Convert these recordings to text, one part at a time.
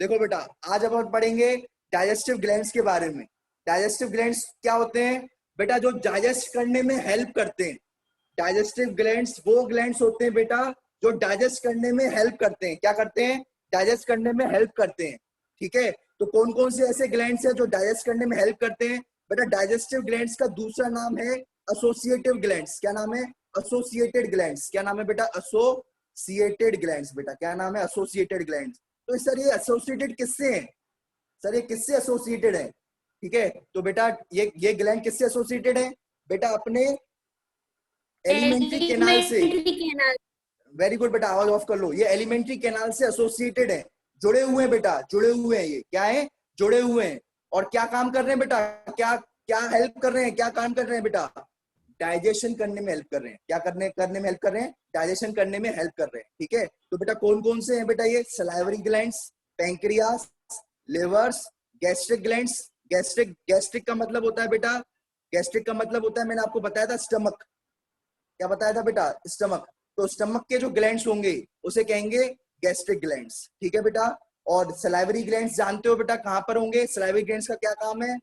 देखो बेटा, आज अब हम पढ़ेंगे डाइजेस्टिव ग्लैंड्स के बारे में। डाइजेस्टिव ग्लैंड्स क्या होते हैं बेटा? जो डाइजेस्ट करने में हेल्प करते हैं। डाइजेस्टिव ग्लैंड्स वो ग्लैंड्स होते हैं बेटा जो डाइजेस्ट करने में हेल्प करते हैं। क्या करते हैं? डाइजेस्ट करने में हेल्प करते हैं। ठीक है, तो कौन कौन से ऐसे ग्लैंड्स हैं जो डाइजेस्ट करने में हेल्प करते हैं? बेटा, डाइजेस्टिव ग्लैंड्स का दूसरा नाम है एसोसिएटिव ग्लैंड्स। क्या नाम है? Associated glands. क्या नाम है बेटा? Associated glands. बेटा क्या नाम है? Associated glands. तो सर ये एसोसिएटेड किससे है? सर ये किससे एसोसिएटेड है? ठीक है, तो बेटा ये ग्लैंड किससे एसोसिएटेड है? बेटा अपने एलिमेंट्री कैनाल से। वेरी गुड बेटा, आवाज ऑफ कर लो। ये एलिमेंट्री कैनाल से एसोसिएटेड है, जुड़े हुए हैं बेटा, जुड़े हुए हैं। ये क्या है? जुड़े हुए हैं। और क्या काम कर रहे हैं बेटा? क्या क्या हेल्प कर रहे हैं? क्या काम कर रहे हैं बेटा? डाइजेशन करने में हेल्प कर रहे हैं। क्या करने में हेल्प कर रहे हैं? डाइजेशन करने में हेल्प कर रहे हैं। ठीक है, तो बेटा कौन कौन से हैं बेटा ये? Salivary glands, pancreas, levers, gastric glands. Gastric का मतलब होता है बेटा, गैस्ट्रिक का मतलब होता है, मैंने आपको बताया था, स्टमक। क्या बताया था बेटा? स्टमक। तो स्टमक के जो ग्लैंड्स होंगे उसे कहेंगे गैस्ट्रिक ग्लैंड्स। ठीक है बेटा। और सलाइवरी ग्लैंड्स जानते हो बेटा कहां पर होंगे? सलाइवरी ग्लैंड्स का क्या काम है?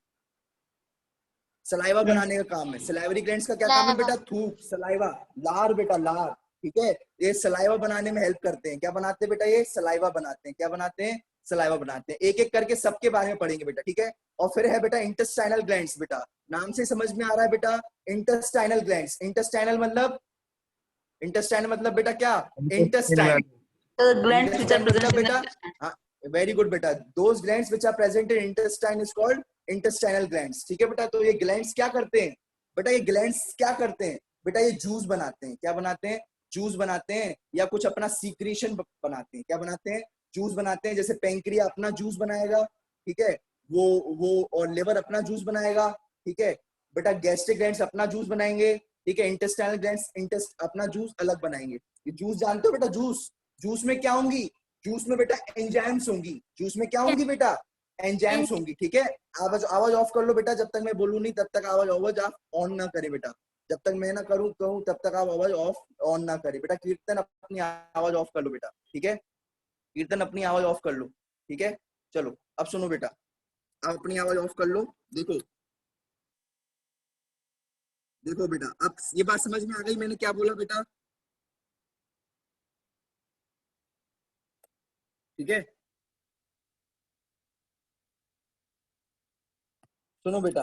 सलाइवा बनाने का काम है। सलाइवरी ग्लैंड्स का क्या काम है बेटा? थूक, सलाइवा, लार बेटा, लार। ठीक है, ये सलाइवा बनाने में हेल्प करते हैं। क्या बनाते हैं बेटा? ये सलाइवा बनाते हैं। क्या बनाते हैं? सलाइवा बनाते हैं। एक एक करके सबके बारे में पढ़ेंगे बेटा। ठीक है, और फिर है बेटा इंटेस्टाइनल ग्लैंड्स। बेटा नाम से समझ में आ रहा है बेटा, इंटेस्टाइनल ग्लैंड्स। इंटेस्टाइनल मतलब, इंटेस्टाइन मतलब बेटा क्या? इंटेस्टाइन। इंटेस्टाइन मतलब बेटा, हाँ, वेरी गुड बेटा, those glands which are present in intestine is called intestinal glands. ठीक है बेटा, तो ये ग्लैंड्स क्या करते हैं बेटा? ये ग्लैंड्स क्या करते हैं बेटा? ये जूस बनाते हैं। क्या बनाते हैं? जूस बनाते हैं, या कुछ अपना सीक्रेशन बनाते हैं। क्या बनाते हैं? जूस बनाते हैं। जैसे पेंक्रिया अपना जूस बनाएगा, ठीक है, वो और लिवर अपना जूस बनाएगा। ठीक है बेटा, गैस्ट्रिक ग्लैंड्स अपना जूस बनाएंगे। ठीक है, इंटेस्टाइनल ग्लैंड्स अपना जूस अलग बनाएंगे। ये जूस जानते हो बेटा? जूस, जूस में क्या होंगी? जूस में बेटा एंजाइम्स होंगी। जूस में क्या होंगी बेटा? एंजाइम्स होंगी। ठीक है, आवाज ऑफ कर लो बेटा, जब तक मैं बोलूं नहीं तब तक आवाज आप ऑन ना करे बेटा। जब तक मैं ना कहूं तब तक आप आवाज ऑफ ऑन ना करे बेटा। कीर्तन अपनी आवाज ऑफ कर लो बेटा। ठीक है, कीर्तन अपनी आवाज ऑफ कर लो। ठीक है, चलो अब सुनो बेटा, आप अपनी आवाज ऑफ कर लो। देखो देखो बेटा, अब ये बात समझ में आ गई मैंने क्या बोला बेटा? ठीक है, सुनो बेटा,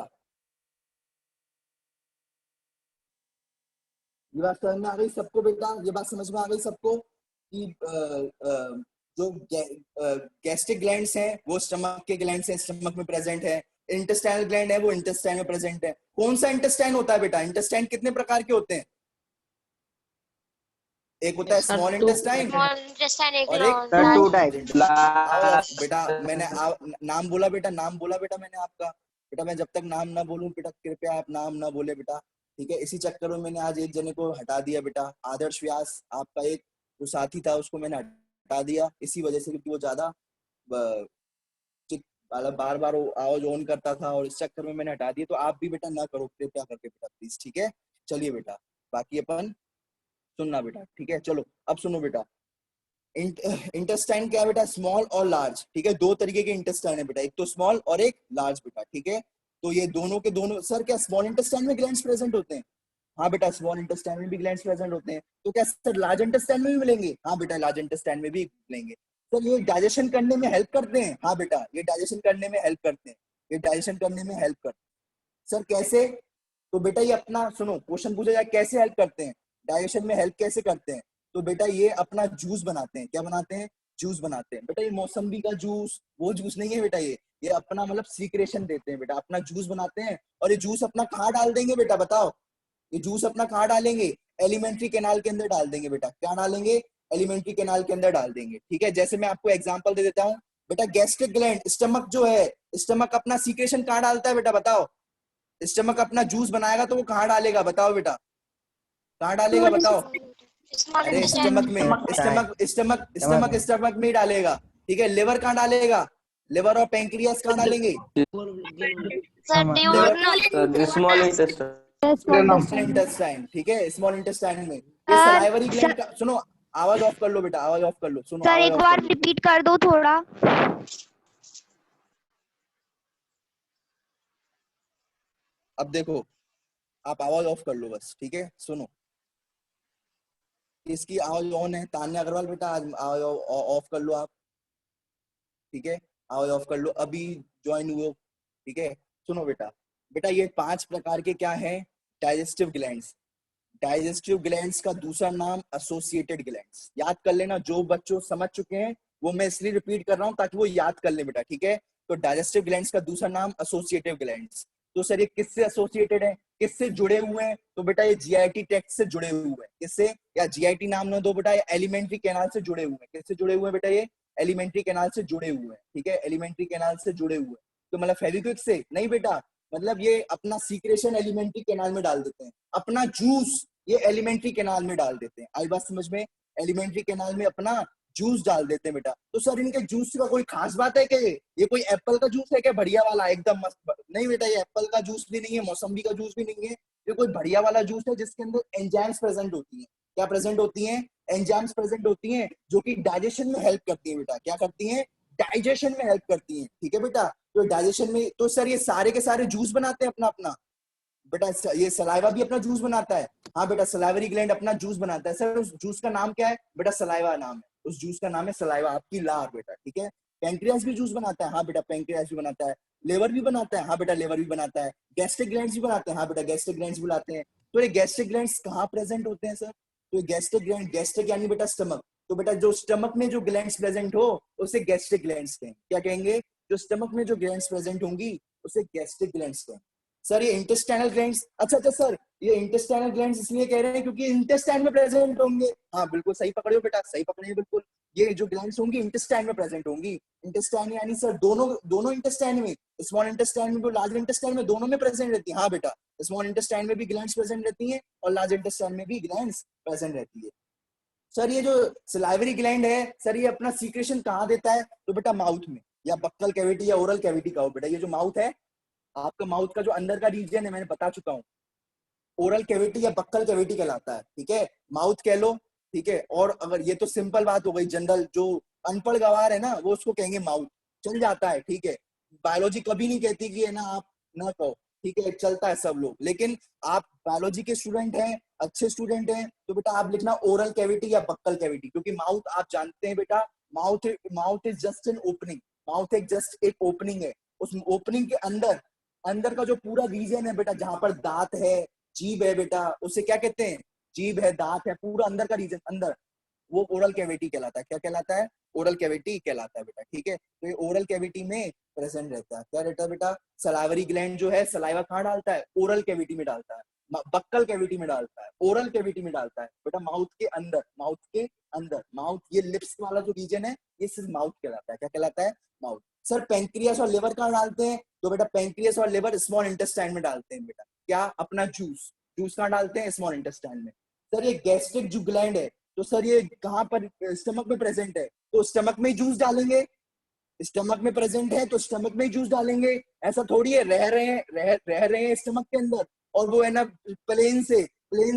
ये बात समझ में आ गई सबको बेटा? ये बात समझ में आ गई सबको कि जो गैस्ट्रिक ग्लैंड्स हैं वो स्टमक के ग्लैंड्स हैं, स्टमक में प्रेजेंट है। इंटेस्टाइनल ग्लैंड है वो इंटेस्टाइन में प्रेजेंट है। कौन सा इंटेस्टाइन होता है बेटा? इंटेस्टाइन कितने प्रकार के होते हैं? एक होता है स्मॉल इंटेस्टाइन और एक टू लार्ज टाइप। इंटेस्टाइन। बेटा मैंने नाम बोला बेटा, नाम बोला बेटा मैंने आपका। बेटा मैं जब तक नाम ना बोलूं बेटा, कृपया आप नाम ना बोले बेटा। ठीक है, इसी चक्कर में मैंने आज एक जने को हटा दिया बेटा, आदर्श व्यास आपका एक जो साथी था उसको मैंने हटा दिया इसी वजह से, क्योंकि वो ज्यादा बार बार आवाज ऑन करता था और इस चक्कर में मैंने हटा दिया। तो आप भी बेटा ना करो कृपया करके बेटा, प्लीज। ठीक है, चलिए बेटा, बाकी अपन सुनना बेटा। ठीक है, चलो अब सुनो बेटा। इंटेस्टाइन क्या है बेटा? स्मॉल और लार्ज। ठीक है, दो तरीके के इंटेस्टाइन है बेटा, एक तो स्मॉल और एक लार्ज बेटा। ठीक है, तो ये दोनों के दोनों, सर क्या स्मॉल इंटेस्टाइन में ग्लैंड्स प्रेजेंट होते हैं? हाँ बेटा, स्मॉल इंटेस्टाइन में भी ग्लैंड्स प्रेजेंट होते हैं। तो क्या सर लार्ज इंटेस्टाइन में भी मिलेंगे? हाँ बेटा, लार्ज इंटेस्टाइन में भी मिलेंगे। सर ये डाइजेशन करने में हेल्प करते हैं? हाँ बेटा, ये डाइजेशन करने में हेल्प करते हैं। ये डाइजेशन करने में हेल्प करते हैं। सर कैसे? तो बेटा ये अपना सुनो, क्वेश्चन पूछा जाए कैसे हेल्प करते हैं, डाइजेशन में हेल्प कैसे करते हैं? तो बेटा ये अपना जूस बनाते हैं। क्या बनाते हैं? जूस बनाते हैं। बेटा ये मौसम्बी का जूस वो जूस नहीं है बेटा, ये अपना मतलब सीक्रेशन देते हैं बेटा, अपना जूस बनाते हैं। और ये जूस अपना कहाँ डाल देंगे बेटा बताओ? ये जूस अपना कहाँ डालेंगे? एलिमेंट्री कैनाल के अंदर डाल देंगे बेटा। क्या डालेंगे? एलिमेंट्री कैनाल के अंदर डाल देंगे। ठीक है, जैसे मैं आपको एग्जांपल दे देता हूँ बेटा, गैस्ट्रिक ग्लैंड, स्टमक जो है, स्टमक अपना सीक्रेशन कहाँ डालता है बेटा बताओ? स्टमक अपना जूस बनाएगा तो वो कहाँ डालेगा बताओ बेटा? कहाँ डालेगा बताओ? अरे स्टमक में, स्टमक में ही डालेगा। ठीक है, लिवर कहाँ डालेगा? लिवर और पेंक्रियास कहाँ डालेंगे? Small intestine. Small intestine. ठीक है, स्मॉल इंटेस्टाइन में। ये सलाइवरी ग्लैंड का सुनो, आवाज ऑफ कर लो बेटा, आवाज ऑफ कर लो, सुनो सर आवाज एक ऑफ बार कर लो। रिपीट कर दो थोड़ा। अब देखो, आप आवाज ऑफ कर लो बस, ठीक है। सुनो, इसकी आवाज ऑन है, तान्या अग्रवाल बेटा आज आवाज ऑफ कर लो आप, ठीक है। आवाज ऑफ कर लो, अभी ज्वाइन हुए हो, ठीक है। सुनो बेटा, बेटा ये 5 प्रकार के क्या है, डाइजेस्टिव ग्लैंड्स। डाइजेस्टिव ग्लैंड्स का दूसरा नाम एसोसिएटेड ग्लैंड्स। याद कर लेना, जो बच्चों समझ चुके हैं वो मैं इसलिए रिपीट कर रहा हूँ ताकि वो याद कर ले बेटा, ठीक है। तो डाइजेस्टिव ग्लैंड्स का दूसरा नाम एसोसिएटिव ग्लैंड्स। तो सर ये किससे एसोसिएटेड है, किससे जुड़े हुए हैं, तो बेटा ये जीआईटी ट्रैक्ट से जुड़े हुए हैं। किससे, या जीआईटी नाम न दो बेटा, ये एलिमेंट्री कैनाल से जुड़े हुए हैं। किससे जुड़े हुए हैं बेटा, ये एलिमेंट्री कैनाल से जुड़े हुए हैं, ठीक है। एलिमेंट्री कैनाल से जुड़े हुए हैं, तो मतलब फेविक्विक से नहीं बेटा, मतलब ये अपना सीक्रेशन एलिमेंट्री कैनाल में डाल देते हैं, अपना जूस ये एलिमेंट्री कैनाल में डाल देते हैं। आई बात समझ में, एलिमेंट्री कैनाल में अपना जूस डाल देते हैं बेटा। तो सर इनके जूस का कोई खास बात है क्या, ये कोई एप्पल का जूस है क्या बढ़िया वाला एकदम मस्त, नहीं बेटा ये एप्पल का जूस भी नहीं है, मौसम्बी का जूस भी नहीं है, ये कोई बढ़िया वाला जूस है जिसके अंदर एंजाइम्स प्रेजेंट होती है। क्या प्रेजेंट होती है, एंजाइम्स प्रेजेंट होती हैं, जो कि डाइजेशन में हेल्प करती है बेटा। क्या करती है, डाइजेशन में हेल्प करती है, ठीक है बेटा। तो डाइजेशन में, तो सर ये सारे के सारे जूस बनाते हैं अपना अपना बेटा। ये सलाइवा भी अपना जूस बनाता है, हाँ बेटा सलाइवरी ग्लैंड अपना जूस बनाता है। सर उस जूस का नाम क्या है बेटा, सलाइवा नाम है उस जूस का, नाम है सलाइवा, आपकी लार बेटा, ठीक है। पेंक्रियास भी जूस बनाता है, हाँ बेटा पेंक्रियास भी बनाता है। लेवर भी बनाता है, हाँ बेटा लेवर भी बनाता है। गैस्ट्रिक ग्लैंड्स भी बनाते हैं, हाँ बेटा गैस्ट्रिक ग्लैंड्स भी बनाते हैं। तो ये गैस्ट्रिक ग्लैंड्स कहाँ प्रेजेंट होते हैं सर, तो ये गैस्ट्रिक ग्लैंड, गैस्ट्रिक यानी बेटा स्टमक, तो बेटा जो स्टमक में जो ग्लैंड्स प्रेजेंट हो उसे गैस्ट्रिक ग्लैंड्स कहें। क्या कहेंगे, जो स्टमक में जो ग्लैंड्स प्रेजेंट होंगी उसे गैस्ट्रिक ग्लैंड्स कहें। सर ये इंटेस्टाइनल ग्लैंड्स, अच्छा अच्छा सर ये इंटेस्टाइनल ग्लैंड्स इसलिए कह रहे हैं क्योंकि इंटेस्टाइन में प्रेजेंट होंगे। हाँ बिल्कुल सही पकड़े हो बेटा, सही पकड़े हो बिल्कुल। ये जो ग्लैंड्स होंगी इंटेस्टाइन में प्रेजेंट होंगी। इंटेस्टाइन यानी सर दोनों दोनों इंटेस्टाइन में, स्मॉल इंटेस्टाइन में, लार्ज इंटेस्टाइन में, दोनों में प्रेजेंट रहती है। हाँ बेटा स्मॉल इंटेस्टाइन में भी ग्लैंड्स प्रेजेंट रहती है और लार्ज इंटेस्टाइन में भी ग्लैंड्स प्रेजेंट रहती है। सर ये जो सलाइवरी ग्लैंड है सर, ये अपना सीक्रेशन कहाँ देता है, तो बेटा माउथ में, या बक्कल कैविटी या ओरल कैविटी का हो बेटा। ये जो माउथ है आपका, माउथ का जो अंदर का रीजन है मैंने बता चुका हूँ, ओरल कैविटी या बक्कल कैविटी कहलाता है, ठीक है। माउथ कह लो, ठीक है। और अगर ये तो सिंपल बात हो गई, जनरल जो अनपढ़ गवार है ना वो उसको कहेंगे माउथ, चल जाता है, ठीक है। बायोलॉजी कभी नहीं कहती कि है ना आप ना कहो, ठीक है, चलता है सब लोग। लेकिन आप बायोलॉजी के स्टूडेंट हैं, अच्छे स्टूडेंट हैं, तो बेटा आप लिखना ओरल कैविटी या बक्कल कैविटी, क्योंकि माउथ आप जानते हैं बेटा, mouth mouth is just an opening, mouth एक जस्ट एक ओपनिंग है। उस ओपनिंग के अंदर, अंदर का जो पूरा रीजन है बेटा, जहां पर दांत है, जीभ है बेटा, उसे क्या कहते हैं, जीभ है, दांत है, पूरा अंदर का रीजन अंदर, वो ओरल कैविटी कहलाता है। क्या कहलाता है, ओरल कैविटी कहलाता है बेटा, ठीक है। तो ये ओरल कैविटी में प्रेजेंट रहता है। क्या रहता है बेटा, सलाइवरी ग्लैंड जो है सलाइवा कहाँ डालता है, ओरल कैविटी में डालता है, बक्कल कैविटी में डालता है, ओरल कैविटी में डालता है बेटा, माउथ के अंदर, माउथ के अंदर, माउथ ये लिप्स वाला जो रीजन है ये सिर्फ माउथ कहलाता है। क्या कहलाता है, माउथ। सर पेंक्रियास और लिवर कहाँ डालते हैं, तो बेटा पेंक्रियास और लिवर स्मॉल इंटेस्टाइन में डालते हैं बेटा। क्या, अपना जूस, जूस कहाँ डालते हैं, स्मॉल इंटेस्टाइन में। सर ये गैस्ट्रिक जो ग्लैंड है, तो सर ये कहाँ पर, स्टमक में प्रेजेंट है, तो स्टमक में ही जूस डालेंगे। स्टमक में प्रेजेंट है तो स्टमक में ही जूस डालेंगे। ऐसा थोड़ी है रह रहे हैं, रह रहे हैं स्टमक के अंदर और वो है ना प्लेन से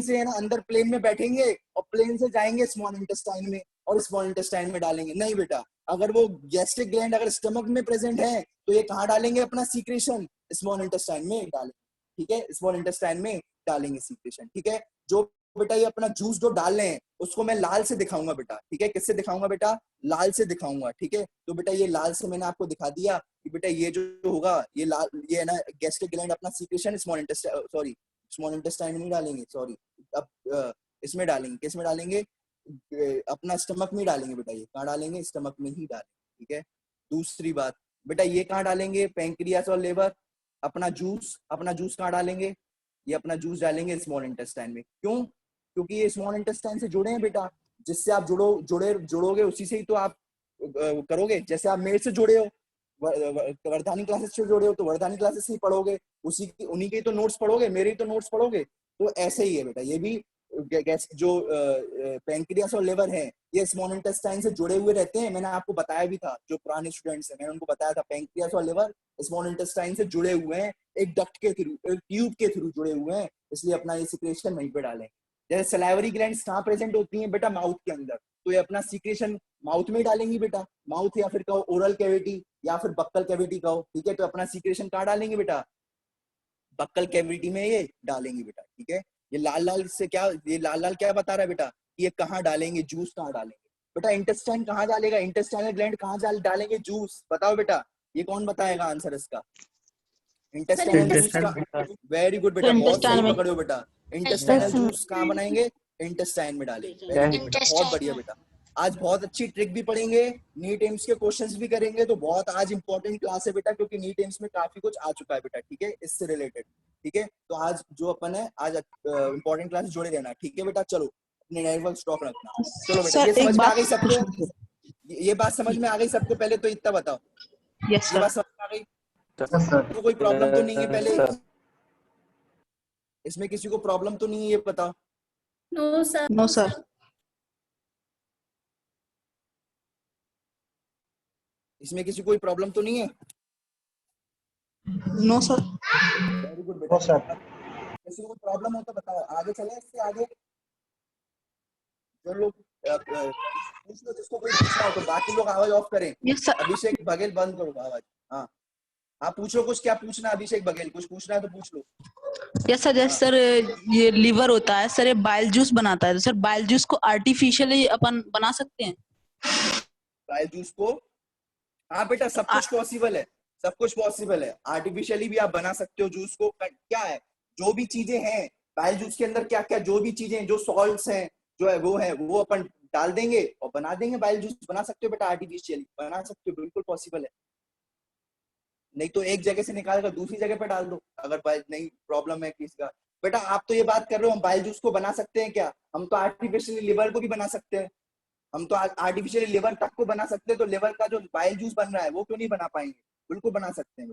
है ना अंदर प्लेन में बैठेंगे और प्लेन से जाएंगे स्मॉल इंटेस्टाइन में और स्मॉल इंटेस्टाइन में डालेंगे, नहीं बेटा। अगर वो गैस्ट्रिक ग्लैंड अगर स्टमक में प्रेजेंट है तो ये कहाँ डालेंगे अपना सीक्रेशन, स्मॉल इंटेस्टाइन में डालेंगे, ठीक है, स्मॉल इंटेस्टाइन में डालेंगे सीक्रेशन, ठीक है। जो बेटा ये अपना जूस जो डाल रहे हैं उसको मैं लाल से दिखाऊंगा बेटा, ठीक है। किससे दिखाऊंगा बेटा, लाल से दिखाऊंगा, ठीक है। तो बेटा ये लाल से मैंने आपको दिखा दिया कि बेटा ये जो होगा ये लाल, ये है ना गैस्ट्रिक ग्लैंड अपना secretion small intestine, sorry small intestine में नहीं डालेंगे, सॉरी, अब इसमें डालेंगे, किस में डालेंगे, अपना स्टमक में डालेंगे बेटा। ये कहाँ डालेंगे, स्टमक में ही डालेंगे, ठीक है। दूसरी बात बेटा, ये कहाँ डालेंगे, पेंक्रियास और लेवर, अपना जूस कहाँ डालेंगे, ये अपना जूस डालेंगे स्मॉल इंटेस्टाइन में। क्यों, क्योंकि ये स्मॉल इंटेस्टाइन से जुड़े हैं बेटा, जिससे आप जुड़ोगे उसी से ही तो आप करोगे। जैसे आप मेरे से जुड़े हो, वर्धानी क्लासेस से जुड़े हो तो वर्धानी क्लासेस ही पढ़ोगे, उसी की उन्हीं के तो नोट्स पढ़ोगे, मेरे ही तो नोट्स पढ़ोगे। तो ऐसे ही है बेटा, ये भी गैस जो पेंक्रियास और लिवर है ये स्मॉल इंटेस्टाइन से जुड़े हुए रहते हैं। मैंने आपको बताया भी था, जो पुराने स्टूडेंट्स हैं मैंने उनको बताया था, पेंक्रियास और लिवर स्मॉल इंटेस्टाइन से जुड़े हुए हैं, एक डक्ट के थ्रू, एक ट्यूब के थ्रू जुड़े हुए हैं, इसलिए अपना ये सिक्रेशन वहीं पे डालें, जैसे सलाइवरी ग्लैंड्स कहाँ प्रेजेंट होती हैं बेटा, माउथ के अंदर, तो ये अपना सीक्रेशन माउथ में डालेंगी बेटा, माउथ या फिर कहो ओरल कैविटी या फिर बक्कल कैविटी कहो, ठीक है, तो अपना सीक्रेशन कहाँ डालेंगे बेटा, बक्कल कैविटी में ये डालेंगे बेटा, ठीक है। ये लाल लाल से क्या, ये लाल लाल क्या बता रहा है बेटा, ये कहाँ डालेंगे, जूस कहाँ डालेंगे बेटा, इंटेस्टाइन कहाँ डालेगा, इंटेस्टाइनल ग्लैंड कहाँ डालेंगे, जूस, बताओ बेटा, ये कौन बताएगा आंसर इसका, इंटेस्टाइनल जूस का, वेरी गुड बेटा, बहुत सही पकड़े हो बेटा, इंटेस्टाइनल जूस कहाँ बनाएंगे, इंटेस्टाइन में डालेंगे, वेरी गुड बेटा, बहुत बढ़िया बेटा। आज बहुत अच्छी ट्रिक भी पढ़ेंगे, नीट एम्स के क्वेश्चंस भी करेंगे, तो बहुत आज इंपॉर्टेंट क्लास है बेटा, क्योंकि नीट एम्स में काफी कुछ आ चुका है बेटा, ठीक है, इससे रिलेटेड, ठीक है। तो आज जो अपन है, आज इंपॉर्टेंट क्लास जोड़े रहना, ठीक है बेटा। चलो अपने नेटवर्क स्टॉक रखना। चलो बेटा, ये समझ में आ गई सबको, ये बात समझ में आ गई सबको, पहले तो इतना बताओ, ये बात समझ में आ गई, तो कोई प्रॉब्लम तो नहीं है, पहले इसमें किसी को प्रॉब्लम तो नहीं है, ये बताओ। नो सर, नो सर, इसमें किसी को कोई प्रॉब्लम तो नहीं है, नो सर, वेरी गुड बेटा। किसी को प्रॉब्लम हो तो बताओ, आगे चले, इससे आगे जो लोग पूछ लो, जिसको कोई पूछना हो, तो बाकी लोग आवाज ऑफ करें। यस सर, अभिषेक बघेल बंद करो आवाज। हाँ हाँ, पूछो कुछ, क्या पूछना है अभिषेक बघेल, कुछ पूछना है तो पूछ लो। यस सर, जैसे सर ये लीवर होता है सर, ये बाइल जूस बनाता है, तो सर बाइल जूस को आर्टिफिशियली अपन बना सकते हैं? बाइल जूस को, हाँ बेटा, सब कुछ पॉसिबल है, सब कुछ पॉसिबल है, आर्टिफिशियली भी आप बना सकते हो जूस को। क्या है, जो भी चीजें हैं बाइल जूस के अंदर, क्या क्या जो भी चीजें, जो सॉल्ट्स हैं, जो है वो अपन डाल देंगे और बना देंगे, बाइल जूस बना सकते हो बेटा, आर्टिफिशियली बना सकते हो, बिल्कुल पॉसिबल है। नहीं तो एक जगह से निकाल कर दूसरी जगह पे डाल दो, अगर बाइल नहीं प्रॉब्लम है किसी का। बेटा आप तो ये बात कर रहे हो हम बाइल जूस को बना सकते हैं क्या, हम तो आर्टिफिशियली लिवर को भी बना सकते हैं, हम तो आर्टिफिशियली लिवर तक को बना सकते हैं, तो लिवर का जो बाइल जूस बन रहा है वो क्यों नहीं बना पाएंगे, बिल्कुल बना सकते हैं,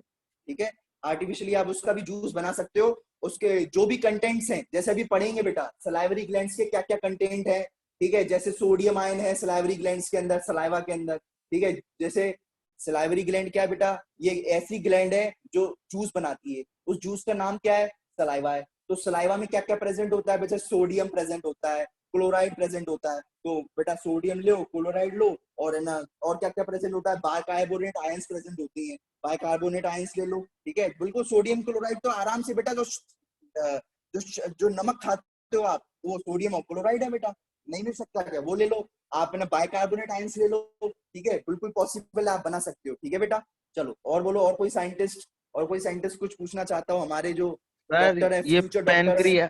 ठीक है। आर्टिफिशियली आप उसका भी जूस बना सकते हो, उसके जो भी कंटेंट्स हैं, जैसे अभी पढ़ेंगे बेटा सलाइवरी ग्लैंड्स के क्या क्या कंटेंट है, ठीक है, जैसे सोडियम आयन है सलाइवरी ग्लैंड्स के अंदर, सलाइवा के अंदर, ठीक है। जैसे सलाइवरी ग्लैंड क्या है बेटा, ये ऐसी ग्लैंड है जो जूस बनाती है, उस जूस का नाम क्या है, सलाइवा है। तो सलाइवा में क्या क्या प्रेजेंट होता है बेटा, सोडियम प्रेजेंट होता है, क्लोराइड प्रेजेंट होता है, तो बेटा सोडियम लो, क्लोराइड लो, और है ना, और क्या क्या प्रेजेंट होता है, बाइकार्बोनेट आयंस प्रेजेंट होती हैं, बाइकार्बोनेट आयंस ले लो, ठीक है, बिल्कुल सोडियम क्लोराइड तो आराम से बेटा, जो नमक खाते हो आप, वो सोडियम और क्लोराइड है बेटा, नहीं मिल सकता क्या, वो ले लो आप, है ना, बाइकार्बोनेट आयंस ले लो, ठीक है, बिल्कुल पॉसिबल है, आप बना सकते हो, ठीक है बेटा। चलो और बोलो, और कोई साइंटिस्ट कुछ पूछना चाहता हो, हमारे जो डॉक्टर है, ये फ्यूचर डॉक्टर है। पैनक्रिया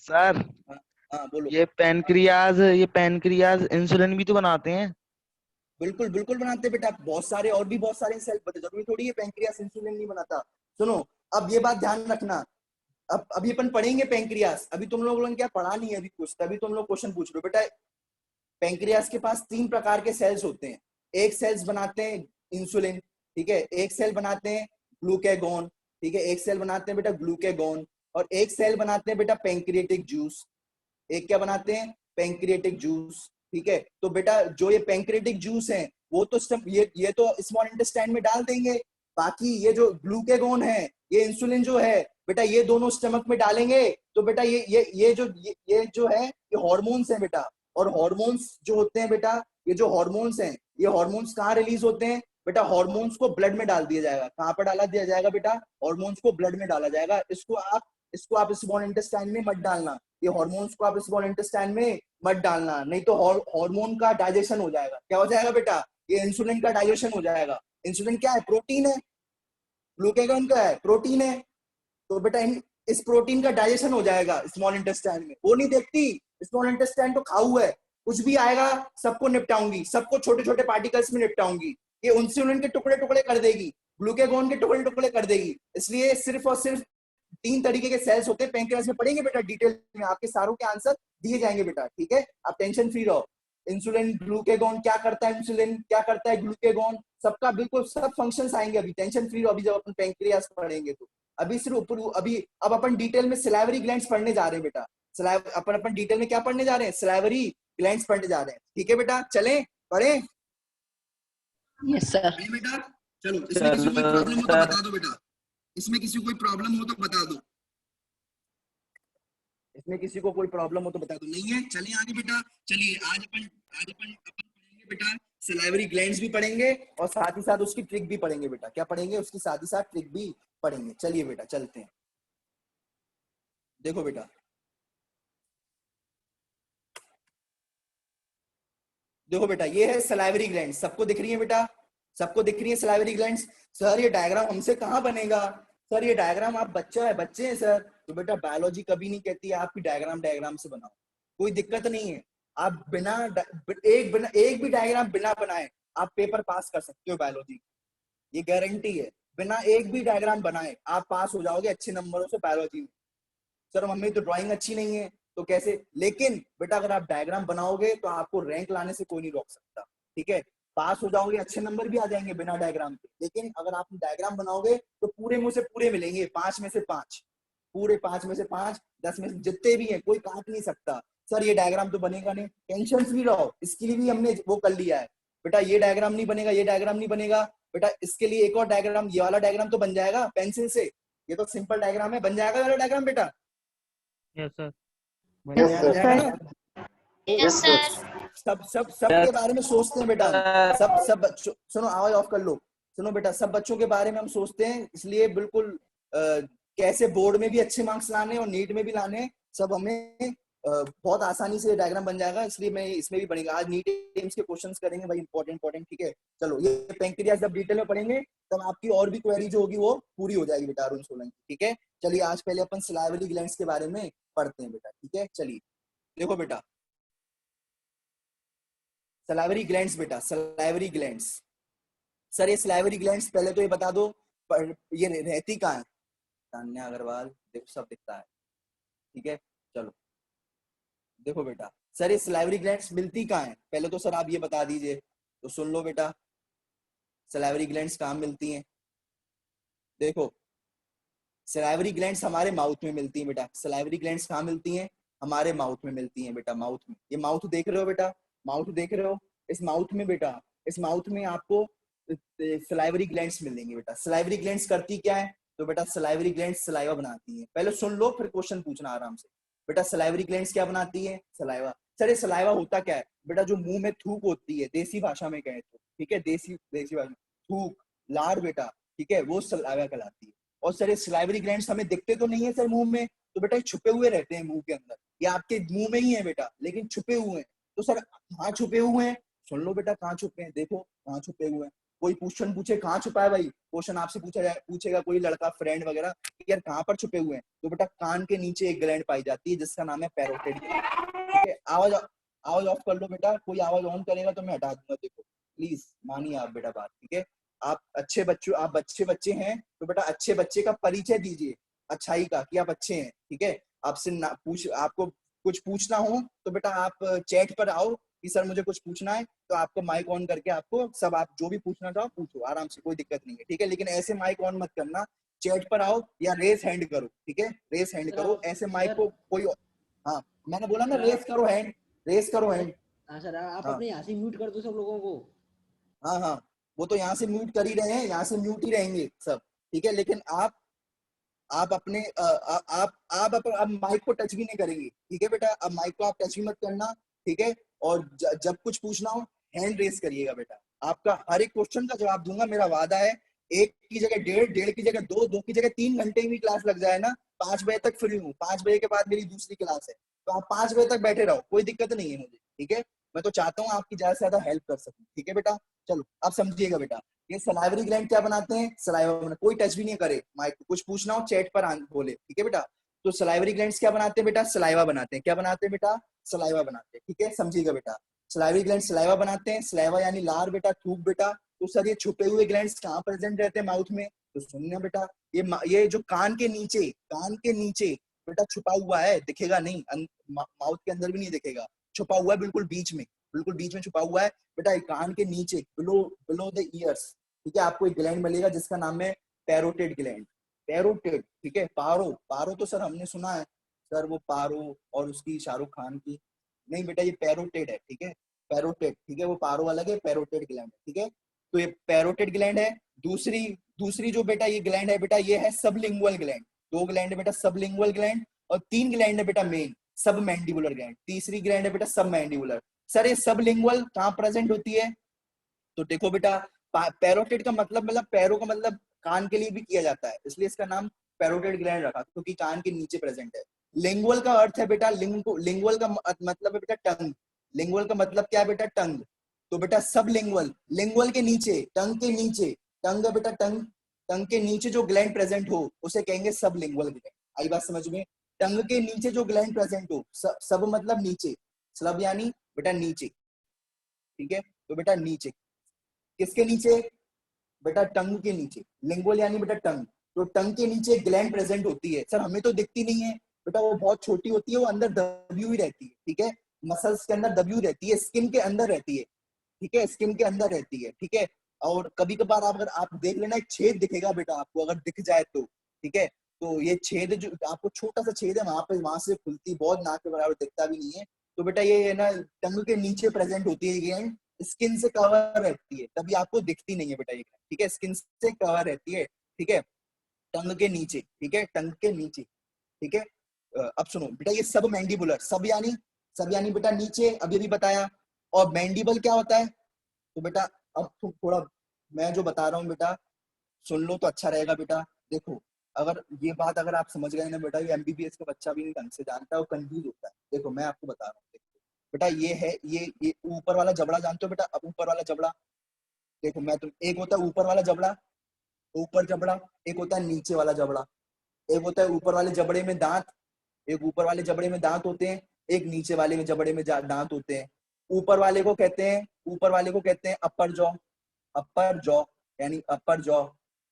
सर, हाँ बोलो। ये पैनक्रियाज इंसुलिन भी तो बनाते हैं। बिल्कुल बिल्कुल बनाते हैं बेटा, बहुत सारे सेल बते, जरूरी थोड़ी है पैंक्रियास इंसुलिन नहीं बनाता। सुनो, अब ये बात ध्यान रखना, अब अभी अपन पढ़ेंगे पैंक्रियास, अभी तुम लोगों ने क्या पढ़ा नहीं है अभी कुछ, तभी तुम लोग क्वेश्चन पूछ रहे हो बेटा। पैंक्रियास के पास 3 प्रकार के सेल्स होते हैं, एक सेल्स बनाते हैं इंसुलिन, ठीक है, एक सेल बनाते हैं ग्लूकेगॉन, ठीक है, एक सेल बनाते हैं बेटा ग्लूकेगॉन, और एक सेल बनाते हैं बेटा पैंक्रियाटिक जूस, एक क्या बनाते हैं, पैंक्रियाटिक जूस, ठीक है। तो बेटा जो ये पैंक्रियाटिक जूस है वो तो ये तो स्मॉल इंटेस्टाइन में डाल देंगे, बाकी ये जो ग्लूकेगॉन है, ये इंसुलिन जो है बेटा, ये दोनों स्टमक में डालेंगे, तो बेटा ये जो है ये हार्मोन्स हैं बेटा, और हार्मोन्स जो होते हैं बेटा, ये जो हार्मोन्स हैं, ये हार्मोन्स कहाँ रिलीज होते हैं बेटा, हार्मोन्स को ब्लड में डाल दिया जाएगा, कहाँ पर डाला दिया जाएगा बेटा, हार्मोन्स को ब्लड में डाला जाएगा, इसको आप स्मॉल इंटेस्टाइन में मत डालना, ये हार्मोन्स को आप स्मॉल इंटेस्टाइन में मत डालना, नहीं तो हार्मोन का डाइजेशन हो जाएगा, क्या हो जाएगा बेटा, ये इंसुलिन का डाइजेशन हो जाएगा। इंसुलिन क्या है, प्रोटीन है, ग्लूकेगॉन क्या है, प्रोटीन है, तो बेटा इस प्रोटीन का डाइजेशन हो जाएगा स्मॉल इंटेस्टाइन में, वो नहीं देखती, स्मॉल इंटेस्टाइन तो खाऊ है, कुछ भी आएगा सबको निपटाऊंगी, सबको छोटे छोटे पार्टिकल्स में निपटाऊंगी, ये इंसुलिन के टुकड़े टुकड़े कर देगी, ग्लूकेगॉन के टुकड़े टुकड़े कर देगी, इसलिए सिर्फ और सिर्फ 3 तरीके के सेल्स होते हैं पैंक्रियास में, पढ़ेंगे बेटा डिटेल में, आपके सारों के आंसर दिए जाएंगे बेटा, ठीक है, आप टेंशन फ्री रहो। इंसुलिन, ग्लूकेगॉन क्या करता है, इंसुलिन क्या करता है, ग्लूकेगॉन, सबका बिल्कुल सब फंक्शंस आएंगे, अभी टेंशन फ्री रहो, अभी जब अपन पैंक्रियास पढ़ेंगे तो अभी सिर्फ अभी अब अपन डिटेल में सिलाइवरी ग्लैंड्स पढ़ने जा रहे हैं बेटा, अपन डिटेल में क्या पढ़ने जा रहे हैं, सिलाइवरी ग्लैंड्स पढ़ने जा रहे हैं, ठीक है बेटा, चलें पढ़े। यस सर, बेटा चलो, इसमें किसी कोई प्रॉब्लम हो तो बता दो बेटा, इसमें किसी कोई प्रॉब्लम हो तो बता दो, इसमें किसी को कोई प्रॉब्लम हो तो बता दो। नहीं है, चलिए आगे बेटा। चलिए आज अपन पढ़ेंगे बेटा सलाइवरी ग्लैंड्स भी पढ़ेंगे और साथ ही साथ उसकी ट्रिक भी पढ़ेंगे बेटा। क्या पढ़ेंगे? उसकी साथ ही साथ ट्रिक भी पढ़ेंगे। चलिए बेटा चलते हैं। देखो बेटा, देखो बेटा ये है सलाइवरी ग्लैंड। सबको दिख रही है बेटा? सबको दिख रही है सलाइवरी ग्लैंड्स? सर ये डायग्राम हमसे कहाँ बनेगा? सर ये डायग्राम आप बच्चे हैं सर। तो बेटा बायोलॉजी कभी नहीं कहती है आपकी डायग्राम से बनाओ, कोई दिक्कत नहीं है। आप एक भी डायग्राम बिना बनाए आप पेपर पास कर सकते हो बायोलॉजी, ये गारंटी है। बिना एक भी डायग्राम बनाए आप पास हो जाओगे अच्छे नंबरों से बायोलॉजी में। सर मम्मी तो ड्राइंग अच्छी नहीं है तो कैसे? लेकिन बेटा अगर आप डायग्राम बनाओगे तो आपको रैंक लाने से कोई नहीं रोक सकता, ठीक है? पास हो जाओगे, अच्छे नंबर भी आ जाएंगे बिना डायग्राम के। लेकिन अगर आप डायग्राम बनाओगे तो पूरे मुंह से पूरे मिलेंगे, 5 में से 5, पूरे 5 में से 5, 10 में से जितने भी हैं, कोई काट नहीं सकता। सर ये डायग्राम तो बनेगा नहीं, टेंशन फ्री रहो, इसके लिए भी हमने वो कर लिया है बेटा। ये डायग्राम नहीं बनेगा, ये डायग्राम नहीं बनेगा बेटा, इसके लिए एक और डायग्राम, ये वाला डायग्राम तो बन जाएगा पेंसिल से। ये तो सिंपल डायग्राम है, बन जाएगा वाला डायग्राम बेटा। Yes sir. बन जाएगा ना? Yes sir. सबके बारे में सोचते हैं बेटा हम। सब बच्चों, सुनो आवाज ऑफ कर लो। सुनो बेटा, सब बच्चों के बारे में हम सोचते हैं, इसलिए बिल्कुल कैसे बोर्ड में भी अच्छे मार्क्स लाने और नीट में भी लाने, सब हमें बहुत आसानी से डायग्राम बन जाएगा। इसलिए मैं इसमें भी बनेगा। आज नीट एम्स के क्वेश्चंस करेंगे भाई, इंपॉर्टेंट, ठीक है? चलो ये पैंक्रियाज जब डिटेल में पढ़ेंगे तब आपकी और भी क्वेरी जो होगी वो पूरी हो जाएगी बेटा अरुण सोलंकी, ठीक है? चलिए आज पहले अपन सलाइवरी ग्लैंड्स के बारे में पढ़ते हैं बेटा, ठीक है? चलिए देखो बेटा, सलाइवरी ग्लैंड्स बेटा, सलाइवरी ग्लैंड्स। सर ये सलाइवरी ग्लैंड्स पहले तो ये बता दो ये रहती कहाँ है? तान्या अग्रवाल, देखो सब दिखता है, ठीक है? चलो देखो बेटा, सर ये सलाइवरी ग्लैंड्स मिलती कहाँ है? पहले तो सर आप ये बता दीजिए, तो सुन लो बेटा, सलाइवरी ग्लैंड्स कहाँ मिलती हैं? देखो सलाइवरी ग्लैंड्स हमारे माउथ में मिलती हैं बेटा। सलाइवरी ग्लैंड्स कहाँ मिलती हैं? हमारे माउथ में मिलती हैं बेटा, माउथ में। ये माउथ देख रहे हो बेटा? माउथ देख रहे हो? इस माउथ में बेटा, इस माउथ में आपको सलाइवरी ग्लैंड्स मिलेंगे बेटा। सलाइवरी ग्लैंड्स करती क्या है? तो बेटा सलाइवरी ग्लैंड्स सलाइवा बनाती हैं। पहले सुन लो फिर क्वेश्चन पूछना आराम से। बेटा सलाइवरी ग्लैंड्स क्या बनाती है? सलाइवा। सर ये सलाइवा होता क्या है? बेटा जो मुंह में थूक होती है, देसी भाषा में कहे तो, ठीक है? देसी भाषा में थूक, लार बेटा, ठीक है? वो सलाइवा कहलाती है। और सर ये सलाइवरी ग्लैंड्स हमें दिखते तो नहीं है सर मुंह में, तो बेटा छुपे हुए रहते हैं मुंह के अंदर। ये आपके मुंह में ही है बेटा, लेकिन छुपे हुए हैं। तो सर कहाँ छुपे हुए हैं? सुन लो बेटा, कहाँ छुपे हैं, देखो कहाँ छुपे हुए हैं। कोई क्वेश्चन पूछे कहाँ छुपा है भाई, क्वेश्चन आपसे पूछेगा कोई लड़का, फ्रेंड वगैरह, यार कहाँ पर छुपे हुए हैं? तो बेटा कान के नीचे एक ग्लैंड पाई जाती है जिसका नाम है पैरोटिड ग्लैंड, ठीक है? आवाज ऑफ कर लो बेटा, कोई आवाज ऑन करेगा तो मैं हटा दूंगा। देखो प्लीज मानिए आप बेटा बात, ठीक है? आप अच्छे बच्चे हैं तो बेटा अच्छे बच्चे का परिचय दीजिए, अच्छाई का, कि आप अच्छे हैं, ठीक है? आपसे आपको कुछ पूछना हो तो बेटा आप चैट पर आओ कि सर मुझे कुछ पूछना है, तो आपको माइक ऑन करके आपको सब, आप जो भी पूछना चाहो पूछो आराम से, कोई दिक्कत नहीं है, ठीक है? लेकिन ऐसे माइक ऑन मत करना, चैट पर आओ या रेस हैंड करो, ठीक है? रेस हैंड करो, ऐसे माइक को कोई, हाँ मैंने बोला ना रेस करो हैंड, रेस करो हैंड। हाँ सर, आप अपने यहाँ से म्यूट कर दो सब लोगों को। हाँ वो तो यहाँ से म्यूट कर ही रहे हैं, यहाँ से म्यूट ही रहेंगे सब, ठीक है? लेकिन आप अपने आप माइक को टच भी नहीं करेंगे, ठीक है बेटा? अब माइक को आप टच भी मत करना, ठीक है? और जब कुछ पूछना हो हैंड रेस करिएगा बेटा। आपका हर एक क्वेश्चन का जवाब दूंगा, मेरा वादा है। एक की जगह डेढ़ की जगह दो की जगह 3 घंटे की क्लास लग जाए ना, 5 बजे तक फ्री हूँ, 5 बजे के बाद मेरी दूसरी क्लास है, तो आप 5 बजे तक बैठे रहो, कोई दिक्कत नहीं है मुझे, ठीक है? मैं तो चाहता हूँ आपकी ज्यादा से ज्यादा हेल्प कर सकूं, ठीक है बेटा? चलो अब समझिएगा बेटा, ये सलाइवरी ग्लैंड क्या बनाते हैं? सलाइवा। कोई टच भी नहीं करे माइक को, कुछ पूछना हो चैट पर बोले, ठीक है बेटा? तो सलाइवरी ग्लैंड्स क्या बनाते हैं बेटा? सलाइवा बनाते हैं। क्या बनाते हैं बेटा? सलाइवा बनाते हैं, ठीक है? समझिएगा बेटा, सलाइवरी ग्लैंड सलाइवा बनाते हैं। सलाइवा यानी लार बेटा, थूक बेटा। तो सर ये छुपे हुए ग्लैंड्स कहाँ प्रेजेंट रहते हैं माउथ में? तो सुनिए बेटा, ये जो कान के नीचे बेटा छुपा हुआ है, दिखेगा नहीं, माउथ के अंदर भी नहीं दिखेगा, छुपा हुआ है बिल्कुल बीच में छुपा हुआ है बेटा, कान के नीचे, बिलो द ईयर्स, ठीक है? आपको एक ग्लैंड मिलेगा जिसका नाम है पैरोटिड ग्लैंड, पैरोटिड, ठीक है? पारो तो सर हमने सुना है सर, वो पारो और उसकी शाहरुख खान की, नहीं बेटा ये पैरोटिड है, ठीक है? पैरोटिड, ठीक है? वो पारो अलग है, पैरोटिड ग्लैंड, ठीक है? तो ये पैरोटिड ग्लैंड है। दूसरी जो बेटा ये ग्लैंड है बेटा, ये है सबलिंगुअल ग्लैंड। 2 ग्लैंड है बेटा, सबलिंगुअल ग्लैंड और 3 ग्लैंड है बेटा मेन, सब मैंडिबुलर ग्लैंड। तीसरी ग्लैंड है बेटा सब मैंडिबुलर। सर ये सब लिंगुअल कहाँ प्रेजेंट होती है? तो देखो बेटा पैरोटिड का मतलब पैरो का मतलब कान के लिए भी किया जाता है, इसलिए इसका नाम पैरोटिड ग्लैंड रखा क्योंकि कान के नीचे प्रेजेंट है। लिंगुअल का अर्थ है बेटा लिंगुअल का मतलब है बेटा टंग। लिंगुअल का मतलब क्या है बेटा? टंग। तो बेटा सब लिंगुअल, लिंगुअल के नीचे, टंग के नीचे, टंग है बेटा टंग, टंग के नीचे जो ग्लैंड प्रेजेंट हो उसे कहेंगे सब लिंगुअल ग्लैंड। आई बात समझ में? टंग के नीचे जो ग्लैंड प्रेजेंट हो, सब मतलब नीचे, सब यानी बेटा नीचे, ठीक है? तो बेटा नीचे, किसके नीचे? बेटा टंग के नीचे। लिंगुअल यानी बेटा टंग, तो टंग के नीचे ग्लैंड प्रेजेंट होती है। सर हमें तो दिखती नहीं है बेटा, वो बहुत छोटी होती है, वो अंदर दबी हुई रहती है, ठीक है? मसल्स के अंदर दबी हुई रहती है, स्किन के अंदर रहती है, ठीक है? स्किन के अंदर रहती है, ठीक है? और कभी कभार अगर आप देख लेना एक छेद दिखेगा बेटा आपको, अगर दिख जाए तो, ठीक है? तो ये छेद जो आपको छोटा सा छेद है वहां पे, वहां से खुलती, बहुत नाक के बराबर, दिखता भी नहीं है। तो बेटा ये है ना टंग के नीचे प्रेजेंट होती है ग्लैंड, स्किन से कवर रहती है, तभी आपको दिखती नहीं है बेटा ये, ठीक है? स्किन से कवर रहती है, ठीक है? टंग के नीचे, ठीक है? टंग के नीचे, ठीक है? अब सुनो बेटा, ये सब मैंडिबुलर, सब यानी बेटा नीचे, अभी भी बताया। और मैंडिबल क्या होता है? तो बेटा अब थोड़ा मैं जो बता रहा हूँ बेटा सुन लो तो अच्छा रहेगा बेटा। देखो अगर ये बात अगर आप समझ गए ना बेटा, ये एमबीबीएस का बच्चा भी नहीं ढंग से जानता है, वो कंफ्यूज होता है। देखो मैं आपको बता रहा हूँ, बेटा ये है, ये ऊपर वाला जबड़ा जानते हो बेटा? अब ऊपर वाला जबड़ा देखो, मैं तुम, एक होता है ऊपर वाला जबड़ा, ऊपर जबड़ा, एक होता है नीचे वाला जबड़ा। एक होता है ऊपर वाले जबड़े में दांत, एक ऊपर वाले जबड़े में दांत होते हैं, एक नीचे वाले में जबड़े में दांत होते हैं। ऊपर वाले को कहते हैं, ऊपर वाले को कहते हैं अपर जॉ, अपर जॉ यानी अपर जॉ,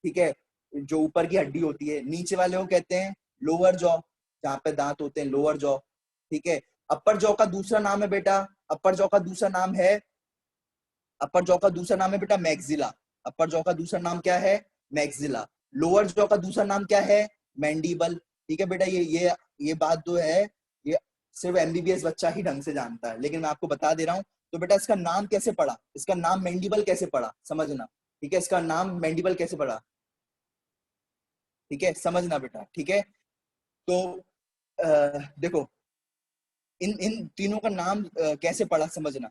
ठीक है? जो ऊपर की हड्डी होती है। नीचे वाले को कहते हैं लोअर जॉ, जहाँ पे दांत होते हैं, लोअर जॉ, ठीक है? अपर जॉ का दूसरा नाम है बेटा, अपर जॉ का दूसरा नाम है, अपर जॉ का दूसरा नाम है बेटा मैक्सिला। अपर जॉ का दूसरा नाम क्या है? मैक्सिला। लोअर जॉ का दूसरा नाम क्या है? मैंडिबल, ठीक है बेटा? ये बात जो है ये सिर्फ एमबीबीएस बच्चा ही ढंग से जानता है, लेकिन मैं आपको बता दे रहा हूँ। तो बेटा इसका नाम कैसे पड़ा? इसका नाम मैंडिबल कैसे पड़ा समझना, ठीक है? इसका नाम मैंडिबल कैसे पड़ा, ठीक है? समझना बेटा, ठीक है? तो देखो इन इन तीनों का नाम कैसे पड़ा समझना।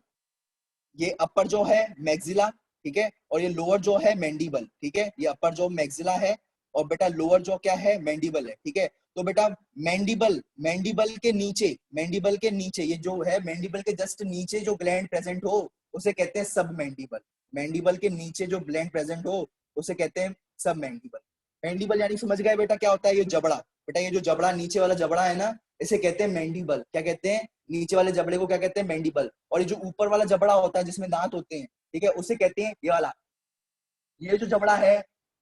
ये अपर जो है मैक्सिला, ठीक है? और ये लोअर जो है मैंडिबल, ठीक है? ये अपर जो मैक्सिला है और बेटा लोअर जो क्या है? मैंडिबल है, ठीक है? तो बेटा मैंडिबल, मैंडिबल के नीचे, मैंडिबल के नीचे ये जो है, मैंडिबल के जस्ट नीचे जो ग्लैंड प्रेजेंट हो उसे कहते हैं सब मैंडिबल। मैंडिबल के नीचे जो ग्लैंड प्रेजेंट हो उसे कहते हैं सब मैंडिबल। मैंडिबल यानी समझ गए बेटा क्या होता है? ये जबड़ा, बेटा ये जो जबड़ा, नीचे वाला जबड़ा है ना, इसे कहते हैं मैंडिबल। क्या कहते हैं? नीचे वाले जबड़े को क्या कहते हैं? मैंडिबल। और ये जो ऊपर वाला जबड़ा होता है जिसमें दांत होते हैं, ठीक है, उसे कहते हैं ये वाला, ये जो जबड़ा है,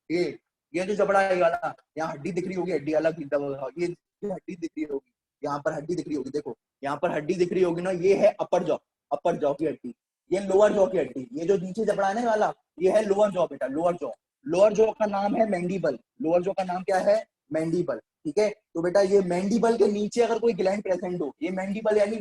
ये जो जबड़ा है ये वाला, यहाँ हड्डी दिख रही होगी, हड्डी अलग, ये हड्डी दिख रही होगी, यहाँ पर हड्डी दिख रही होगी, देखो यहाँ पर हड्डी दिख रही होगी ना, ये है अपर जॉ, अपर जॉ की हड्डी। ये लोअर जॉ की हड्डी, ये जो नीचे जबड़ा है ना वाला, ये है लोअर जॉ बेटा, लोअर जॉ। लोअर जॉ का नाम है मैंडिबल, लोअर जॉ का नाम क्या है? मैंडिबल, ठीक है? तो बेटा ये मैंडिबल के नीचे अगर कोई ग्लैंड प्रेजेंट हो, ये मैंडिबल यानी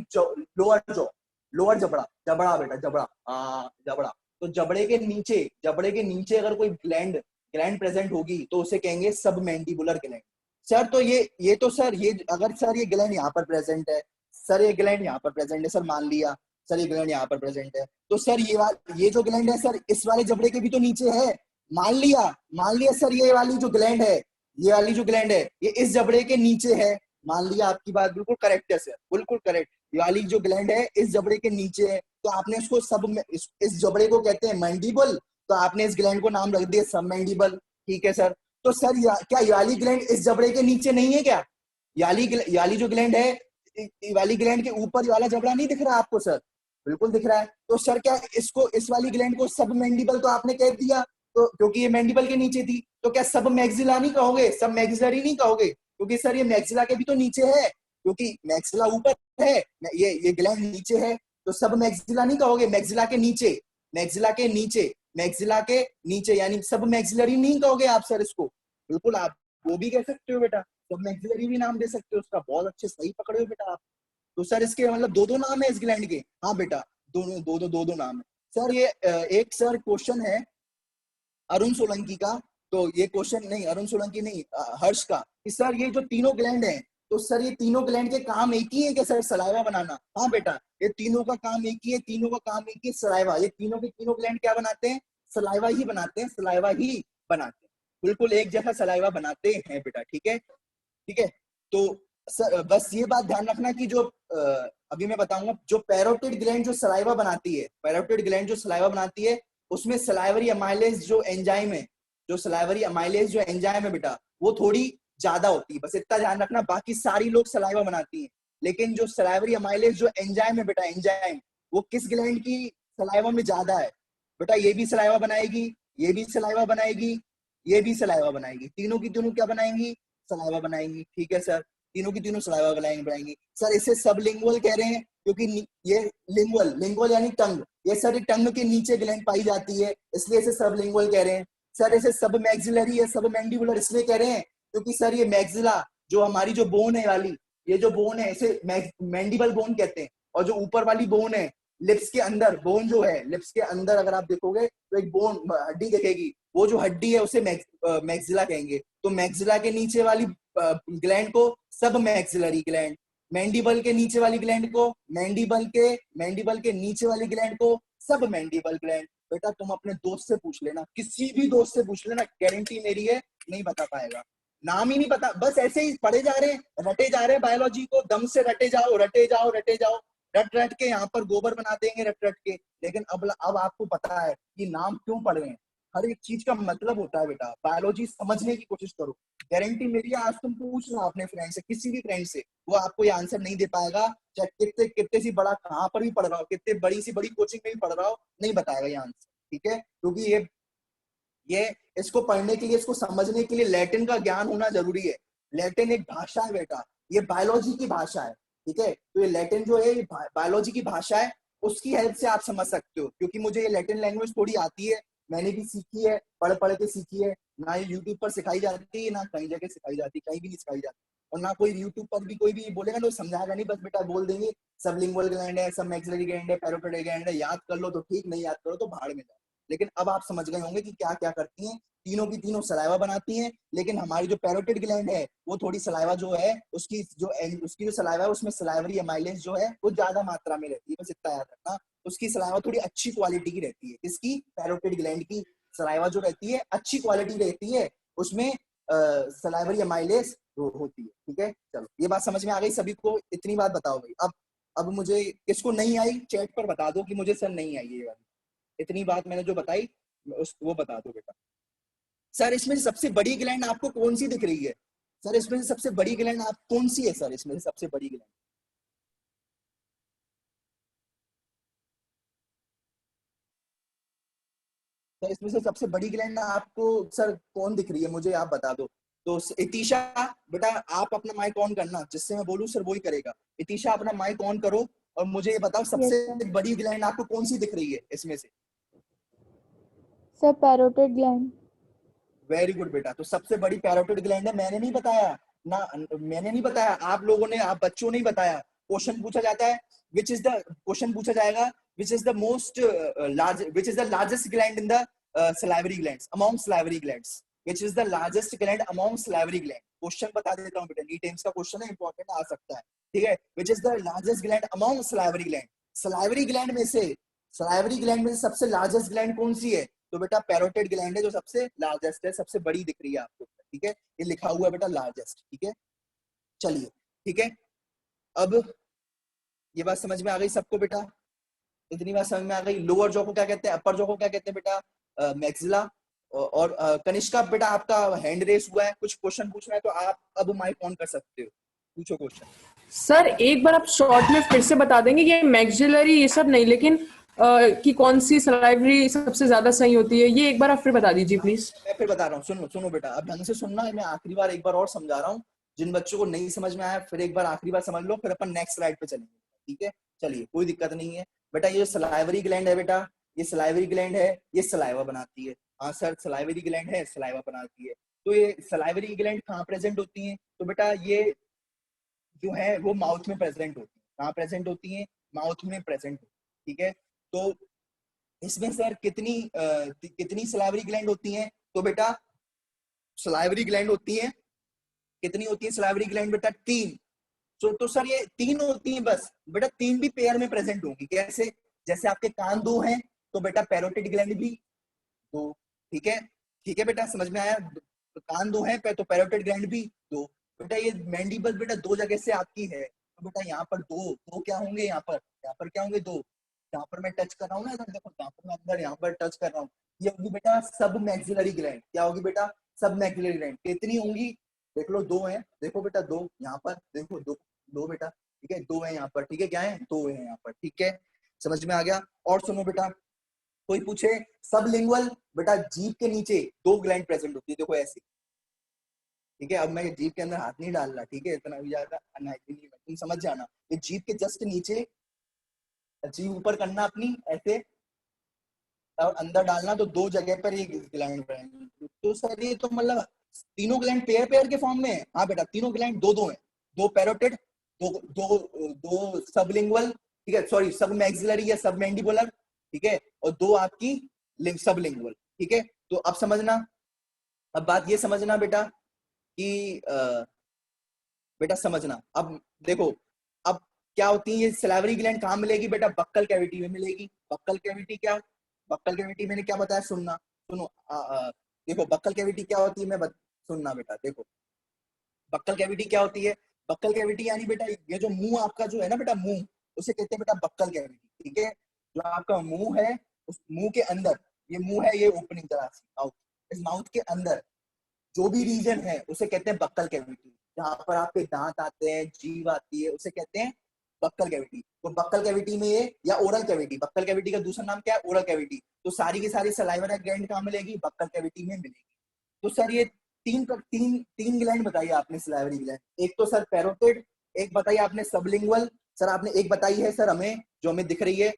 लोअर जॉ, लोअर जबड़ा, जबड़ा बेटा, जबड़ा, हाँ जबड़ा। तो जबड़े के नीचे अगर कोई ग्लैंड प्रेजेंट होगी तो उसे कहेंगे सब मैंडिबुलर ग्लैंड। सर तो ये तो सर ये अगर सर ये ग्लैंड यहाँ पर प्रेजेंट है, सर ये ग्लैंड यहाँ पर प्रेजेंट है, सर मान लिया सर ये ग्लैंड यहाँ पर प्रेजेंट है, तो सर ये जो ग्लैंड है सर इस वाले जबड़े के भी तो नीचे है, मान लिया सर ये वाली जो ग्लैंड है, ये वाली जो ग्लैंड है ये इस जबड़े के नीचे है, मान लिया। आपकी बात बिल्कुल करेक्ट है सर, बिल्कुल करेक्ट। ये वाली जो ग्लैंड है इस जबड़े के नीचे है, तो आपने इसको सब इस जबड़े को कहते हैं मैंडिबल, तो आपने इस ग्लैंड को नाम रख दिया सब मैंडिबल, ठीक है सर? तो सर क्या ये वाली ग्लैंड इस जबड़े के नीचे नहीं है क्या? ये वाली जो ग्लैंड है, ये वाली ग्लैंड के ऊपर वाला जबड़ा नहीं दिख रहा आपको सर? बिल्कुल दिख रहा है। तो सर क्या इसको, इस वाली ग्लैंड को सब मैंडिबल तो आपने कह दिया, तो क्योंकि ये मैंडिबल के नीचे थी, तो क्या सब मैक्सिला नहीं कहोगे? सब मैक्सिलरी नहीं कहोगे? क्योंकि सर ये मैक्सिला के भी तो नीचे है, क्योंकि मैक्सिला ऊपर है, ये ग्लैंड नीचे है, तो सब मैक्सिला नहीं कहोगे? मैक्सिला के नीचे, मैक्सिला के नीचे, मैक्सिला के नीचे यानी सब मैक्सिलरी नहीं कहोगे आप सर इसको? बिल्कुल आप वो भी कह सकते हो बेटा, सब मैक्सिलरी भी नाम दे सकते हो उसका, बहुत अच्छे सही पकड़े हो बेटा आप। तो सर इसके मतलब दो नाम है इस ग्लैंड के? हाँ बेटा दो नाम है सर। ये एक सर क्वेश्चन है अरुण सोलंकी का, तो ये क्वेश्चन नहीं, अरुण सोलंकी नहीं, हर्ष का, कि सर ये जो तीनों ग्लैंड हैं तो सर ये तीनों ग्लैंड के काम एक ही है क्या सर, सलाइवा बनाना? हाँ बेटा, ये तीनों का काम एक ही है, तीनों का काम एक ही है, सलाइवा। ये तीनों के तीनों ग्लैंड क्या बनाते हैं? सलाइवा ही बनाते हैं, सलाइवा ही बनाते हैं, बिल्कुल एक जैसा सलाइवा बनाते हैं बेटा। ठीक है, ठीक है। तो सर बस ये बात ध्यान रखना कि जो अभी मैं बताऊंगा, जो पैरोटिड ग्लैंड जो सलाइवा बनाती है, पैरोटिड ग्लैंड जो सलाइवा बनाती है, उसमें सलाइवरी अमाइलेज जो एंजाइम है, जो सलाइवरी अमाइलेज जो एंजाइम है बेटा, वो थोड़ी ज्यादा होती है, बस इतना ध्यान रखना। बाकी सारी लोग सलाइवा बनाती हैं, लेकिन जो सलाइवरी अमाइलेज जो एंजाइम है बेटा, एंजाइम वो किस ग्लैंड की सलाइवा में ज्यादा है बेटा? ये भी सलाइवा बनाएगी, ये भी सलाइवा बनाएगी, ये भी सलाइवा बनाएगी, तीनों की तीनों क्या बनाएंगी? सलाइवा बनाएंगी। ठीक है सर, तीनों की तीनों सलाइवा बनाएंगी। सर इसे सबलिंगुअल कह रहे हैं क्योंकि ये लिंगुअल, लिंगुअल यानी टंग, ये सर टंग के नीचे ग्लैंड पाई जाती है, इसलिए इसे सबलिंगुअल कह रहे हैं। सर इसे सब मैक्सिलरी या सब मैंडिबुलर इसलिए कह रहे हैं क्योंकि सर ये मैक्सिला जो हमारी जो बोन है वाली, ये जो बोन है इसे मैंडिबल बोन कहते हैं, और जो ऊपर वाली बोन है लिप्स के अंदर, बोन जो है लिप्स के अंदर अगर आप देखोगे तो एक बोन हड्डी दिखेगी, वो जो हड्डी है उसे मैक्सिला कहेंगे। तो मैक्सिला के नीचे वाली ग्लैंड को सब मैक्सिलरी ग्लैंड, मैंडिबल के नीचे वाली ग्लैंड को मैंडिबल के नीचे वाली ग्लैंड को सब मैंडिबल ग्लैंड। बेटा तुम अपने दोस्त से पूछ लेना, किसी भी दोस्त से पूछ लेना, गारंटी मेरी है नहीं बता पाएगा, नाम ही नहीं पता, बस ऐसे ही पढ़े जा रहे हैं, रटे जा रहे हैं बायोलॉजी को, दम से रटे जाओ रटे जाओ रटे जाओ, रट रट के यहाँ पर गोबर बना देंगे रट रट के। लेकिन अब आपको पता है कि नाम क्यों पढ़ रहे हैं, हर एक चीज का मतलब होता है बेटा, बायोलॉजी समझने की कोशिश करो। गारंटी मेरी है, आज तुम पूछ लो अपने फ्रेंड से, किसी भी फ्रेंड से, वो आपको ये आंसर नहीं दे पाएगा, चाहे कितने कितने सी बड़ा कहाँ पर भी पढ़ रहा हो, कितने बड़ी सी बड़ी कोचिंग में भी पढ़ रहा हो, नहीं बताएगा ये आंसर। ठीक है, क्योंकि ये इसको पढ़ने के लिए, इसको समझने के लिए लैटिन का ज्ञान होना जरूरी है। लैटिन एक भाषा है बेटा, ये बायोलॉजी की भाषा है। ठीक है, तो ये लैटिन जो है ये बायोलॉजी की भाषा है, उसकी हेल्प से आप समझ सकते हो। क्योंकि मुझे ये लैटिन लैंग्वेज थोड़ी आती है, मैंने भी सीखी है, पढ़ पढ़ के सीखी है, ना ये यूट्यूब पर सिखाई जाती है, ना कहीं जगह सिखाई जाती है, कहीं भी नहीं सिखाई जाती, और ना कोई यूट्यूब पर भी कोई भी बोलेगा तो समझाएगा नहीं, बस बेटा बोल देंगे सब लिंगुअल ग्लैंड है, सब मैक्सिलरी ग्लैंड है, पैरोटिड ग्लैंड है, याद कर लो तो ठीक, नहीं याद करो तो भाड़ में जाओ। लेकिन अब आप समझ गए होंगे कि क्या क्या करती हैं, तीनों की तीनों सलाइवा बनाती हैं, लेकिन हमारी जो पैरोटिड ग्लैंड है वो थोड़ी सलाइवा जो है उसकी जो सलाइवा है उसमें सलाइवरी अमाइलेज जो है वो ज्यादा मात्रा में रहती है, बस इतना याद रखना। उसकी सलाइवा थोड़ी अच्छी क्वालिटी की रहती है, इसकी पैरोटिड ग्लैंड की सलाइवा जो रहती है अच्छी क्वालिटी रहती है, उसमें सलाइवरी अमाइलेज होती है। ठीक है, चलो ये बात समझ में आ गई सभी को, इतनी बात बताओ भाई। अब मुझे किसको नहीं आई चैट पर बता दो कि मुझे सर नहीं आई ये वाली, इतनी बात मैंने जो बताई वो बता दो बेटा। सर इसमें सबसे बड़ी ग्लैंड आपको कौन सी दिख रही है? सर इसमें से सबसे बड़ी ग्लैंड आप कौन सी है? सर इसमें से सबसे बड़ी ग्लैंड, सर इसमें से सबसे बड़ी ग्लैंड आपको सर कौन दिख रही है, मुझे आप बता दो। तो इतिशा बेटा आप अपना माइक ऑन करना, जिससे मैं बोलूं सर वही करेगा। इतिशा अपना माइक ऑन करो और मुझे ये बताओ सबसे बड़ी ग्लैंड आपको कौन सी दिख रही है इसमें से? Sir parotid gland. Very good बेटा, तो सबसे बड़ी पैरोटिड ग्लैंड है, मैंने नहीं बताया ना, मैंने नहीं बताया, आप लोगों ने, आप बच्चों ने ही बताया। क्वेश्चन पूछा जाता है विच इज द, क्वेश्चन पूछा जाएगा which is the most large, which is the largest gland in the salivary glands, among salivary glands, which is the largest gland among salivary gland। Question बता देता हूँ बेटा, NEET AIIMS का question है, important आ सकता है। ठीक है, which is the largest gland among salivary gland। salivary gland में से, salivary gland में से सबसे लार्जेस्ट ग्लैंड कौन सी है? तो बेटा पैरोटिड ग्लैंड है जो सबसे लार्जेस्ट है, सबसे बड़ी दिख रही है आपको। ठीक है, ये लिखा हुआ है बेटा लार्जेस्ट। ठीक है, चलिए ठीक है, अब ये बात समझ में आ गई सबको बेटा, इतनी बात समझ में आ गई। लोअर जॉ को क्या कहते हैं, अपर जॉ को क्या कहते हैं बेटा? मैक्सिला। और कनिष्का बेटा आपका हैंड रेस हुआ है, कुछ क्वेश्चन पूछना है तो आप अब माइक ऑन कर सकते हो, पूछो क्वेश्चन। सर एक बार आप शॉर्ट में फिर से बता देंगे, ये मैक्सिलरी ये सब नहीं, लेकिन कि कौन सी सलाइवरी सबसे ज्यादा सही होती है, ये एक बार आप फिर बता दीजिए प्लीज। मैं फिर बता रहा हूँ, सुनो बेटा, अब ढंग से सुनना है, मैं आखिरी बार एक बार और समझा रहा हूँ, जिन बच्चों को नहीं समझ में आया फिर एक बार आखिरी बार समझ लो, फिर अपन नेक्स्ट स्लाइड पे चलेंगे। ठीक है, चलिए कोई दिक्कत नहीं है बेटा। ये सलाइवरी ग्लैंड है बेटा, ये सलाइवरी ग्लैंड है, ये सलाइवा बनाती है। हाँ सर सलाइवरी ग्लैंड है, सलाइवा बनाती है। तो ये सलाइवरी ग्लैंड कहाँ प्रेजेंट होती है? तो बेटा ये जो है वो माउथ में प्रेजेंट होती है। कहाँ प्रेजेंट होती है? माउथ में प्रेजेंट होती है। ठीक है, तो इसमें सर कितनी सलाइवरी ग्लैंड होती हैं? तो बेटा सलाइवरी ग्लैंड होती हैं, कितनी होती है सलाइवरी ग्लैंड बेटा? 3। तो सर ये 3 होती है बस बेटा, 3 भी पेयर में प्रेजेंट होंगी। कैसे? जैसे आपके कान 2 हैं तो बेटा पैरोटिड ग्लैंड भी 2। ठीक है, ठीक है बेटा, समझ में आया? तो कान 2 हैं तो पैरोटिड ग्लैंड भी 2। बेटा ये मैंडिबल बेटा 2 जगह से आपकी है, तो बेटा यहाँ पर 2 क्या होंगे, यहाँ पर क्या होंगे 2। यहाँ पर मैं टच कर रहा हूँ ना, इधर देखो, यहाँ पर मैं अंदर यहाँ पर टच कर रहा हूँ, ये होगी बेटा सब मैक्सिलरी ग्लैंड। क्या होगी बेटा? सब मैक्सिलरी ग्लैंड। कितनी होंगी? देख लो 2 है, देखो बेटा 2 यहाँ पर, देखो 2 बेटा, ठीक है, 2 है यहाँ पर, ठीक है, क्या है 2 है यहाँ पर, ठीक है, समझ में आ गया? और सुनो बेटा, कोई पूछे सबलिंगुअल, बेटा जीभ के नीचे 2 ग्लैंड प्रेजेंट होती है, देखो ऐसे, ठीक है। अब मैं जीभ के अंदर हाथ नहीं डाल रहा, ठीक है, इतना भी ज्यादा अनहाइजीनिक है, तुम समझ जाना। ये जीभ के जस्ट नीचे, जीभ ऊपर करना अपनी ऐसे, और अंदर डालना, तो 2 जगह पर ये ग्लैंड बनेंगे। तो सर ये तो मतलब तीनों ग्लैंड पेयर पेयर के फॉर्म में है। हाँ बेटा, तीनों ग्लैंड 2-2 है, 2 पैरोटिड, 2 सबलिंगुअल, ठीक है, सॉरी सब मैक्सिलरी या सब मैंडिबुलर, ठीक है, और 2 आपकी सबलिंगुअल, ठीक है। तो अब समझना, अब बात ये समझना बेटा कि बेटा समझना, अब देखो, अब क्या होती है ये सलाइवरी ग्लैंड, कहाँ मिलेगी बेटा? बक्कल कैविटी में मिलेगी। बक्कल कैविटी क्या? बक्कल कैविटी मैंने क्या बताया, सुनना, सुनो, देखो बक्कल कैविटी क्या होती है, सुनना बेटा, देखो बक्कल कैविटी क्या होती है। बक्कल कैविटी यानी बेटा ये जो मुंह आपका जो है ना बेटा, मुंह, उसे कहते हैं बेटा बक्कल कैविटी, ठीक है। जो आपका मुंह है, उस मुंह के अंदर, ये मुंह है, ये ओपनिंग तरह से माउथ, इस माउथ के अंदर जो भी रीजन है उसे कहते हैं बक्कल कैविटी। जहां पर आपके दांत आते हैं, जीभ आती है, उसे कहते हैं बक्कल कैविटी। तो बक्कल कैविटी में ये, या ओरल कैविटी, बक्कल कैविटी का दूसरा नाम क्या है? Oral cavity. तो सारी की सारी सलाइवरी ग्लैंड कहाँ मिलेगी? बक्कल कैविटी में मिलेगी। तो सर ये तीन ग्लैंड बताइए आपने सलाइवरी ग्लैंड। एक तो सर पैरोटिड, एक बताइए आपने सबलिंगुअल, सर आपने एक बताई है सर हमें, जो हमें दिख रही है,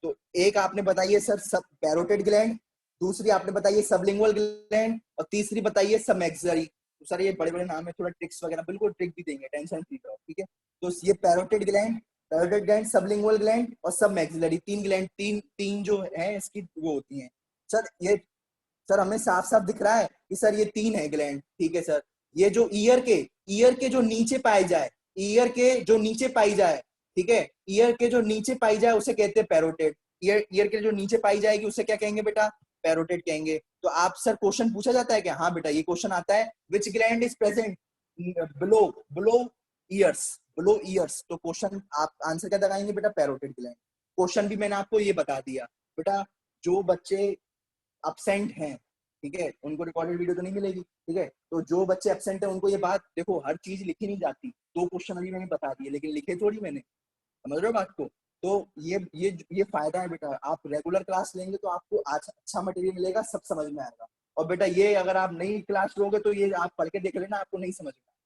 तो एक आपने बताइए सर सब पैरोटिड ग्लैंड, दूसरी आपने बताइए सबलिंगुअल ग्लैंड, और तीसरी बताइए सब मैक्सिलरी। तो सर ये बड़े बड़े नाम है, थोड़ा ट्रिक्स वगैरह, बिल्कुल ट्रिक भी देंगे, टेंशन फ्री रहो, ठीक है। तो ये पैरोटिड ग्लैंड, सबलिंगुअल ग्लैंड और सब मैक्सिलरी, 3 ग्लैंड, तीन जो है इसकी वो होती हैं। सर ये, सर हमें साफ साफ दिख रहा है कि सर ये 3 है ग्लैंड, ठीक है सर। ये जो ईयर के जो नीचे पाए जाए, ईयर के जो नीचे पाई जाए, ठीक है, ईयर के जो नीचे पाई जाए उसे कहते हैं पैरोटिड। ईयर के जो नीचे पाई जाएगी उसे क्या कहेंगे बेटा? पैरोटिड कहेंगे। तो आप सर क्वेश्चन पूछा जाता है क्या? हाँ बेटा, ये क्वेश्चन आता है, विच gland is present below years. तो क्वेश्चन आप आंसर क्या लगाएंगे बेटा? Parotid gland. क्वेश्चन भी मैंने आपको ये बता दिया बेटा। जो बच्चे एब्सेंट हैं, ठीक है, उनको रिकॉर्डेड वीडियो तो नहीं मिलेगी, ठीक है। तो जो बच्चे एब्सेंट है उनको ये बात, देखो हर चीज लिखी नहीं जाती, 2 क्वेश्चन अभी मैंने बता दिए, लेकिन लिखे थोड़ी मैंने, समझ रहे हो बात को? तो ये फायदा है बेटा, आप रेगुलर क्लास लेंगे तो आपको अच्छा मटेरियल मिलेगा, सब समझ में आएगा। और बेटा ये अगर आप नई क्लास लोगे तो ये आप पढ़ के देख लेना, आपको नहीं समझ में आएगा,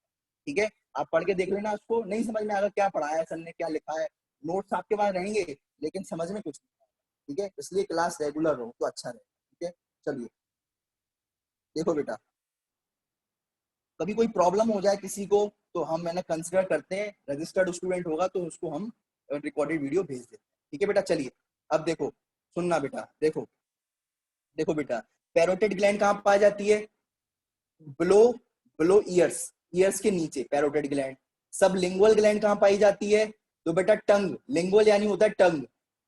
ठीक है। आप पढ़ के देख लेना, उसको नहीं समझ में आएगा क्या पढ़ाया है सर ने, क्या लिखा है, नोट्स आपके पास रहेंगे लेकिन समझ में कुछ नहीं आएगा, ठीक है। इसलिए क्लास रेगुलर हो तो अच्छा रहेगा, ठीक है। चलिए देखो बेटा, कभी कोई प्रॉब्लम हो जाए किसी को तो हम मैंने कंसिडर करते हैं, रजिस्टर्ड स्टूडेंट होगा तो उसको हम रिकॉर्डेड वीडियो भेज देते हैं, ठीक है बेटा। चलिए अब देखो, सुनना बेटा, देखो बेटा, पैरोटिड ग्लैंड कहाँ पाई जाती है? बिलो ईयर्स के नीचे पैरोटिड ग्लैंड। सब लिंगुअल ग्लैंड कहाँ पाई जाती है? तो बेटा टंग, लिंगुअल यानी होता है टंग,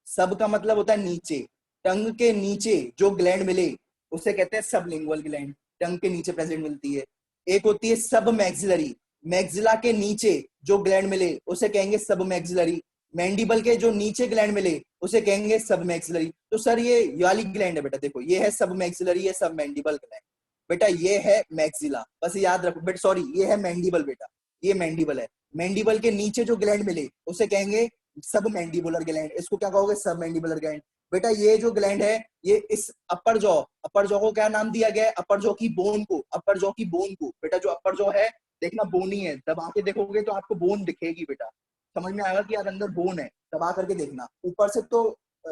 सब का मतलब होता है नीचे, टंग के नीचे जो ग्लैंड मिले उसे कहते हैं सब लिंगुअल ग्लैंड, टंग के नीचे प्रेजेंट मिलती है। एक होती है सब मैक्सिलरी, मैक्सिला के नीचे जो ग्लैंड मिले उसे कहेंगे सब मैक्सिलरी। मैंडिबल के जो नीचे ग्लैंड मिले उसे कहेंगे सब मैक्सिलरी। तो सर ये वाली ग्लैंड है बेटा, देखो ये है सब मैक्सिलरी, ये सब मैंडिबल ग्लैंड बेटा, ये है मैक्सिला, बस याद रखो बेटा, सॉरी ये है मैंडिबल बेटा, ये मैंडिबल है। मैंडिबल के नीचे जो ग्लैंड मिले उसे कहेंगे सब मैंडिबुलर ग्लैंड, इसको क्या कहोगे? सब मैंडिबुलर ग्लैंड। बेटा ये जो ग्लैंड है ये इस अपर जॉ को क्या नाम दिया गया है? अपर जॉ की बोन को बेटा, जो अपर जॉ है देखना बोनी है, दबा के देखोगे तो आपको बोन दिखेगी बेटा, समझ में आएगा कि यार अंदर बोन है, दबा करके देखना। ऊपर से तो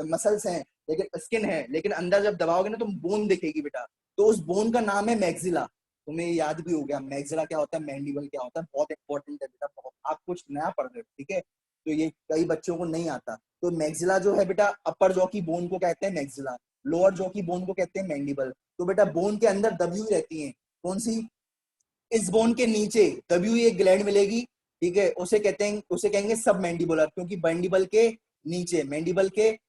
मसल्स हैं लेकिन स्किन है, लेकिन अंदर जब दबाओगे ना तो बोन दिखेगी बेटा, तो उस बोन का नाम है मैक्सिला। तुम्हें याद भी हो गया मैक्सिला क्या होता है, मैंडिबल क्या होता है, बहुत इंपॉर्टेंट है बेटा, आप कुछ नया पढ़ रहे हो, ठीक है, तो ये कई बच्चों को नहीं आता। तो मैक्सिला जो है बेटा, अपर जॉ की बोन को कहते हैं मैक्सिला, लोअर जॉ की बोन को कहते हैं मैंडिबल। तो बेटा बोन के अंदर दबी हुई रहती है, कौन सी? इस बोन के नीचे दबी हुई एक ग्लैंड मिलेगी ठीक है, उसे कहेंगे सब मैंडिबुलर, क्योंकि मैंडिबल के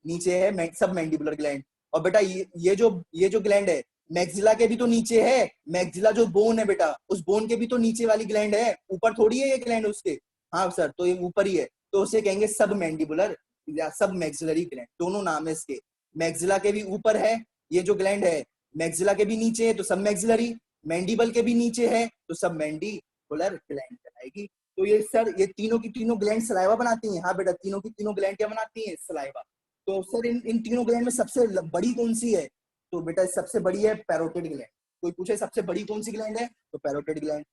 नीचे है सब मैंडिबुलर ग्लैंड। और बेटा ये जो ग्लैंड है मैक्सिला के भी तो नीचे है, मैक्सिला जो बोन है बेटा उस बोन के भी तो नीचे वाली ग्लैंड है, ऊपर थोड़ी है ये ग्लैंड उसके। हाँ सर, तो ये ऊपर ही है, तो उसे कहेंगे सब मैंडिबुलर या सब मैक्सिलरी ग्लैंड, दोनों नाम है इसके। मैक्सिला के भी ऊपर है ये जो ग्लैंड है, मैक्सिला के भी नीचे है तो सब मैक्सिलरी, मैंडिबल के भी नीचे है तो सब मैंडिबुलर ग्लैंड कहलाएगी। तो ये सर ये तीनों की तीनों ग्लैंड सलाइवा बनाती हैं। हाँ बेटा, तीनों की तीनों ग्लैंड क्या बनाती हैं? सलाइवा। तो सर इन तीनों ग्लैंड में सबसे बड़ी कौन सी है? तो बेटा सबसे बड़ी है पैरोटिड ग्लैंड। कोई पूछे सबसे बड़ी कौन सी ग्लैंड है, तो पैरोटिड ग्लैंड।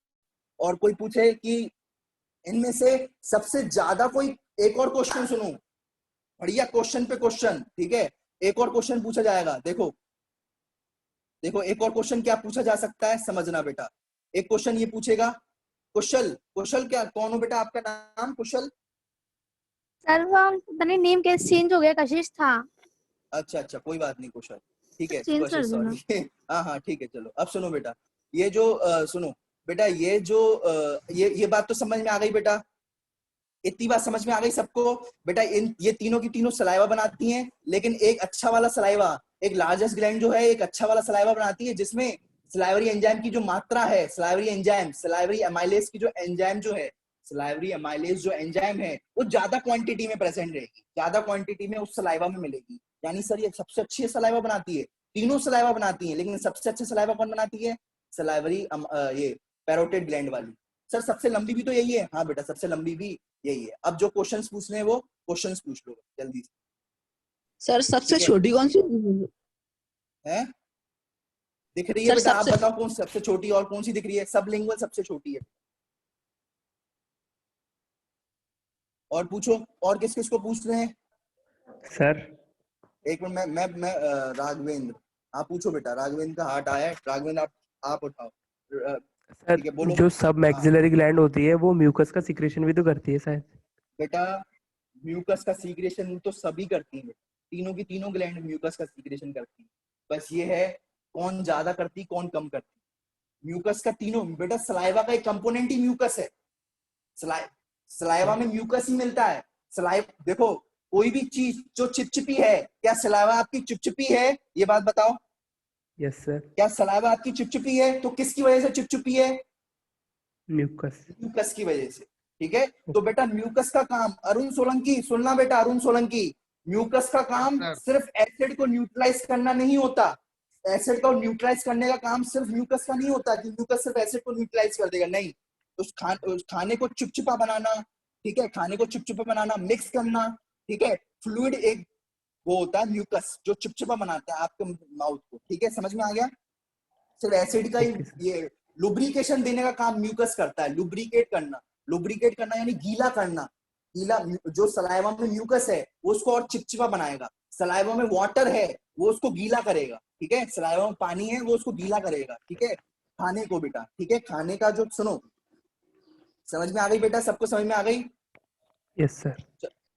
और कोई पूछे कि इनमें से सबसे ज्यादा कोई, एक और क्वेश्चन सुनो, बढ़िया क्वेश्चन पे क्वेश्चन, ठीक है, एक और क्वेश्चन पूछा जाएगा। देखो एक और क्वेश्चन क्या पूछा जा सकता है, समझना बेटा। एक क्वेश्चन ये पूछेगा, कुशल क्या, कौन हो बेटा आपका नाम? कुशल? सर वो पता नहीं नेम कैसे चेंज हो गया, कशिश था। अच्छा, कोई बात नहीं कुशल, ठीक है, चेंज कर देना। सॉरी। हाँ ठीक है, चलो अब सुनो बेटा, ये जो सुनो बेटा, ये जो ये बात तो समझ में आ गई बेटा, इतनी बात समझ में आ गई सबको बेटा। ये तीनों की तीनों सलाइवा बनाती हैं, लेकिन एक अच्छा वाला सलाइवा, एक लार्जेस्ट ग्लैंड जो है एक अच्छा वाला सलाइवा बनाती है, जिसमें सलाइवरी एंजाइम की जो मात्रा है, सलाइवरी एमाइलेज की जो एंजाइम जो है, सलाइवरी एमाइलेज जो एंजाइम है वो ज्यादा क्वांटिटी में प्रेजेंट रहेगी, ज्यादा क्वांटिटी में उस सलाइवा में मिलेगी। यानी सर ये सबसे अच्छी सलाइवा बनाती है, तीनों सलाइवा बनाती है, लेकिन सबसे अच्छी सलाइवा कौन बनाती है? सलाइवरी ये पैरोटिड ग्लैंड वाली। सर सबसे लंबी भी तो यही है। हाँ बेटा, सबसे लंबी भी यही है। अब जो क्वेश्चंस पूछने हैं वो क्वेश्चंस पूछ लो जल्दी से। सर सबसे ठीक छोटी कौन सी है दिख रही है सर? बेटा? आप सबसे बताओ कौन सबसे छोटी और कौन सी दिख रही है? सबलिंगुअल सबसे छोटी है। और पूछो, और किस किस को पूछ रहे हैं? सर एक मिनट, मैं राघवेंद्र, आप पूछो बेटा। राघवेंद्र का हाथ आया है, राघवेंद्र आप उठाओ। सर ठीक है, बोलो। जो सब हाँ मैक्सिलरी ग्लैंड होती है वो म्यूकस का सिक्रेशन भी तो करती है शायद। बेटा, म्यूकस का सीक्रेशन तो सभी करती है, तीनों की तीनों ग्लैंड म्यूकस का सीक्रेशन करती है, बस ये है कौन ज्यादा करती कौन कम करती। म्यूकस का तीनों बेटा, सलाइवा का एक कंपोनेंट ही म्यूकस है। सलाइवा में म्यूकस ही मिलता है। देखो, कोई भी चीज जो चिपचिपी है, क्या सलाइवा आपकी चिपचिपी है? ये बात बताओ, यस सर। क्या सलाइवा आपकी चिपचिपी है? तो किसकी वजह से चिपचिपी है? म्यूकस। म्यूकस की वजह से। ठीक है, तो बेटा म्यूकस का काम, अरुण सोलंकी सुनना बेटा, अरुण सोलंकी, म्यूकस का काम सिर्फ एसिड को न्यूट्रलाइज करना नहीं होता। एसिड को न्यूट्रलाइज करने का काम सिर्फ म्यूकस का नहीं होता कि म्यूकस सिर्फ एसिड को न्यूट्रलाइज कर देगा, नहीं। उस खाने को चिपचिपा बनाना, ठीक है, खाने को चिपचिपा बनाना, मिक्स करना, ठीक है, फ्लूइड एक वो होता है म्यूकस जो चिपचिपा बनाता है आपके माउथ को। ठीक है, समझ में आ गया? सिर्फ एसिड का ही ओके सर। ये लुब्रिकेशन देने का काम म्यूकस करता है, लुब्रिकेट करना यानी गीला करना। गीला, जो सलाइवा में म्यूकस है वो उसको और चिपचिपा बनाएगा, सलाइवा में वाटर है वो उसको गीला करेगा, ठीक है, सलाइवा में पानी है वो उसको गीला करेगा, ठीक है, खाने को बेटा, ठीक है, खाने का जो, सुनो, समझ में आ गई बेटा? सबको समझ में आ गई? Yes sir.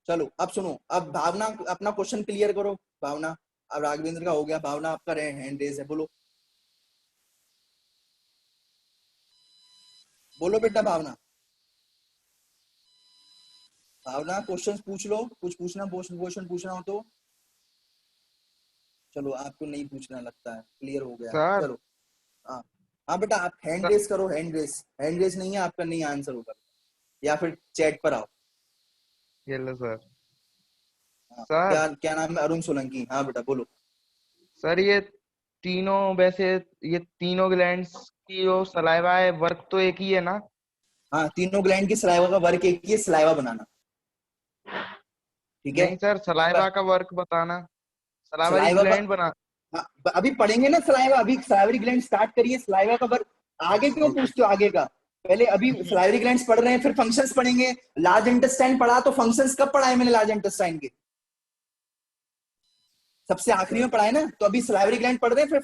चलो अब सुनो, अब भावना अपना क्वेश्चन क्लियर करो। भावना, अब राघवेंद्र का हो गया, भावना आपका हैंड रेज है, बोलो बोलो बेटा। भावना क्वेश्चंस पूछ लो, कुछ क्वेश्चन पूछना हो तो। चलो आपको नहीं पूछना लगता है, क्लियर हो गया। सर चलो हाँ हाँ बेटा, आप हैंड रेस करो, हैंड रेस नहीं है आपका, नहीं आंसर होगा, या फिर चैट पर आओ। ये लो सर। हाँ, सर क्या नाम है? अरुण सोलंकी। हाँ बेटा बोलो। सर ये तीनों, वैसे ये तीनों ग्लैंड्स की जो सलाइवा है वर्क तो एक ही है ना? हाँ, तीनों ग्लैंड की सलाइवा का वर्क एक ही है, सलाइवा बनाना, ठीक है। नहीं सर, सलाइवा का वर्क बताना, सलाइवरी सलाइवा ग्लैंड बना। हाँ, अभी पढ़ेंगे ना सलाइवा, अभी सलाइवरी ग्लैंड स्टार्ट करिए, सलाइवा का वर्क आगे क्यों पूछते हो? आगे का पहले, अभी सलाइवरी ग्लैंड्स पढ़ रहे हैं, फिर फंक्शंस पढ़ेंगे। लार्ज इंटेस्टाइन पढ़ा तो फंक्शंस कब पढ़ाए मैंने? लार्ज इंटेस्टाइन के सबसे आखिरी में पढ़ाए ना, तो अभी सलाइवरी ग्लैंड पढ़ रहे हैं, फिर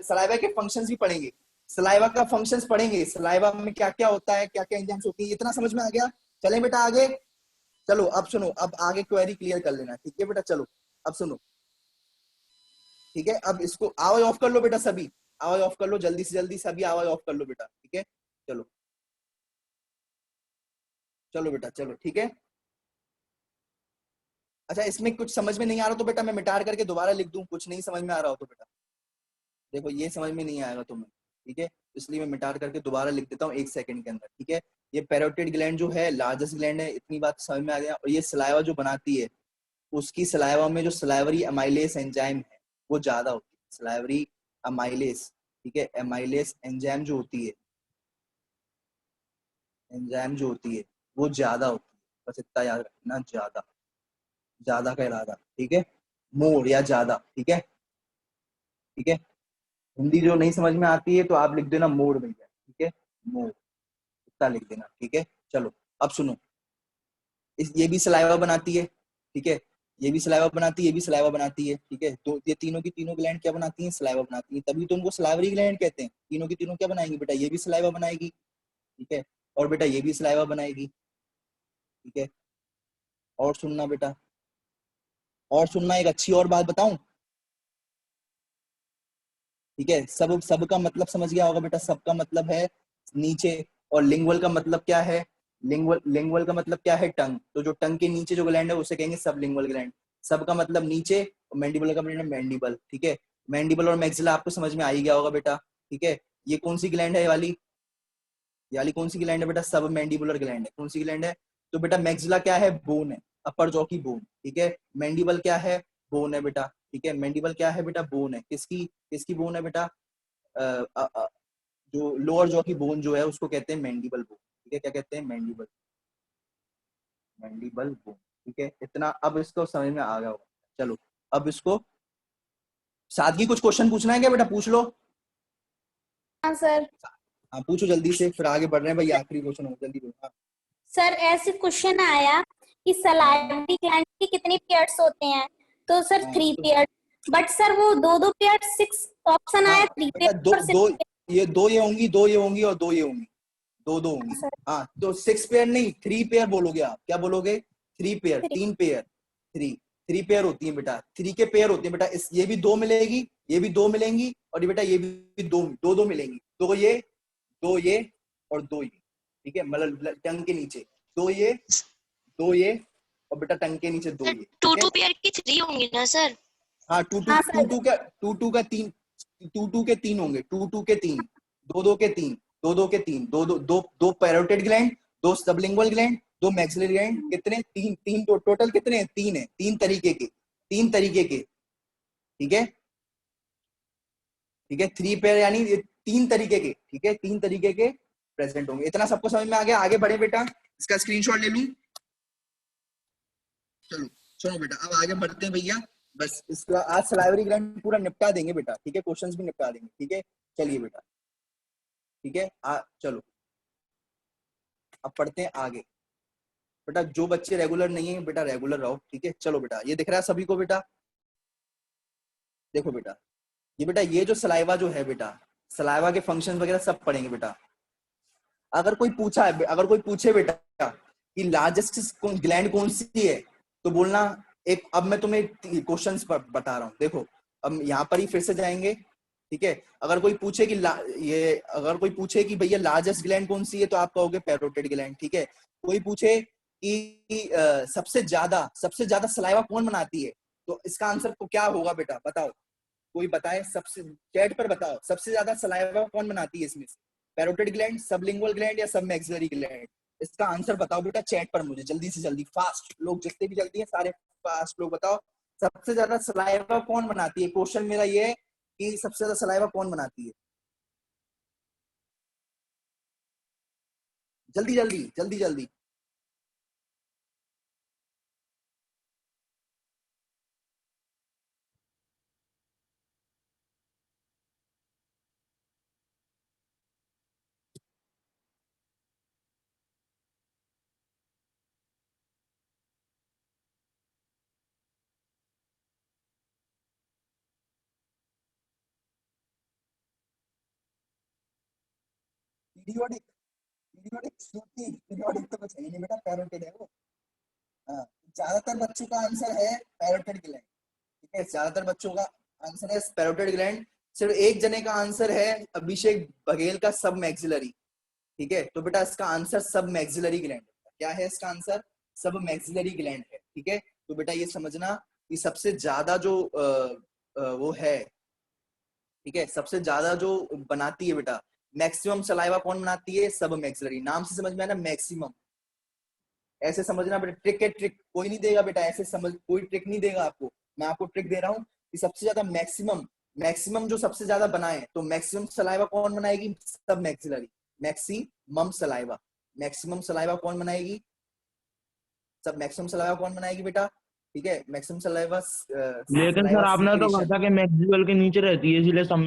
सलाइवा के फंक्शंस भी पढ़ेंगे, सलाइवा का फंक्शंस पढ़ेंगे, सलाइवा में क्या क्या होता है, क्या क्या एंजाइम्स होती है, इतना समझ में आ गया? चले बेटा आगे। चलो अब सुनो, अब आगे क्वेरी क्लियर कर लेना, ठीक है बेटा? चलो अब सुनो, ठीक है, अब इसको आवाज ऑफ कर लो बेटा, सभी आवाज ऑफ कर लो, जल्दी से जल्दी सभी आवाज ऑफ कर लो बेटा, ठीक है? चलो चलो बेटा चलो, ठीक है। अच्छा, इसमें कुछ समझ में नहीं आ रहा तो बेटा मैं मिटार करके दोबारा लिख दूं, कुछ नहीं समझ में आ रहा हो तो बेटा देखो ये समझ में नहीं आएगा तुम्हें, ठीक है, इसलिए मैं मिटार करके दोबारा लिख देता हूँ 1 सेकंड के अंदर, ठीक है। ये पैरोटिड ग्लैंड जो है लार्जेस्ट ग्लैंड है, इतनी बात समझ में आ गया। और ये सलाइवा जो बनाती है, उसकी सलाइवा में जो सलाइवरी अमाइलेस एंजाइम है वो ज्यादा होती है, सलाइवरी अमाइलेस, ठीक है, अमाइलेस एंजाइम जो होती है, एंजाइम जो होती है वो ज्यादा होती है, बस इतना याद रखना, ज्यादा, ज्यादा का इरादा, ठीक है, मोर या ज्यादा, ठीक है, ठीक है। हिंदी जो नहीं समझ में आती है तो आप लिख देना मोर भैया, ठीक है, मोर, इतना लिख देना, ठीक है। चलो अब सुनो, ये भी सलाइवा बनाती है, ठीक है, ये भी सलाइवा बनाती है, ये भी सलाइवा बनाती है, ठीक है। तो ये तीनों की तीनों ग्लैंड क्या बनाती हैं? सलाइवा बनाती हैं, तभी तो उनको सलाइवरी ग्लैंड कहते हैं। तीनों की तीनों क्या बनाएंगी बेटा? ये भी सलाइवा बनाएगी, ठीक है, और बेटा ये भी सलाइवा बनाएगी, ठीक है। और सुनना बेटा, और सुनना, एक अच्छी और बात बताऊं, ठीक है, सब का मतलब समझ गया होगा बेटा, सबका मतलब है नीचे, और लिंगुअल का मतलब क्या है? लिंगुअल का मतलब क्या है? टंग। तो जो टंग के नीचे जो ग्लैंड है उसे कहेंगे सब लिंगुअल ग्लैंड। सब का मतलब नीचे, और मैंडिबल का मतलब मैंडिबल, ठीक है। मैंडिबल और मैक्सिला आपको समझ में आ ही गया होगा बेटा, ठीक है। ये कौन सी ग्लैंड है? ये वाली कौन सी ग्लैंड है बेटा? सब मैंडिबुलर ग्लैंड है। कौन सी ग्लैंड है? तो बेटा मैक्सिला क्या है? बोन है, अपर जॉ की बोन, ठीक है। मैंडिबल क्या है? बोन है बेटा, ठीक है। मैंडिबल क्या है बेटा? बोन है। किसकी बोन है बेटा? जो लोअर जॉ की बोन जो है उसको कहते हैं मैंडिबल बोन, ठीक है। क्या कहते हैं? मैंडिबल बोन, ठीक है। इतना अब इसको समझ में आ गया होगा। चलो अब इसको सादगी कुछ क्वेश्चन पूछना है क्या बेटा? पूछ लो। हाँ सर। हाँ पूछो जल्दी से, फिर आगे बढ़ रहे हैं भाई, आखिरी क्वेश्चन हो, जल्दी बोलो। हाँ सर ऐसे क्वेश्चन आया कि सलाइवरी ग्लैंड के कितने पेयर्स होते हैं? तो सर 3 पेयर, बट सर वो दो पेयर 6 ऑप्शन आया 3 बेटा पेयर। दो ये होंगी, दो ये होंगी और दो ये होंगी, दो होंगी। हाँ तो 6 पेयर नहीं, 3 पेयर बोलोगे आप। क्या बोलोगे? 3 पेयर, 3 पेयर, 3 पेयर होती है बेटा, 3 के पेयर होते हैं बेटा। ये भी 2 मिलेगी, ये भी 2 मिलेंगी, और ये बेटा ये भी दो मिलेंगी। दो ये और दो ये, ठीक है, मतलब टंग के नीचे दो ये और बेटा टंग के नीचे दो ये। 2 पेयर की 3 होंगी ना सर? हाँ, टू के तीन होंगे, 2 के 3, 2 के 3, 2 के 3, दो parotid gland, 2 sublingual gland, 2 maxillary gland. कितने? 3 टोटल कितने हैं? 3 है, 3 तरीके के, ठीक है, ठीक है। 3 पेयर यानी ये 3 तरीके के, ठीक है, 3 तरीके के प्रेजेंट होंगे। इतना सबको समझ में आ गया? आगे बढ़े बेटा, इसका स्क्रीनशॉट ले लूं। चलो बेटा अब आगे बढ़ते हैं भैया, बस इसका आज सलाइवरी ग्लैंड पूरा निपटा देंगे बेटा, ठीक है, क्वेश्चंस भी निपटा देंगे, ठीक है। चलिए बेटा, ठीक है, चलो अब पढ़ते हैं आगे। बेटा जो बच्चे रेगुलर नहीं है बेटा रेगुलर रहो, ठीक है। चलो बेटा ये दिख रहा है सभी को बेटा? देखो बेटा, ये जो सलाइवा जो है बेटा, सलाइवा के फंक्शन वगैरह सब पढ़ेंगे बेटा। अगर कोई पूछे बेटा कि लार्जेस्ट ग्लैंड कौन सी है, तो बोलना एक, अब मैं तुम्हें क्वेश्चंस बता रहा हूँ, देखो अब यहाँ पर ही फिर से जाएंगे, ठीक है। अगर कोई पूछे कि भैया लार्जेस्ट ग्लैंड कौन सी है, तो आप कहोगे पैरोटिड ग्लैंड, ठीक है। कोई पूछे कि सबसे ज्यादा सलाइवा कौन बनाती है, तो इसका आंसर तो क्या होगा बेटा? बताओ, कोई बताए, सबसे चैट पर बताओ, सबसे ज्यादा सलाइवा कौन बनाती है इसमें से? पैरोटिड ग्लैंड, सबलिंगुअल ग्लैंड या सब मैक्सिलरी ग्लैंड? इसका आंसर बताओ बेटा चैट पर मुझे, जल्दी से जल्दी, फास्ट लोग, जितने भी जल्दी हैं सारे फास्ट लोग बताओ, सबसे ज्यादा सलाइवा कौन बनाती है? क्वेश्चन मेरा ये है कि सबसे ज्यादा सलाइवा कौन बनाती है? जल्दी जल्दी जल्दी जल्दी। पीरियोडिक, पीरियोडिक तो कुछ है नहीं बेटा, पैरोटिड है वो। हाँ, ज्यादातर बच्चों का आंसर है पैरोटिड ग्लैंड, ठीक है, ज्यादातर बच्चों का आंसर है पैरोटिड ग्लैंड। सिर्फ एक जने का आंसर है अभिषेक बघेल का सब मैक्सिलरी, ठीक है। तो बेटा इसका आंसर सब मैक्सिलरी ग्लैंड, क्या है इसका आंसर? सब मैक्सिलरी ग्लैंड है। ठीक है, तो बेटा ये समझना कि सबसे ज्यादा जो वो है, ठीक है, सबसे ज्यादा जो बनाती है बेटा, मैक्सिमम सलाइवा कौन बनाती है? सब मैक्सिलरी। नाम से समझ में आया ना, मैक्सिमम। ऐसे समझना बेटा, ट्रिक है, ट्रिक कोई नहीं देगा बेटा, ऐसे समझ, कोई ट्रिक नहीं देगा आपको। मैं आपको ट्रिक दे रहा हूँ कि सबसे ज्यादा मैक्सिमम, मैक्सिमम जो सबसे ज्यादा बनाए, तो मैक्सिमम सलाइवा कौन बनाएगी? सब maxillary. Maximum saliva, maximum saliva कौन बनाएगी? सब मैक्सिमम सलाइवा कौन बनाएगी बेटा? ठीक है, मैक्सिमम सलाइवा लेकिन सर आपने तो कहा था कि मैक्सिवल के नीचे रहती है, इसलिए सब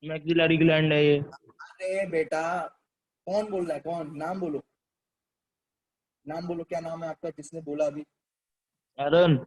मैक्सिलरी ग्लैंड है ये। अरे बेटा, कौन बोल रहा है? कौन? नाम बोलो, नाम बोलो, क्या नाम है आपका जिसने बोला अभी? अरुण।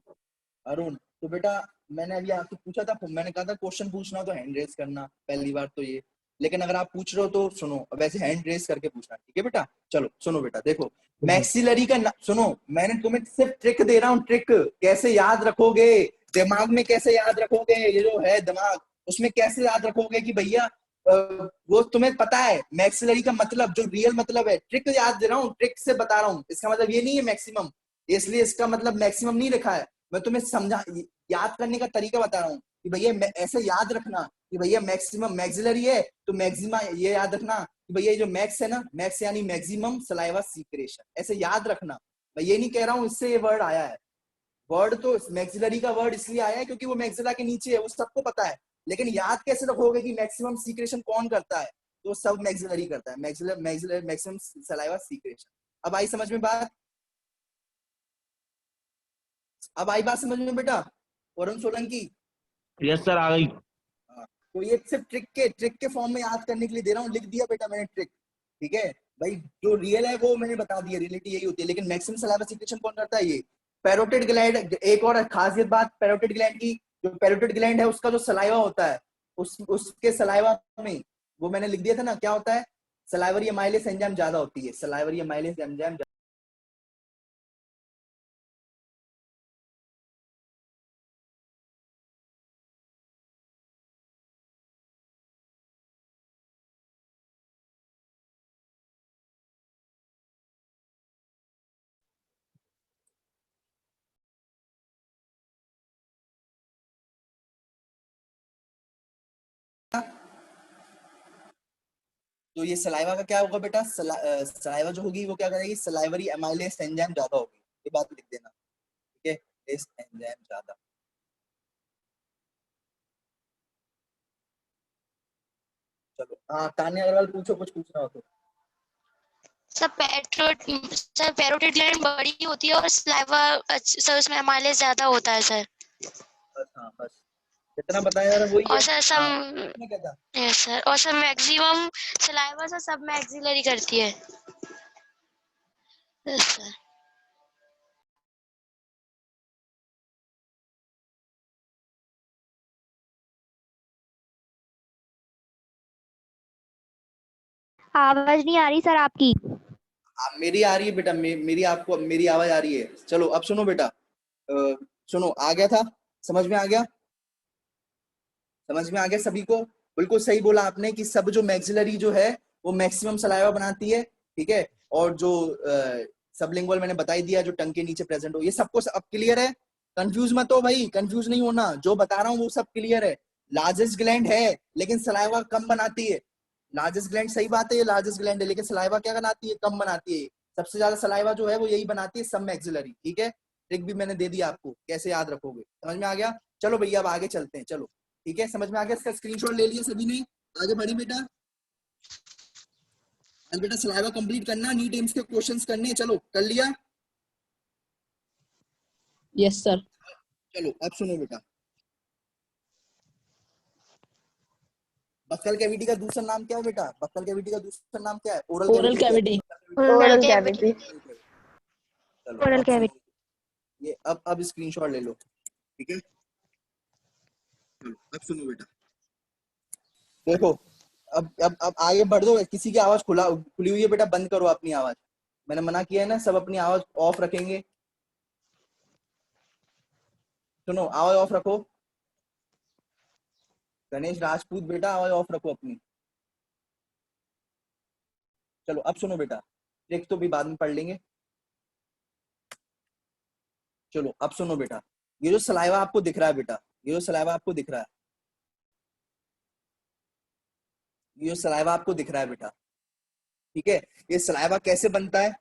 अरुण। तो बेटा मैंने अभी आपसे पूछा था, मैंने कहा था क्वेश्चन पूछना तो हैंड रेस करना, पहली बार तो ये, लेकिन अगर आप पूछ रहे हो तो सुनो, वैसे हैंड रेस करके पूछना, ठीक है बेटा? चलो सुनो बेटा, देखो मैक्सिलरी का सुनो, मैंने तुम्हें सिर्फ ट्रिक दे रहा हूँ, ट्रिक कैसे याद रखोगे, दिमाग में कैसे याद रखोगे, ये जो है दिमाग, उसमें कैसे याद रखोगे कि भैया वो तुम्हें पता है मैक्सिलरी का मतलब, जो रियल मतलब है, ट्रिक याद दे रहा हूँ, ट्रिक से बता रहा हूँ, इसका मतलब ये नहीं है मैक्सिमम, इसलिए इसका मतलब मैक्सिमम नहीं लिखा है, मैं तुम्हें समझा, याद करने का तरीका बता रहा हूँ कि भैया ऐसे याद रखना कि भैया मैक्सिमम मैक्सिलरी है तो मैक्सिमा, ये याद रखना कि भैया ये जो मैक्स है ना, मैक्स यानी मैक्सिमम सलाइवा सीक्रेशन, ऐसे याद रखना। मैं ये नहीं कह रहा हूँ इससे ये वर्ड आया है, वर्ड तो मैक्सिलरी का वर्ड इसलिए आया है क्योंकि वो मैक्सिला के नीचे है, वो सबको पता है, लेकिन याद कैसे रखोगे कि मैक्सिमम सीक्रेशन कौन करता है? तो सब मैक्सिलरी करता है, मैक्सिमम सलाइवा सीक्रेशन। अब आई समझ में बात? अब आई बात समझ में बेटा वरुण सोलंकी? यस सर, आ गई। तो ये सिर्फ ट्रिक के फॉर्म में याद करने के लिए दे रहा हूँ, लिख दिया बेटा मैंने ट्रिक, ठीक है भाई? जो रियल है वो मैंने बता दिया, रियलिटी यही होती है, लेकिन मैक्सिमम सलाइवा सीक्रेशन कौन करता है? ये पैरोटिड ग्लैंड। एक और खासियत बात पैरोटिड ग्लैंड की, जो पैरोटिड ग्लैंड है उसका जो सलाइवा होता है, उसके सलाइवा में, वो मैंने लिख दिया था ना, क्या होता है? सलाइवरी एमाइलेज एंजाइम ज्यादा होती है, सलाइवरी एमाइलेज एंजाइम। तो ये सलाइवा का क्या होगा बेटा? सलाइवा जो होगी वो क्या करेगी? सलाइवरी एमाइलेज एंजाइम ज्यादा होगी, ये बात लिख देना, ठीक है? इस एंजाइम ज्यादा। चलो हाँ, तान्या अग्रवाल पूछो, कुछ पूछना हो तो। सर पैरोटिड ग्लैंड बड़ी होती है और सलाइवा सर उसमें एमाइलेज ज्यादा होता है सर। बस हाँ, बस जितना बताया यार वही और है। सर हाँ, क्या था? यस सर, और सर मैक्सिमम सलाइवा सर सब मैक्सिलरी करती है। Yes sir. आवाज नहीं आ रही सर आपकी। मेरी आ रही है बेटा, मेरी आपको मेरी आवाज आ रही है। चलो अब सुनो बेटा, सुनो, आ गया था? समझ में आ गया? समझ में आ गया सभी को? बिल्कुल सही बोला आपने कि सब जो मैक्सिलरी जो है वो मैक्सिमम सलाइवा बनाती है, ठीक है? और जो सबलिंगुअल मैंने बता ही दिया, जो टंग के नीचे प्रेजेंट हो, ये सबको अब क्लियर है? कंफ्यूज मत हो भाई, कंफ्यूज नहीं होना, जो बता रहा हूँ वो सब क्लियर है। लार्जेस्ट ग्लैंड है लेकिन सलाइवा कम बनाती है। लार्जेस्ट ग्लैंड, सही बात है, ये लार्जेस्ट ग्लैंड है, लेकिन सलाइवा क्या बनाती है? कम बनाती है। सबसे ज्यादा सलाइवा जो है वो यही बनाती है, सब मैक्सिलरी, ठीक है? ट्रिक भी मैंने दे दिया आपको, कैसे याद रखोगे, समझ में आ गया? चलो भैया अब आगे चलते हैं, चलो ठीक है, समझ में आ गया? इसका स्क्रीनशॉट ले लिया सभी ने? आगे बढ़ी बेटा, आज बेटा सलाइवा कंप्लीट करना, नीट एम्स के क्वेश्चंस करने, चलो कर लिया? Yes sir. चलो अब सुनो बेटा, बक्कल कैविटी का दूसरा नाम क्या है बेटा? बक्कल कैविटी का दूसरा नाम क्या है? Oral cavity. Oral cavity. चलो ओरल अब सुनो, कैविटी। ये अब स्क्रीनशॉट ले लो, ठीक है? चलो अब सुनो बेटा, देखो अब आगे बढ़ दो, किसी की आवाज खुली हुई है बेटा, बंद करो अपनी आवाज, मैंने मना किया है ना, सब अपनी आवाज ऑफ रखेंगे। सुनो, आवाज ऑफ रखो। गणेश राजपूत बेटा आवाज ऑफ रखो अपनी। चलो अब सुनो बेटा, ट्रिक तो भी बाद में पढ़ लेंगे, चलो अब सुनो बेटा, ये जो सलाइवा आपको दिख रहा है बेटा, ये जो सलाइवा आपको दिख रहा है, ये जो सलाइवा आपको दिख रहा है बेटा, ठीक है, ये सलाइवा कैसे बनता है?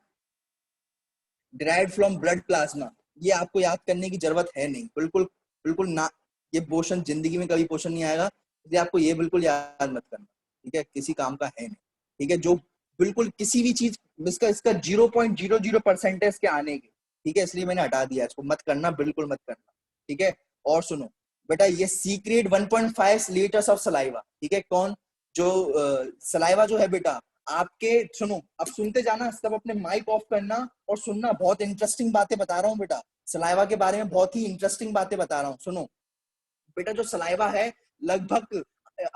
Derived from blood plasma. ये आपको याद करने की जरूरत है नहीं, बिल्कुल बिल्कुल ना, ये पोर्शन जिंदगी में कभी पोर्शन नहीं आएगा, इसलिए आपको ये बिल्कुल याद मत करना, ठीक है, किसी काम का है नहीं, ठीक है, जो बिल्कुल किसी भी चीज इसका 0.00% है इसके आने की, ठीक है, इसलिए मैंने हटा दिया, इसको मत करना, बिल्कुल मत करना, ठीक है। और सुनो बेटा, ये सीक्रेट 1.5 लीटर्स ऑफ सलाइवा, ठीक है, कौन जो सलाइवा जो है बेटा आपके, सुनो अब सुनते जाना, सब अपने माइक ऑफ करना और सुनना, बहुत इंटरेस्टिंग बातें बता रहा हूँ बेटा, सलाइवा के बारे में बहुत ही इंटरेस्टिंग बातें बता रहा हूँ। सुनो बेटा, जो सलाइवा है लगभग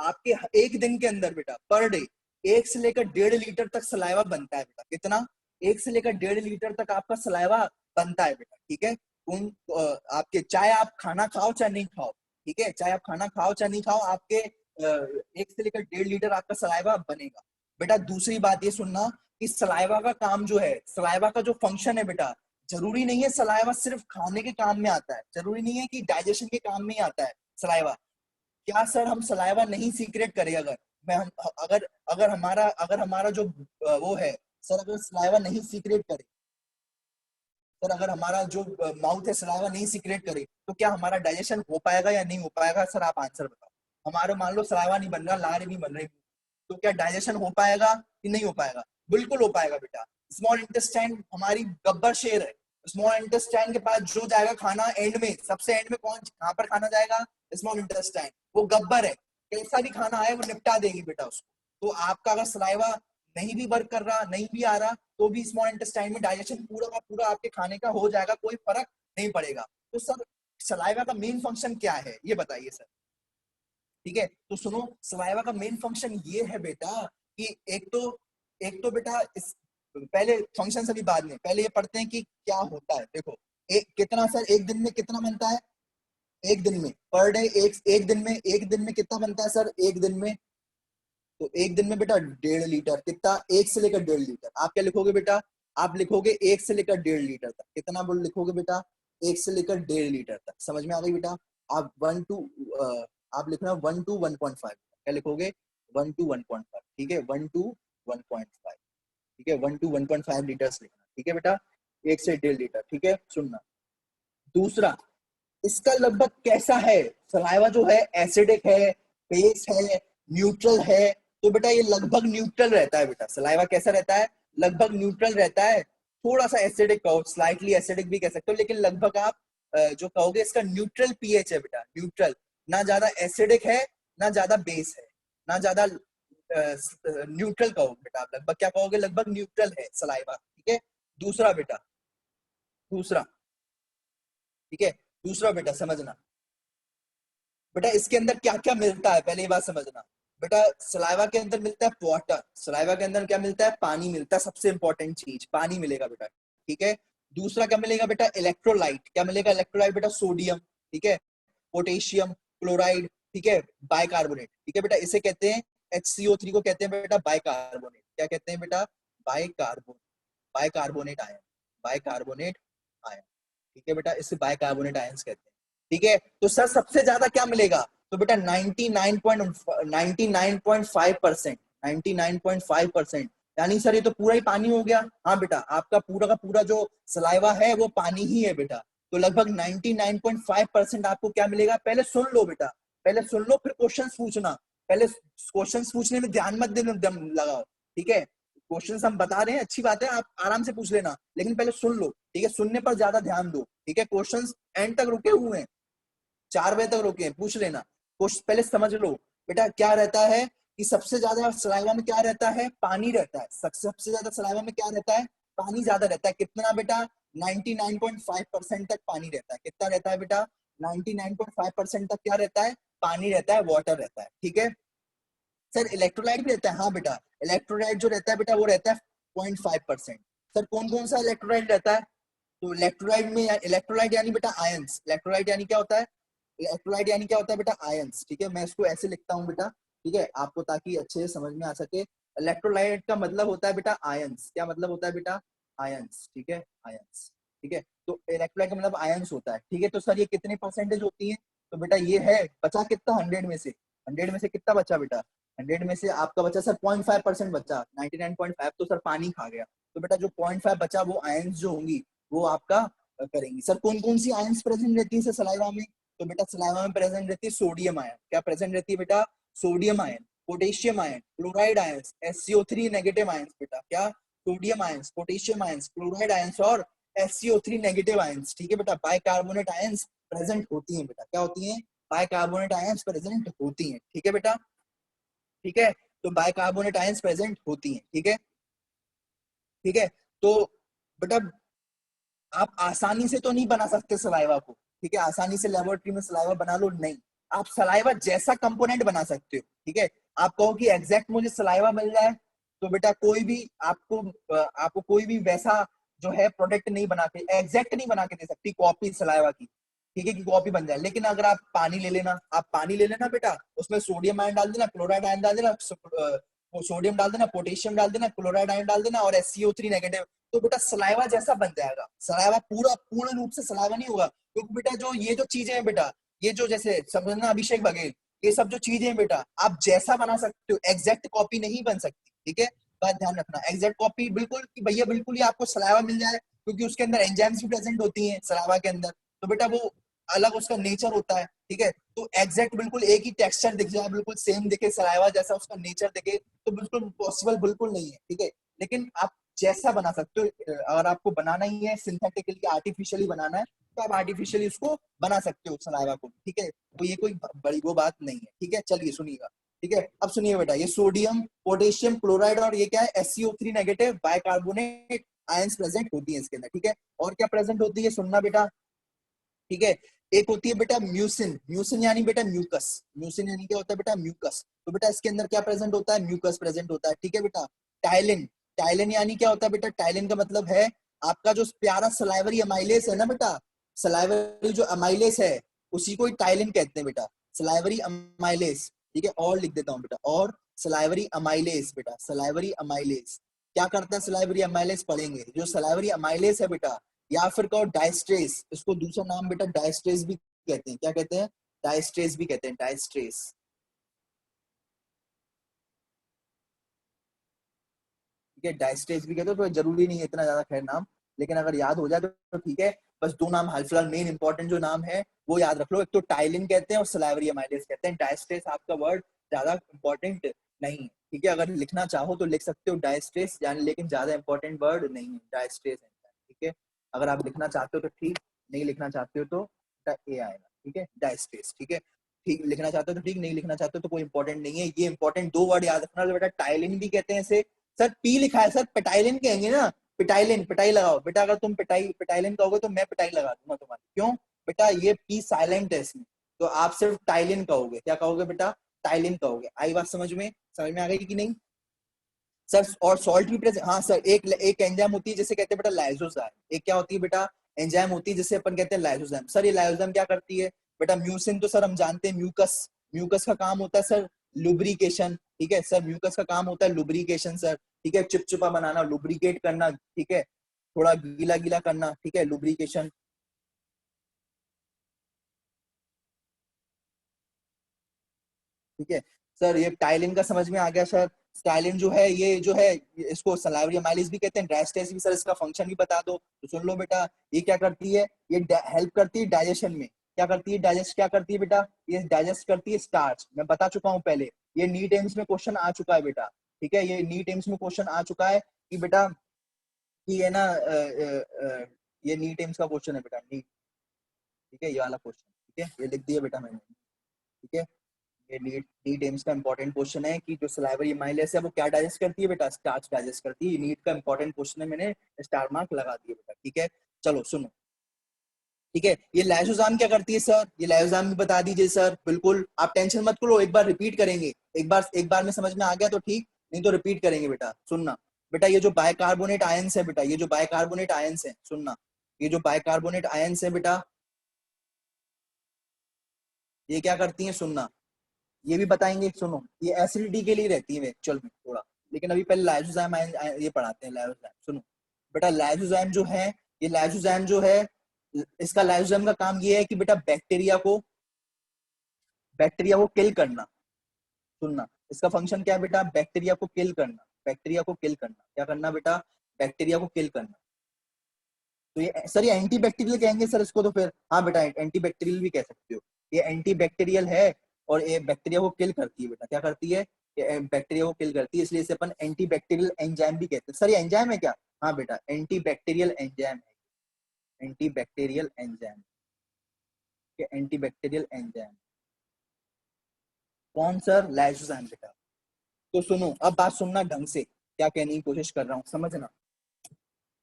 आपके एक दिन के अंदर बेटा पर डे 1 से लेकर 1.5 लीटर तक सलाइवा बनता है बेटा। कितना? 1 से लेकर 1.5 लीटर तक आपका सलाइवा बनता है बेटा, ठीक है। उन आपके चाहे आप खाना खाओ चाहे नहीं खाओ, ठीक है, चाहे आप खाना खाओ चाहे नहीं खाओ, आपके 1 से लेकर 1.5 लीटर आपका सलाइवा बनेगा बेटा। दूसरी बात ये सुनना कि सलाइवा का काम जो है, सलाइवा का जो फंक्शन है बेटा, जरूरी नहीं है सलाइवा सिर्फ खाने के काम में आता है, जरूरी नहीं है कि डाइजेशन के काम में ही आता है सलाइवा। क्या सर हम सलाइवा नहीं सीक्रेट करें? अगर हमारा जो वो है सर, अगर सलाइवा नहीं सीक्रेट करे सर, अगर हमारा जो माउथ है सलाइवा नहीं सीक्रेट करे, तो क्या हमारा डाइजेशन हो पाएगा या नहीं हो पाएगा? सर आप आंसर बताओ। हमारे मान लो सलाइवा नहीं बन रहा, लार नहीं बन रही, तो क्या डाइजेशन हो पाएगा कि नहीं हो पाएगा? बिल्कुल हो पाएगा बेटा। स्मॉल इंटेस्टाइन हमारी गब्बर शेर है, स्मॉल इंटेस्टाइन के पास जो जाएगा खाना एंड में, सबसे एंड में कहाँ पर खाना जाएगा? Small intestine. वो गब्बर है, कैसा भी खाना आए वो निपटा देगी बेटा उसको। तो आपका अगर सलाइवा नहीं भी वर्क कर रहा, नहीं भी आ रहा, तो भी स्मॉल इंटेस्टाइन में डाइजेशन पूरा का पूरा आपके खाने का हो जाएगा, कोई फर्क नहीं पड़ेगा। तो सर सलाइवा का मेन फंक्शन क्या है ये बताइए सर, ठीक है। तो सुनो, सलाइवा का मेन फंक्शन ये है बेटा कि एक तो बेटा पहले फंक्शन सभी बाद में, पहले ये पढ़ते हैं कि क्या होता है। देखो कितना सर एक दिन में कितना बनता है? एक दिन में पर डे एक दिन में कितना बनता है सर? एक दिन में, तो एक दिन में बेटा 1.5 लीटर। कितना? 1 से लेकर 1.5 लीटर। आप क्या लिखोगे बेटा? आप लिखोगे 1 से लेकर 1.5 लीटर तक। कितना बोल लिखोगे बेटा? 1 से लेकर 1.5 लीटर तक। समझ में आ गई बेटा? आप 1 to आप लिखना 1 to 1.5। क्या लिखोगे? 1 to 1.5, ठीक है, 1 to 1.5, ठीक है, 1 to 1.5 लीटर्स लिखना, ठीक है बेटा, 1 से 1.5 लीटर, ठीक है। सुनना दूसरा, इसका लगभग कैसा है? सलाइवा जो है एसिडिक है, बेस है, न्यूट्रल है? तो बेटा ये लगभग न्यूट्रल रहता है बेटा। सलाइवा कैसा रहता है? लगभग न्यूट्रल रहता है। थोड़ा सा एसिडिक कहो, स्लाइटली एसिडिक भी कह सकते हो, लेकिन लगभग आप जो कहोगे इसका न्यूट्रल पीएच है बेटा, न्यूट्रल। ना ज्यादा एसिडिक है ना ज्यादा बेस है, ना ज्यादा न्यूट्रल कहोगे बेटा। आप लगभग क्या कहोगे? लगभग न्यूट्रल है सलाइवा, ठीक है। दूसरा बेटा, दूसरा, ठीक है, दूसरा बेटा समझना बेटा, इसके अंदर क्या क्या मिलता है, पहले ये बात समझना बेटा। सलाइवा के अंदर मिलता है वाटर, सलाइवा के अंदर क्या मिलता है? पानी मिलता है, सबसे इंपॉर्टेंट चीज पानी मिलेगा बेटा, ठीक है। दूसरा क्या मिलेगा बेटा? इलेक्ट्रोलाइट। क्या मिलेगा? इलेक्ट्रोलाइट बेटा, सोडियम, ठीक है, पोटेशियम, क्लोराइड, ठीक है, बाइकार्बोनेट, ठीक है बेटा। इसे कहते हैं HCO3 को कहते हैं बेटा बाइकार्बोनेट। क्या कहते हैं बेटा? बाइकार्बोनेट आयन, बाइकार्बोनेट आयन, ठीक है बेटा, इसे बाइकार्बोनेट आयंस कहते हैं, ठीक है। तो सर सबसे ज्यादा क्या मिलेगा? तो बेटा 99.5%, 99.5%, यानी सर ये तो पूरा ही पानी हो गया। हाँ बेटा, आपका पूरा का पूरा जो सलाइवा है वो पानी ही है बेटा। तो लगभग 99.5% आपको क्या मिलेगा? पहले सुन लो बेटा, पहले सुन लो, फिर क्वेश्चंस पूछना। पहले क्वेश्चंस पूछने में ध्यान मत देना, दम लगाओ, ठीक है। क्वेश्चंस हम बता रहे हैं, अच्छी बात है, आप आराम से पूछ लेना, लेकिन पहले सुन लो, ठीक है, सुनने पर ज्यादा ध्यान दो, ठीक है। क्वेश्चंस एंड तक रुके हुए हैं, 4 बजे तक रुके हैं, पूछ लेना। पहले समझ लो बेटा क्या रहता है कि सबसे ज्यादा सलाइवा में क्या रहता है? पानी रहता है। सबसे ज्यादा सलाइवा में क्या रहता है? पानी ज्यादा रहता है। कितना बेटा? 99.5% तक पानी रहता है। कितना रहता है बेटा? 99.5% तक क्या रहता है? पानी रहता है, वाटर रहता है, ठीक है। सर इलेक्ट्रोलाइट भी रहता है? हाँ बेटा, इलेक्ट्रोलाइट जो रहता है बेटा वो रहता है 0.5%। सर कौन कौन सा इलेक्ट्रोलाइट रहता है? तो इलेक्ट्रोलाइट में, इलेक्ट्रोलाइट यानी बेटा आयंस। इलेक्ट्रोलाइट यानी क्या होता है? इलेक्ट्रोलाइट यानी क्या होता है बेटा? आयंस, ठीक है। मैं इसको ऐसे लिखता हूँ बेटा, ठीक है, आपको ताकि अच्छे से समझ में आ सके। इलेक्ट्रोलाइट का मतलब होता है बेटा आयंस। क्या मतलब होता है बेटा? आयंस, ठीक है, आयंस, ठीक है। तो इलेक्ट्रोलाइट का मतलब आयंस होता है, ठीक है। तो सर ये कितने परसेंटेज होती है? तो बेटा ये है, बचा कितना 100 में से, 100 में से कितना बचा बेटा? 100 में से आपका बचा सर 0.5% बचा, 99.5 तो सर पानी खा गया। तो बेटा जो 0.5 बचा वो आयंस जो होंगी वो आपका करेंगी। सर कौन कौन सी आयंस प्रेजेंट रहती है सर सलाइवा में? तो बेटा सलाइवा में प्रेजेंट रहती है सोडियम आयन। क्या प्रेजेंट रहती है बेटा? Sodium ion, potassium ion, chloride ions, SCO3 negative ions बेटा। क्या? Sodium ions, potassium ions, chloride ions और SCO3 नेगेटिव आयंस, ठीक है बेटा। बाइकार्बोनेट आयंस प्रेजेंट होती हैं बेटा। क्या होती हैं? बाइकार्बोनेट आयंस प्रेजेंट होती हैं, ठीक है बेटा। ठीक है, तो बाइकार्बोनेट आयंस प्रेजेंट होती हैं, ठीक है। ठीक है, तो बेटा आप आसानी से तो नहीं बना सकते सलाइवा को, ठीक है। आसानी से लेबोरेटरी में सलाइवा बना लो, नहीं। आप सलाइवा जैसा कंपोनेंट बना सकते हो, ठीक है। आप कहो कि एग्जैक्ट मुझे सलाइवा मिल जाए, तो बेटा कोई भी आपको कोई भी वैसा जो है प्रोडक्ट नहीं बना के, एग्जैक्ट नहीं बना के दे सकती कॉपी सलाइवा की, ठीक है, कि कॉपी बन जाए। लेकिन अगर आप पानी ले लेना, आप पानी ले लेना बेटा, उसमें सोडियम आयन डाल देना, क्लोराइड आयन डाल देना, सोडियम डाल देना, पोटेशियम डाल देना, क्लोराइड आयन डाल देना और SCO3 नेगेटिव, तो बेटा सलाइवा जैसा बन जाएगा। सलाइवा पूर्ण रूप से सलाइवा नहीं होगा, क्योंकि बेटा जो ये जो चीजें हैं बेटा, ये जो जैसे समझना अभिषेक बघेल, ये सब जो चीजें हैं बेटा, आप जैसा बना सकते हो, एग्जैक्ट कॉपी नहीं बन सकती, ठीक है। बात ध्यान रखना, एग्जैक्ट कॉपी बिल्कुल कि भैया बिल्कुल ही आपको सलाइवा मिल जाए, क्योंकि उसके अंदर एंजाइम्स भी प्रेजेंट होती हैं सलाइवा के अंदर, तो बेटा वो अलग उसका नेचर होता है, ठीक है। तो एग्जैक्ट बिल्कुल एक ही टेक्सचर दिख जाए, बिल्कुल सेम दिखे सलाइवा जैसा उसका नेचर दिखे, तो बिल्कुल पॉसिबल बिल्कुल नहीं है, ठीक है। लेकिन आप जैसा बना सकते हो, अगर आपको बनाना ही है सिंथेटिकली, आर्टिफिशियली बनाना है, तो आप आर्टिफिशियली उसको बना सकते हो सलाइवा को, ठीक है। तो ये कोई बड़ी वो बात नहीं है, ठीक है। चलिए सुनिएगा, ठीक है। अब सुनिए बेटा, ये सोडियम, पोटेशियम, क्लोराइड और ये क्या है? SCO3 negative bicarbonate ions present होती है इसके अंदर, ठीक है। और क्या प्रेजेंट होती है सुनना बेटा, ठीक है। एक होती है बेटा म्यूसिन, म्यूसिन यानी बेटा म्यूकस, म्यूसिन यानी क्या होता है बेटा? म्यूकस। तो बेटा इसके अंदर क्या प्रेजेंट होता है? म्यूकस प्रेजेंट होता है, ठीक है बेटा। टाइलिन, टाइलिन यानी क्या होता है बेटा? टाइलिन का मतलब है आपका जो प्यारा सलाइवरी अमाइलेस है ना बेटा, सलाइवरी जो अमाइलेस है उसी को टाइलिन कहते हैं बेटा, सलाइवरी अमाइलेस, ठीक है। और लिख देता हूँ बेटा, और सलाइवरी अमाइलेस बेटा, सलाइवरी अमाइलेस क्या करता है? सलाइवरी अमाइलेस पढ़ेंगे। जो सलाइवरी अमाइलेस है बेटा, या फिर कहो डायस्ट्रेस, इसको दूसरा नाम बेटा डायस्ट्रेस भी कहते हैं। क्या कहते हैं? डायस्ट्रेस भी कहते हैं, डायस्ट्रेस, ठीक है। डायस्ट्रेस भी कहते हैं, तो जरूरी नहीं है इतना ज्यादा खैर नाम, लेकिन अगर याद हो जाए तो ठीक है। बस दो नाम हाल फिलहाल मेन इंपॉर्टेंट जो नाम है वो याद रख लो, एक तो टाइलिन कहते हैं और सलाइवरी अमाइलेस कहते हैं। डायस्ट्रेस आपका वर्ड ज्यादा इंपॉर्टेंट नहीं है, ठीक है। अगर लिखना चाहो तो लिख सकते हो डायस्ट्रेस, यानी लेकिन ज्यादा इंपॉर्टेंट वर्ड नहीं है डायस्ट्रेस, ठीक है। अगर आप लिखना चाहते हो तो ठीक, नहीं लिखना चाहते हो तो ए आएगा, ठीक है, डायस्ट्रेस, ठीक है। ठीक लिखना चाहते हो तो ठीक, नहीं लिखना चाहते हो तो कोई इंपॉर्टेंट नहीं है। ये इंपॉर्टेंट दो वर्ड याद रखना बेटा, टाइलिन भी कहते हैं इसे, सर पी लिखा है सर, पिटाइलिन कहेंगे ना, पिटाइलिन, पिटाई लगाओ बेटा। अगर तुम पिटाइलिन कहोगे तो मैं पिटाई लगा दूंगा तुम्हारी, क्यों बेटा? ये पी साइलेंट है इसमें, तो आप सिर्फ टाइलिन कहोगे। क्या कहोगे बेटा? टाइलिन कहोगे। आई बात समझ में आ गई कि नहीं सर? और सॉल्ट भी प्रेजेंट, हाँ सर। एक एंजाइम होती है जिसे कहते हैं बेटा लाइसोजाइम, एक क्या होती है बेटा? एंजाइम होती है जिसे अपन कहते हैं लाइसोजाइम। सर ये लाइसोजाइम क्या करती है बेटा? म्यूसिन तो सर हम जानते हैं, म्यूकस, म्यूकस का काम होता है सर लुब्रिकेशन, ठीक है सर। म्यूकस का काम होता है लुब्रिकेशन सर, ठीक है, चिपचिपा बनाना, लुब्रिकेट करना, ठीक है, थोड़ा गीला गीला करना, ठीक है, लुब्रिकेशन, ठीक है सर। ये टाइलिन का समझ में आ गया सर। टाइलिन जो है ये जो है इसको सलाइवरी अमाइलेस भी कहते हैं, डायस्ट्रेस भी। सर इसका फंक्शन भी बता दो तो सुन लो बेटा। ये क्या करती है? ये हेल्प करती है डाइजेशन में। क्या करती है? डाइजेस्ट क्या करती है बेटा? ये डाइजेस्ट करती है स्टार्च, मैं बता चुका हूँ पहले। ये नीट एम्स में क्वेश्चन आ चुका है बेटा, ठीक है। ये नीट एम्स में क्वेश्चन आ चुका है कि बेटा कि है ना ये नीट एम्स का क्वेश्चन है बेटा, नीट, ठीक है, ये वाला क्वेश्चन, ठीक है, ये लिख दिया बेटा मैंने, ठीक है। ये नीट एम्स का इंपॉर्टेंट क्वेश्चन है कि जो सलाइवरी अमाइलेस है वो क्या डाइजेस्ट करती है बेटा? स्टार्च डाइजेस्ट करती है। नीट का इंपॉर्टेंट क्वेश्चन है, मैंने स्टार मार्क लगा दिया बेटा, ठीक है। चलो सुनो, ठीक है। ये लाइसोजाइम क्या करती है सर? ये लाइसोजाइम भी बता दीजिए सर। बिल्कुल आप टेंशन मत करो, एक बार रिपीट करेंगे, एक बार में समझ में आ गया तो ठीक, नहीं तो रिपीट करेंगे बेटा। सुनना बेटा, ये जो बाइकार्बोनेट आयंस है बेटा, ये जो बाइकार्बोनेट आयंस है, सुनना, ये जो बाइकार्बोनेट आयंस है बेटा, ये क्या करती है? सुनना, ये भी बताएंगे। सुनो, ये एसिडिटी के लिए रहती है एक्चुअल में थोड़ा, लेकिन अभी पहले लाइसोजाइम ये पढ़ाते हैं। लाइसोजाइम सुनो बेटा, लाइसोजाइम जो है ये लाइसोजाइम जो है, इसका लाइसोजाइम का काम ये है कि बेटा बैक्टीरिया को किल करना। सुनना, इसका फंक्शन क्या है बेटा? बैक्टीरिया को किल करना। बैक्टीरिया को किल करना, क्या करना बेटा? बैक्टीरिया को किल करना। तो ये सर ये एंटी बैक्टीरियल कहेंगे सर इसको? तो फिर हाँ बेटा एंटी बैक्टीरियल भी कह सकते हो। ये एंटी बैक्टीरियल है और ये बैक्टीरिया को किल करती है बेटा। क्या करती है? ये बैक्टीरिया को किल करती है, इसलिए इसे अपन एंटी बैक्टीरियल एंजाइम भी कहते हैं। सर ये एंजाइम है क्या? हाँ बेटा एंटी बैक्टीरियल एंजाइम है। Anti bacterial enzyme, anti bacterial enzyme कौन सर? लाइसोजाइम बेटा। तो सुनो, अब बात सुनना ढंग से, क्या कहने की कोशिश कर रहा हूँ समझना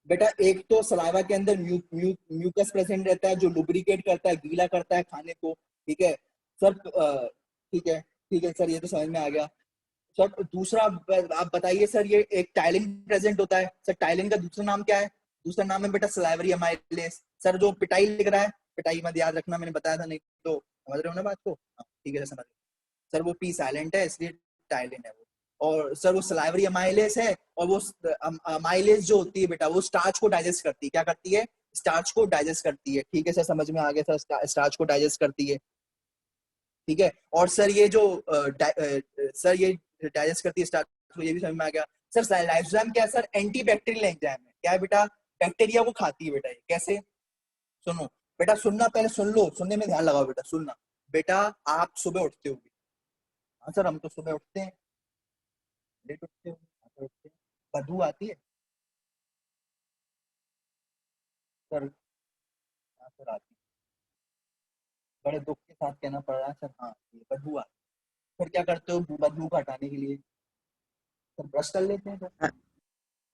बेटा। एक तो सलाइवा के अंदर म्यूकस प्रेजेंट रहता है जो लुब्रिकेट करता है, गीला करता है खाने को, ठीक है सर? ठीक है सर, ये तो समझ में आ गया सर। दूसरा आप बताइए सर, ये एक टाइलिन प्रेजेंट होता है सर। टाइलिन का दूसरा नाम क्या है? दूसरा नाम है बेटा सलाइवरी अमाइलेज। सर जो पिटाई लिख रहा है, पिटाई मत याद रखना, मैंने बताया था, नहीं तो समझ रहे हो ना बात को? ठीक है समझ सर, वो पी साइलेंट है इसलिए टाइलिन है वो। और सर वो सलाइवरी अमाइलेज है, और वो अमाइलेज जो होती है बेटा वो स्टार्च को डाइजेस्ट करती है। क्या करती है? स्टार्च को डाइजेस्ट करती है। ठीक है सर, समझ में आ गया सर, स्टार्च को डाइजेस्ट करती है, ठीक है। और सर ये जो सर ये डाइजेस्ट करती है स्टार्च को, ये भी समझ में आ गया सर। लाइसोजाइम क्या है सर? एंटी बैक्टीरियल एंजाइम है। क्या है बेटा? बैक्टीरिया को खाती है बेटा। ये कैसे? सुनो बेटा, सुनना, पहले सुन लो, सुनने में ध्यान लगाओ बेटा, सुनना बेटा। आप सुबह उठते होगे? हाँ सर हम तो सुबह उठते हैं, लेट उठते हो, बदबू आती है सर? हाँ सर आती है, बड़े दुख के साथ कहना पड़ रहा है सर। हाँ ये बदबू आती है। फिर क्या करते हो बदबू को हटाने के लिए? सर ब्रश कर लेते हैं सर,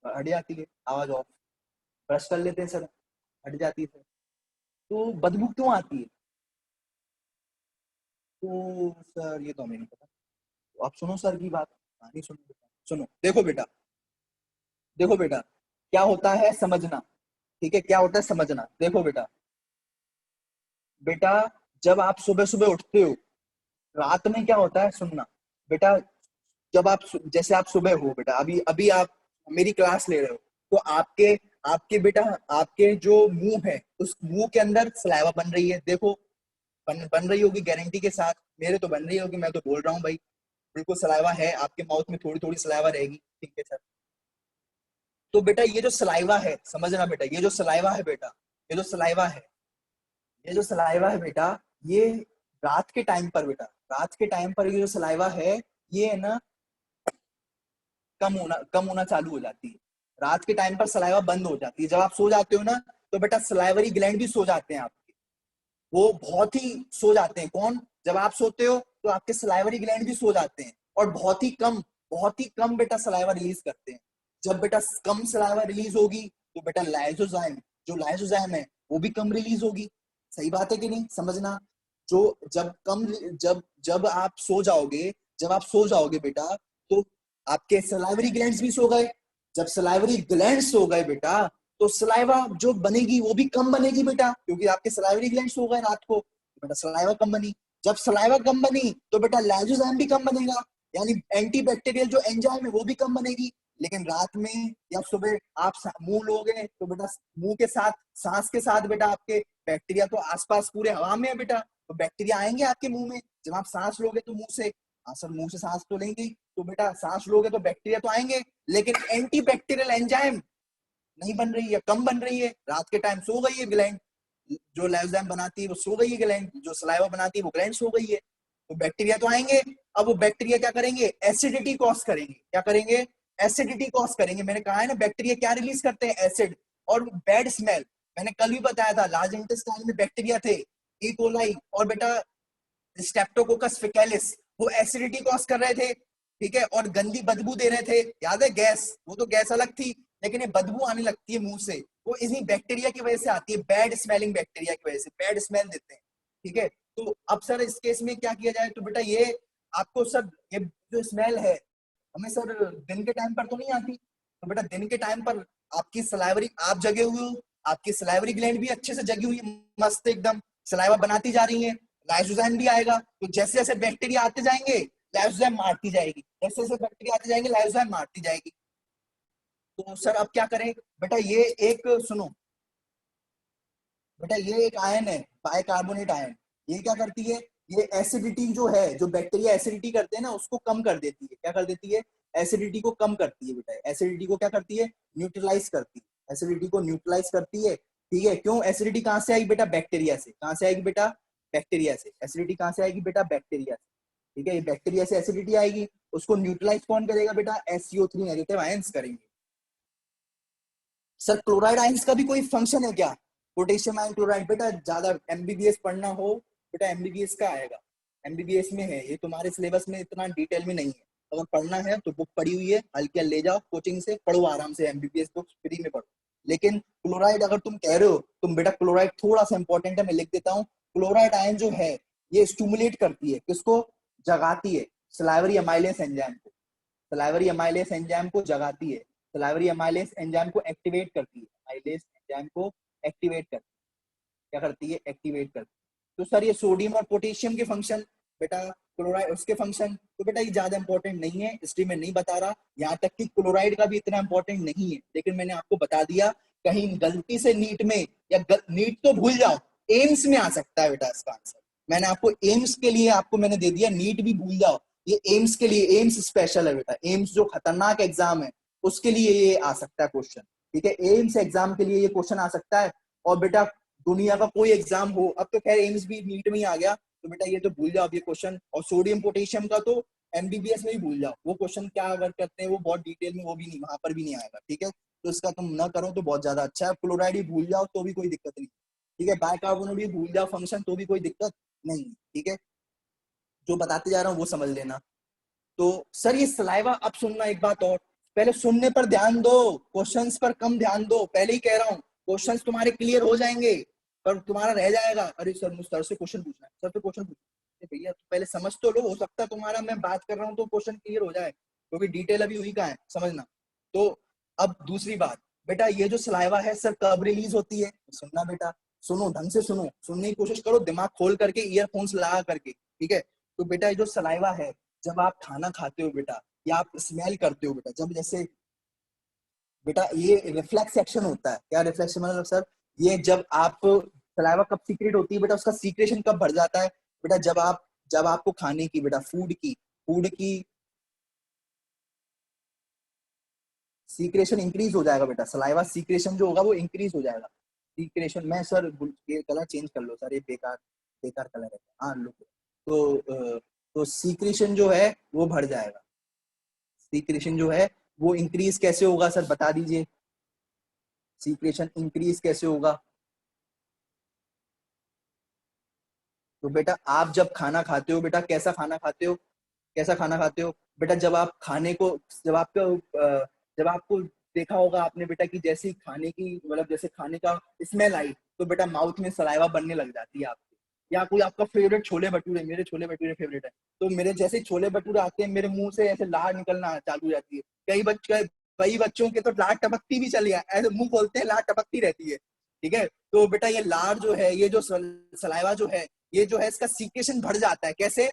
हट जाती है, आवाज ऑफ। ब्रश कर लेते हैं सर, हट जाती है सर। तो बदबू क्यों आती है? तो सर ये तो हमें नहीं पता। तो आप सुनो सर की बात, नहीं सुनो बेटा, सुनो। देखो बेटा क्या होता है समझना, ठीक है? क्या होता है समझना। देखो बेटा जब आप सुबह सुबह उठते हो, रात में क्या होता है सुनना बेटा। जब आप जैसे आप सुबह हो बेटा, अभी आप मेरी क्लास ले रहे हो, तो आपके बेटा आपके जो मुंह है उस मुंह के अंदर सलाइवा बन रही है। देखो बन रही होगी गारंटी के साथ, मेरे तो बन रही होगी, मैं तो बोल रहा हूँ भाई, बिल्कुल सलाइवा है। आपके माउथ में थोड़ी थोड़ी सलाइवा रहेगी, ठीक है सर? तो बेटा ये जो सलाइवा है, समझना बेटा, ये जो सलाइवा है बेटा, ये जो सलाइवा है बेटा, ये रात के टाइम पर बेटा, रात के टाइम पर ये जो सलाइवा है ये है ना कम होना चालू हो जाती है। रात के टाइम पर सलाइवा बंद हो जाती है। जब आप सो जाते हो ना तो बेटा सलाइवरी ग्लैंड भी सो जाते हैं आपके, वो बहुत ही सो जाते हैं। कौन? जब आप सोते हो तो आपके सलाइवरी ग्लैंड भी सो जाते हैं, और बहुत ही कम बेटा सलाइवा रिलीज करते हैं। जब बेटा कम सलाइवा रिलीज होगी तो बेटा लाइसोजाइम है वो भी कम रिलीज होगी। सही बात है कि नहीं? समझना। जो जब आप सो जाओगे बेटा, तो आपके सलाइवरी ग्लैंड्स भी सो गए। जब सलाइवरी ग्लैंड्स सो गए बेटा, तो सलाइवा जो बनेगी वो भी कम बनेगी बेटा, क्योंकि आपके सलाइवरी ग्लैंड्स सो गए रात को, तो बेटा सलाइवा कम बनी। जब सलाइवा कम बनी तो बेटा लाइसोजाइम भी कम बनेगा, यानी एंटीबैक्टीरियल जो एंजाइम है वो भी कम बनेगी। लेकिन रात में या सुबह आप मुंह लोगे तो बेटा मुंह के साथ, सांस के साथ बेटा आपके बैक्टीरिया तो आसपास पूरे हवा में है बेटा, तो बैक्टीरिया आएंगे आपके मुंह में। जब आप सांस लोगे तो मुंह से, हाँ सर मुंह से सांस तो लेंगे, तो बेटा सांस लोगे तो बैक्टीरिया तो आएंगे, लेकिन एंटीबैक्टीरियल एंजाइम नहीं बन रही है, कम बन रही है। रात के टाइम सो गई है ग्लैंड, जो लाइसोजाइम बनाती है वो सो गई है ग्लैंड, जो सलाइवा बनाती है वो ग्लैंड सो गई है, तो बैक्टीरिया तो आएंगे। अब वो बैक्टीरिया क्या करेंगे? एसिडिटी कॉज करेंगे। क्या करेंगे? एसिडिटी कॉज करेंगे। मैंने कहा है ना बैक्टीरिया क्या रिलीज करते हैं? एसिड और बैड स्मेल। मैंने कल भी बताया था, लार्ज इंटेस्टाइन में बैक्टीरिया थे, ई कोलाई और बेटा स्ट्रेप्टोकोकस फेकैलिस, वो एसिडिटी कॉज कर रहे थे, ठीक है, और गंदी बदबू दे रहे थे। याद है गैस? वो तो गैस अलग थी, लेकिन ये बदबू आने लगती है मुंह से, वो इसी बैक्टीरिया की वजह से आती है, बैड स्मेलिंग बैक्टीरिया की वजह से, बैड स्मेल देते हैं, ठीक है। तो अब सर इस केस में क्या किया जाए? तो बेटा ये आपको सर ये जो स्मेल है हमें सर दिन के टाइम पर तो नहीं आती, तो बेटा दिन के टाइम पर आपकी सलाइवरी, आप जगे हुए हो, आपकी सलाइवरी ग्लैंड भी अच्छे से जगी हुई है, मस्त एकदम सलाइवा बनाती जा रही है, लाइसोजाइम भी आएगा। तो जैसे जैसे बैक्टीरिया आते जाएंगे लाइसोजाइम मारती जाएगी, जैसे जैसे बैक्टीरिया आते जाएंगे लाइसोजाइम मारती जाएगी। तो सर अब क्या करें बेटा? ये एक सुनो, बेटा ये एक आयन है, बाइकार्बोनेट आयन। ये क्या करती है, ये एसिडिटी जो है, जो बैक्टीरिया एसिडिटी करते हैं ना, उसको कम कर देती है। क्या कर देती है, एसिडिटी को कम करती है बेटा। एसिडिटी को क्या करती है, न्यूट्रलाइज करती है। एसिडिटी को न्यूट्रलाइज करती है, ठीक है। क्यों, एसिडिटी कहाँ से आएगी बेटा, बैक्टीरिया से। कहाँ से आएगी बेटा, बैक्टीरिया से। एसिडिटी कहाँ से आएगी बेटा, बैक्टीरिया से, ठीक है। ये बैक्टीरिया से एसिडिटी आएगी, उसको न्यूट्रलाइज कौन करेगा बेटा, SCO3 नेगेटिव आयंस करेंगे। सर क्लोराइड आयंस का भी कोई फंक्शन है क्या, पोटेशियम आयन क्लोराइड। बेटा ज्यादा MBBS पढ़ना हो बेटा, MBBS का आएगा, MBBS में है ये, तुम्हारे सिलेबस में इतना डिटेल में नहीं है। अगर पढ़ना है तो बुक पढ़ी हुई है, हल्के ले जाओ कोचिंग से, पढ़ो आराम से, MBBS बुक फ्री में पढ़ो। लेकिन क्लोराइड अगर तुम कह रहे हो, तुम बेटा क्लोराइड थोड़ा सा इंपॉर्टेंट है, मैं लिख देता हूँ। क्लोराइड आयन जो है ये स्टिमुलेट करती है, किसको, जगाती है, सलाइवरी अमाइलेज एंजाइम को। सलाइवरी अमाइलेज एंजाइम को जगाती है, सलाइवरी अमाइलेज एंजाइम को एक्टिवेट करती है, अमाइलेज एंजाइम को एक्टिवेट करती है। क्या करती है, एक्टिवेट करती है। तो सर ये सोडियम और पोटेशियम के फंक्शन, बेटा क्लोराइड उसके फंक्शन, तो बेटा ये ज्यादा इंपॉर्टेंट नहीं है, इसलिए मैं नहीं बता रहा। यहाँ तक कि क्लोराइड का भी इतना इंपॉर्टेंट नहीं है, लेकिन मैंने आपको बता दिया, कहीं गलती से नीट में, या नीट तो भूल जाओ, एम्स में आ सकता है बेटा इसका आंसर। मैंने आपको एम्स के लिए आपको मैंने दे दिया, नीट भी भूल जाओ, ये एम्स के लिए, एम्स स्पेशल है बेटा। एम्स जो खतरनाक एग्जाम है उसके लिए ये आ सकता है क्वेश्चन, ठीक है। एम्स एग्जाम के लिए ये क्वेश्चन आ सकता है। और बेटा दुनिया का कोई एग्जाम हो, अब तो खैर एम्स भी नीट में ही आ गया, तो बेटा ये तो भूल जाओ अब ये क्वेश्चन। और सोडियम पोटेशियम का तो MBBS में ही भूल जाओ, वो क्वेश्चन क्या अगर करते हैं वो बहुत डिटेल में, वो भी नहीं, वहां पर भी नहीं आएगा, ठीक है। तो इसका तुम ना करो तो बहुत ज्यादा अच्छा है। क्लोराइड ही भूल जाओ तो भी कोई दिक्कत नहीं, ठीक है। बाइकार्बोनेट भी भूल जाओ फंक्शन तो भी कोई दिक्कत नहीं, ठीक है। जो बताते जा रहा हूँ वो समझ लेना। तो सर ये सलाइवा, अब सुनना एक बात और, पहले सुनने पर ध्यान दो, क्वेश्चंस पर कम ध्यान दो। पहले ही कह रहा हूँ क्वेश्चंस तुम्हारे क्लियर हो जाएंगे, पर तुम्हारा रह जाएगा, अरे सर मुझे सर से क्वेश्चन पूछना है, सर से क्वेश्चन पूछना है। भैया तो पहले समझ तो लो, हो सकता है तुम्हारा मैं बात कर रहा हूँ तो क्वेश्चन क्लियर हो जाए, क्योंकि डिटेल अभी हुई कहाँ है, समझना। तो अब दूसरी बात, बेटा ये जो सलाइवा है सर कब रिलीज होती है, सुनना बेटा, सुनो ढंग से सुनो, सुनने की कोशिश करो, दिमाग खोल करके, ईयरफोन्स लगा करके, ठीक है। तो बेटा ये जो सलाइवा है, जब आप खाना खाते हो बेटा, या आप स्मेल करते हो बेटा, जब जैसे बेटा ये रिफ्लेक्स एक्शन होता है। क्या रिफ्लेक्स मतलब सर, ये जब आप, सलाइवा कब सीक्रेट होती है बेटा, उसका सीक्रेशन कब बढ़ जाता है बेटा, जब आपको खाने की बेटा, फूड की सीक्रेशन इंक्रीज हो जाएगा बेटा, सलाइवा सीक्रेशन जो होगा वो इंक्रीज हो जाएगा। सीक्रेशन, मैं सर ये कलर चेंज कर लो सर, ये बेकार बेकार कलर है, हाँ लो। तो सीक्रेशन जो है वो बढ़ जाएगा। सीक्रेशन जो है वो इंक्रीज कैसे होगा सर, बता दीजिए, सीक्रेशन इंक्रीज कैसे होगा। तो बेटा आप जब खाना खाते हो बेटा, कैसा खाना खाते हो, कैसा खाना खाते हो बेटा, जब आप खाने को, जब आपको देखा होगा आपने बेटा कि जैसे ही खाने की, मतलब जैसे खाने का स्मेल आई, तो बेटा माउथ में सलाइवा बनने लग जाती है आपके। या कोई आपका फेवरेट छोले भटूरे, मेरे छोले भटूरे फेवरेट है, तो मेरे जैसे छोले भटूरे आते हैं, मेरे मुंह से ऐसे लार निकलना चालू हो जाती है। कई बच्चों के तो लार टपकती भी चली है, ऐसे मुंह खोलते हैं लार टपकती रहती है, ठीक है। तो बेटा ये लार जो है, ये जो सलाइवा जो है, ये जो है इसका सीक्रेशन बढ़ जाता है। कैसे,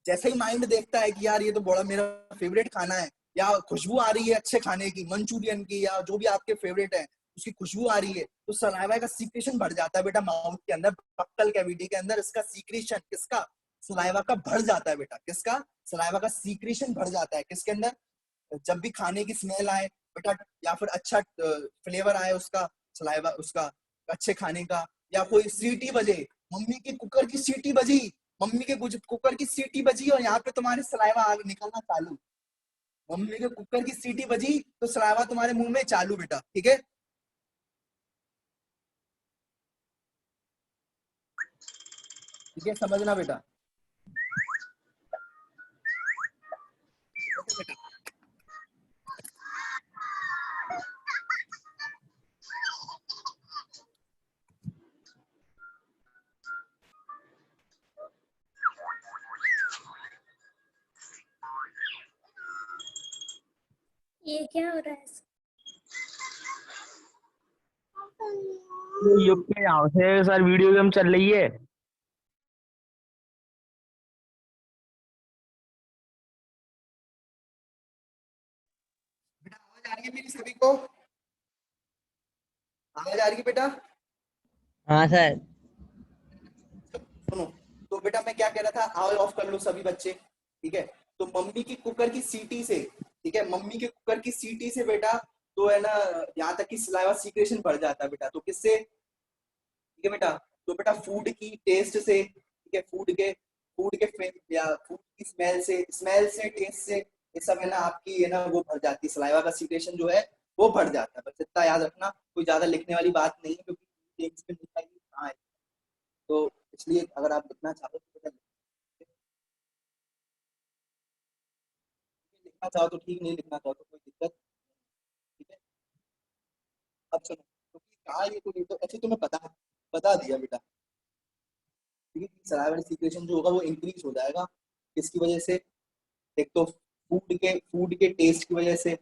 जैसे ही माइंड देखता है कि यार ये तो बड़ा मेरा फेवरेट खाना है, या खुशबू आ रही है अच्छे खाने की, मंचूरियन की, या जो भी आपके फेवरेट है उसकी खुशबू आ रही है, तो सलाइवा का सीक्रेशन बढ़ जाता है बेटा माउथ के अंदर, बक्कल कैविटी के अंदर इसका सीक्रेशन, किसका, सलाइवा का बढ़ जाता है बेटा। किसका, सलाइवा का सीक्रेशन बढ़ जाता है, किसके अंदर, जब भी खाने की स्मेल आए बेटा, या फिर अच्छा फ्लेवर आए उसका, सलाइवा उसका अच्छे खाने का, या कोई सीटी बजे, मम्मी की कुकर की सीटी बजी, मम्मी के कुकर की सीटी बजी और यहाँ पे तुम्हारे सलाइवा आगे निकलना चालू, मम्मी के कुकर की सीटी बजी तो सलाइवा तुम्हारे मुंह में चालू बेटा, ठीक है। ठीक है, समझना बेटा। ये क्या हो रहा है? युग के यहाँ से सर वीडियो गेम चल रही है। बेटा आवाज आ रही है मेरी सभी को, आवाज आ रही है बेटा, हाँ सर। सुनो, तो बेटा मैं क्या कह रहा था, आवाज ऑफ कर लो सभी बच्चे, ठीक है। तो मम्मी की कुकर की सीटी से, ठीक है, मम्मी के कुकर की सीटी से बेटा, तो है ना, यहाँ तक कि सलाइवा सीक्रेशन बढ़ जाता है बेटा। तो किससे? ठीक है बेटा, तो बेटा फूड की टेस्ट से, ठीक है, फूड के या फूड की स्मेल से टेस्ट से, ये सब है ना आपकी है ना वो बढ़ जाती है, सलाइवा का सीक्रेशन जो है वो बढ़ जाता है। बस इतना याद रखना, कोई ज्यादा लिखने वाली बात नहीं है, क्योंकि टेक्स्ट में लिखा ही कहाँ है। तो इसलिए अगर आप लिखना चाहो तो बेटा लिखना चाहो तो ठीक, नहीं लिखना चाहो तो कोई दिक्कत नहीं, ठीक है। अब सुनो, तो कहा ये तो ऐसे तो मैं बता दिया बेटा, ठीक है। सलाइवरी सीक्रेशन जो होगा वो इंक्रीज हो जाएगा, किसकी वजह से? एक तो फूड के टेस्ट की वजह से,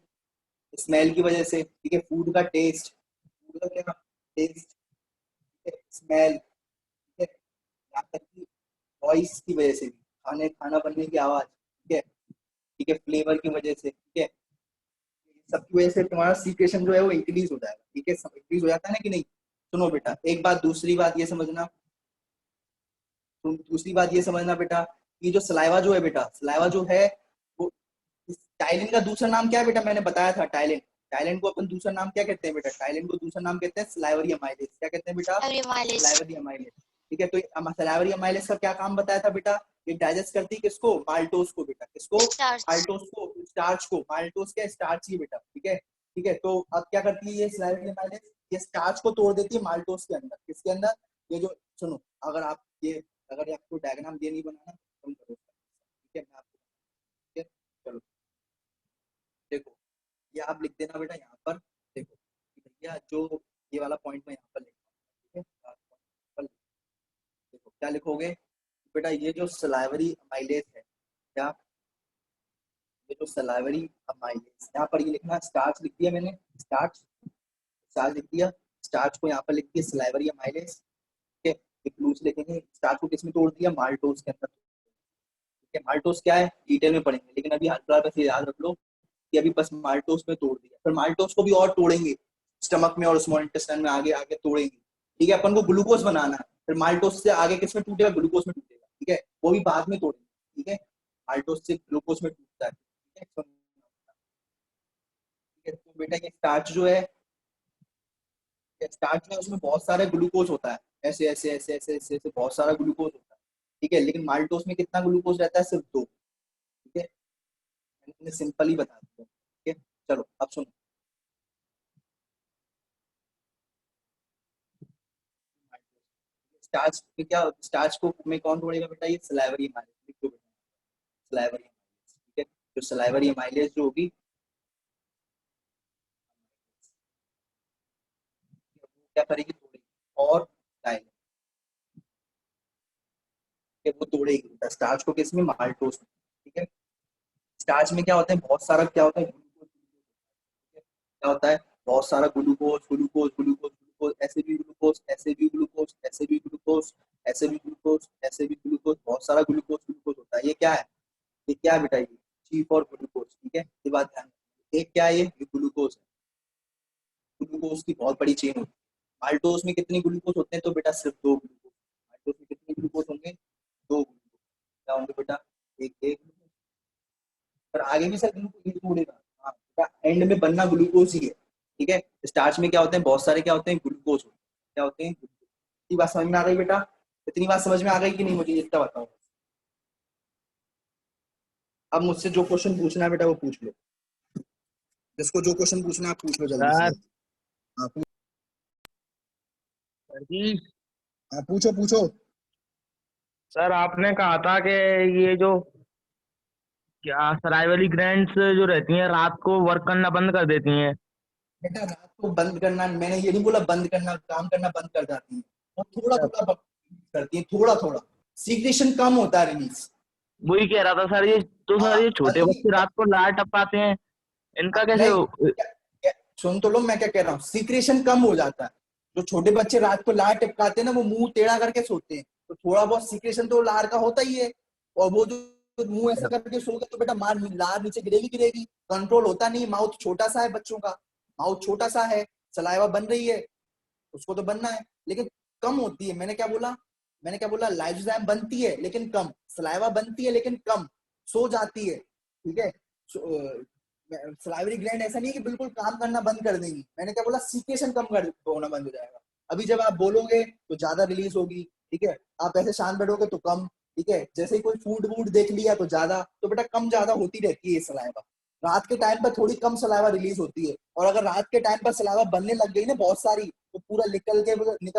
स्मेल की वजह से, ठीक है। फूड का टेस्ट, फूड का क्या टेस्ट, ठीक है, स्मेल, ठीक है, यहाँ तक कि वॉइस की वजह से भी, खाना बनने की आवाज, ठीक है, ठीक है, फ्लेवर की वजह से, ठीक है, सबकी वजह से तुम्हारा सीक्रेशन जो है वो इंक्रीज हो जाएगा, ठीक है। इंक्रीज हो जाता है ना कि नहीं? सुनो बेटा, एक बात, दूसरी बात ये समझना, दूसरी बात ये समझना बेटा, कि जो सलाइवा जो है बेटा, सलाइवा जो है वो, टाइलिन का दूसरा नाम क्या है बेटा? मैंने बताया था, टाइलिन को अपन दूसरा नाम क्या कहते हैं बेटा? टाइलिन को दूसरा नाम कहते हैं सलाइवरी अमाइलेज। क्या कहते हैं बेटा? सलाइवरी अमाइलेज, ठीक है। तो सलाइवरी अमाइलेज का क्या काम बताया था बेटा? ये डाइजेस्ट करती है किसको? माल्टोस को बेटा। किसको? माल्टोस को, स्टार्च को। माल्टोस क्या? स्टार्च ही बेटा, ठीक है, ठीक है। तो अब क्या करती है ये सलाइवरी अमाइलेज? ये स्टार्च को तोड़ देती है माल्टोस के अंदर। किसके अंदर? ये जो, सुनो, अगर आपको डायग्राम ये नहीं बनाना तुम करो, ठीक है, मैं आपको, ठीक है, चलो देखो, ये आप लिख देना बेटा यहाँ पर, देखो भैया जो ये वाला पॉइंट मैं यहाँ पर लिखूंगा, ठीक है। देखो क्या लिखोगे बेटा, ये जो सलाइवरी अमाइलेज है, क्या ये जो सलाइवरी अमाइलेज, यहाँ पर ये लिखना, स्टार्च लिख दिया मैंने, स्टार्च लिख दिया, स्टार्च को यहाँ पर लिख दिया सलाइवरी अमाइलेज, ठीक है। क्लूज लिखेंगे, स्टार्च को किसमें तोड़ दिया? माल्टोस के अंदर, ठीक है। माल्टोस क्या है डिटेल में पढ़ेंगे, लेकिन अभी हाल बस ये याद रख लो कि अभी बस माल्टोस में तोड़ दिया, फिर माल्टोस को भी और तोड़ेंगे स्टमक में और स्मॉल इंटेस्टाइन में, आगे आगे तोड़ेंगे, ठीक है। अपन को ग्लूकोज बनाना है, फिर माल्टोस से आगे किसमें टूटेगा? ग्लूकोज में टूटेगा, ठीक है, वो भी बाद में तोड़ेंगे, ठीक है। माल्टोस से ग्लूकोज में टूटता है, ठीक है, ठीक है। तो बेटा ये स्टार्च जो है, स्टार्च में उसमें बहुत सारे ग्लूकोज होता है, ऐसे ऐसे ऐसे ऐसे ऐसे ऐसे बहुत सारा ग्लूकोज होता है, ठीक है। लेकिन माल्टोस में कितना ग्लूकोज रहता है? सिर्फ 2, ठीक है। मैंने सिंपल ही बता दिया, ठीक है। चलो अब सुनो, स्टार्च में क्या, स्टार्च को में कौन तोड़ेगा बेटा? ये सलाइवरी अमाइलेज, लिख दो बेटा, सलाइवरी अमाइलेज, ठीक है। जो सलाइवरी अमाइलेज जो होगी क्या करेगी? तोड़ेगी और डायलेट, वो तोड़ेगी बेटा स्टार्च को, किसमें? माल्टोस में, ठीक है। स्टार्च में क्या होता है? बहुत सारा क्या होता है? ग्लूकोज, क्या होता है? बहुत सारा ग्लूकोज ग्लूकोज ग्लूकोज ग्लूकोज, ऐसे भी ग्लूकोज, ऐसे भी ग्लूकोज, ऐसे भी ग्लूकोज, ऐसे भी ग्लूकोज, ऐसे भी ग्लूकोज, बहुत सारा ग्लूकोज ग्लूकोज होता है। ये क्या है? ये क्या है बेटा? ये चीफ और ग्लूकोज, ठीक है। ये बात ध्यान, एक क्या है? ये ग्लूकोज है, ग्लूकोज की बहुत बड़ी चेन होती है। माल्टोस में कितने ग्लूकोज होते हैं? तो बेटा सिर्फ 2 ग्लूकोज। माल्टोस में कितने ग्लूकोज होंगे? 2 ग्लूकोज। क्या होंगे बेटा? एक ग्लूकोज, पर आगे भी सर ग्लूकोज तोड़ेगा, हाँ बेटा, एंड में बनना ग्लूकोज ही है, ठीक है। स्टार्च में क्या होते हैं? बहुत सारे क्या होते हैं? ग्लूकोज होते हैं। क्या होते हैं? इतनी बात समझ में आ गई बेटा? इतनी बात समझ में आ गई कि नहीं? मुझे इतना बताओ। अब मुझसे जो क्वेश्चन पूछना है बेटा वो पूछ लो, जिसको जो क्वेश्चन पूछना है आप पूछ लो जल्दी से। हाँ सर जी, हाँ पूछो पूछो। सर आपने कहा था कि ये जो क्या सलाइवरी ग्लैंड्स जो रहती हैं रात को वर्क करना बंद कर देती हैं। बेटा रात को बंद करना, मैंने ये नहीं बोला बंद करना, काम करना बंद कर जाती है, और थोड़ा थोड़ा करती है, थोड़ा थोड़ा सीक्रेशन कम होता है, रिलीज। वही कह रहा था सर, ये तो सर ये छोटे बच्चे रात को लाइट टपकाते हैं, इनका कैसे? सुन तो लो मैं क्या कह रहा हूँ, सीक्रेशन कम हो जाता है। जो छोटे बच्चे रात को लार टिपकाते हैं ना, वो मुंह टेढ़ा करके सोते हैं, तो थोड़ा बहुत सीक्रेशन तो लार का होता ही है। और वो जो मुंह ऐसा करके सो गए तो बेटा लार नीचे गिरेगी, कंट्रोल होता नहीं। माउथ छोटा सा है बच्चों का, माउथ छोटा सा है, सलाइवा बन रही है, उसको तो बनना है, लेकिन कम होती है। मैंने क्या बोला, लाइसोजाइम बनती है लेकिन कम, सलाइवा बनती है लेकिन कम, सो जाती है, ठीक है। सलाइवरी ग्लैंड ऐसा नहीं है कि बिल्कुल काम करना बंद कर देंगी, मैंने क्या बोला, सीक्रेशन कम कर होना बंद हो जाएगा। अभी जब आप बोलोगे तो ज्यादा रिलीज होगी, ठीक है, आप ऐसे शांत बैठोगे तो कम, ठीक है। जैसे ही कोई फूड वूड देख लिया तो ज्यादा, तो बेटा कम ज्यादा होती रहती है ये सलाइवा। रात के टाइम पर थोड़ी कम सलाइवा रिलीज होती है, और अगर रात के टाइम पर सलाइवा बनने लग गई ना बहुत सारी, तो पूरा निकल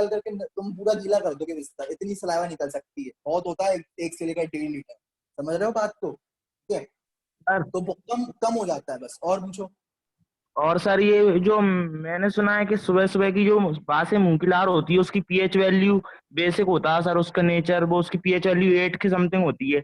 करके तुम पूरा गीला कर दोगे बिस्तर, इतनी सलाइवा निकल सकती है। बहुत होता है 1 से लेकर 1.5 लीटर, समझ रहे हो बात को, ठीक है। सर तो वो कम कम हो जाता है बस। और पूछो। और सर ये जो मैंने सुना है कि सुबह सुबह की जो बात से मुंह की लार होती है उसकी पीएच वैल्यू बेसिक होता है सर, उसका नेचर, वो उसकी पीएच वैल्यू 8 की समथिंग होती है।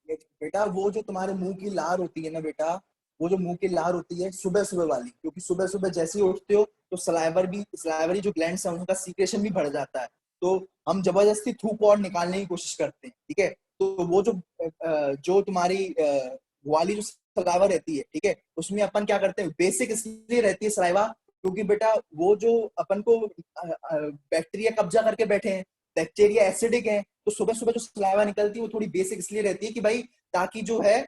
बेटा वो जो तुम्हारे मुंह की लार होती है ना बेटा, वो जो मुंह की लार होती है सुबह सुबह वाली, क्योंकि सुबह सुबह जैसे ही उठते हो तो सलाइवरी जो ग्लैंड्स हैं उनका सीक्रेशन भी बढ़ जाता है, तो हम जबरदस्ती थूक और निकालने की कोशिश करते हैं, ठीक है। तो वो जो तुम्हारी वाली जो सलाइवा रहती है, ठीक है, उसमें अपन क्या करते हैं, बेसिक इसलिए रहती है सलाइवा क्योंकि बेटा वो जो अपन को बैक्टीरिया कब्जा करके बैठे हैं, बैक्टीरिया एसिडिक है, तो सुबह सुबह जो सलाइवा निकलती है वो थोड़ी बेसिक इसलिए रहती है कि भाई ताकि जो है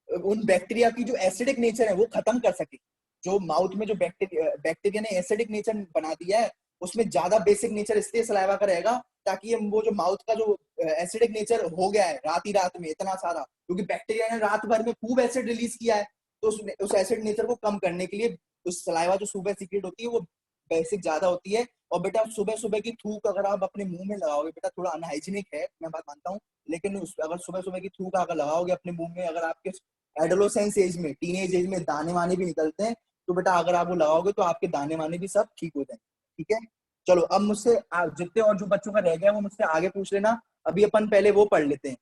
उन बैक्टीरिया की जो एसिडिक नेचर है वो खत्म कर सके। जो माउथ में जो बैक्टीरिया ने एसिडिक नेचर बना दिया है उसमें ज्यादा बेसिक नेचर इसलिए सलाइवा का रहेगा ताकि ये वो जो माउथ का जो एसिडिक नेचर हो गया है रात में इतना सारा, क्योंकि बैक्टीरिया ने रात भर में खूब एसिड रिलीज किया है, तो उस एसिड नेचर को कम करने के लिए उस सलाइवा जो सुबह सीक्रेट होती है वो बेसिक ज्यादा होती है। और बेटा सुबह सुबह की थूक अगर आप अपने मुंह में लगाओगे, बेटा थोड़ा अनहाइजीनिक है, मैं बात मानता हूँ, लेकिन अगर सुबह सुबह की थूक अगर लगाओगे अपने मुंह में, अगर आपके एडोलेसेंस एज में, टीनेज एज में दाने वाने भी निकलते हैं, तो बेटा अगर आप वो लगाओगे तो आपके दाने वाने भी सब ठीक हो जाएंगे, ठीक है। चलो अब मुझसे जितने और जो बच्चों का रह गया वो मुझसे आगे पूछ लेना। अभी अपन पहले वो पढ़ लेते हैं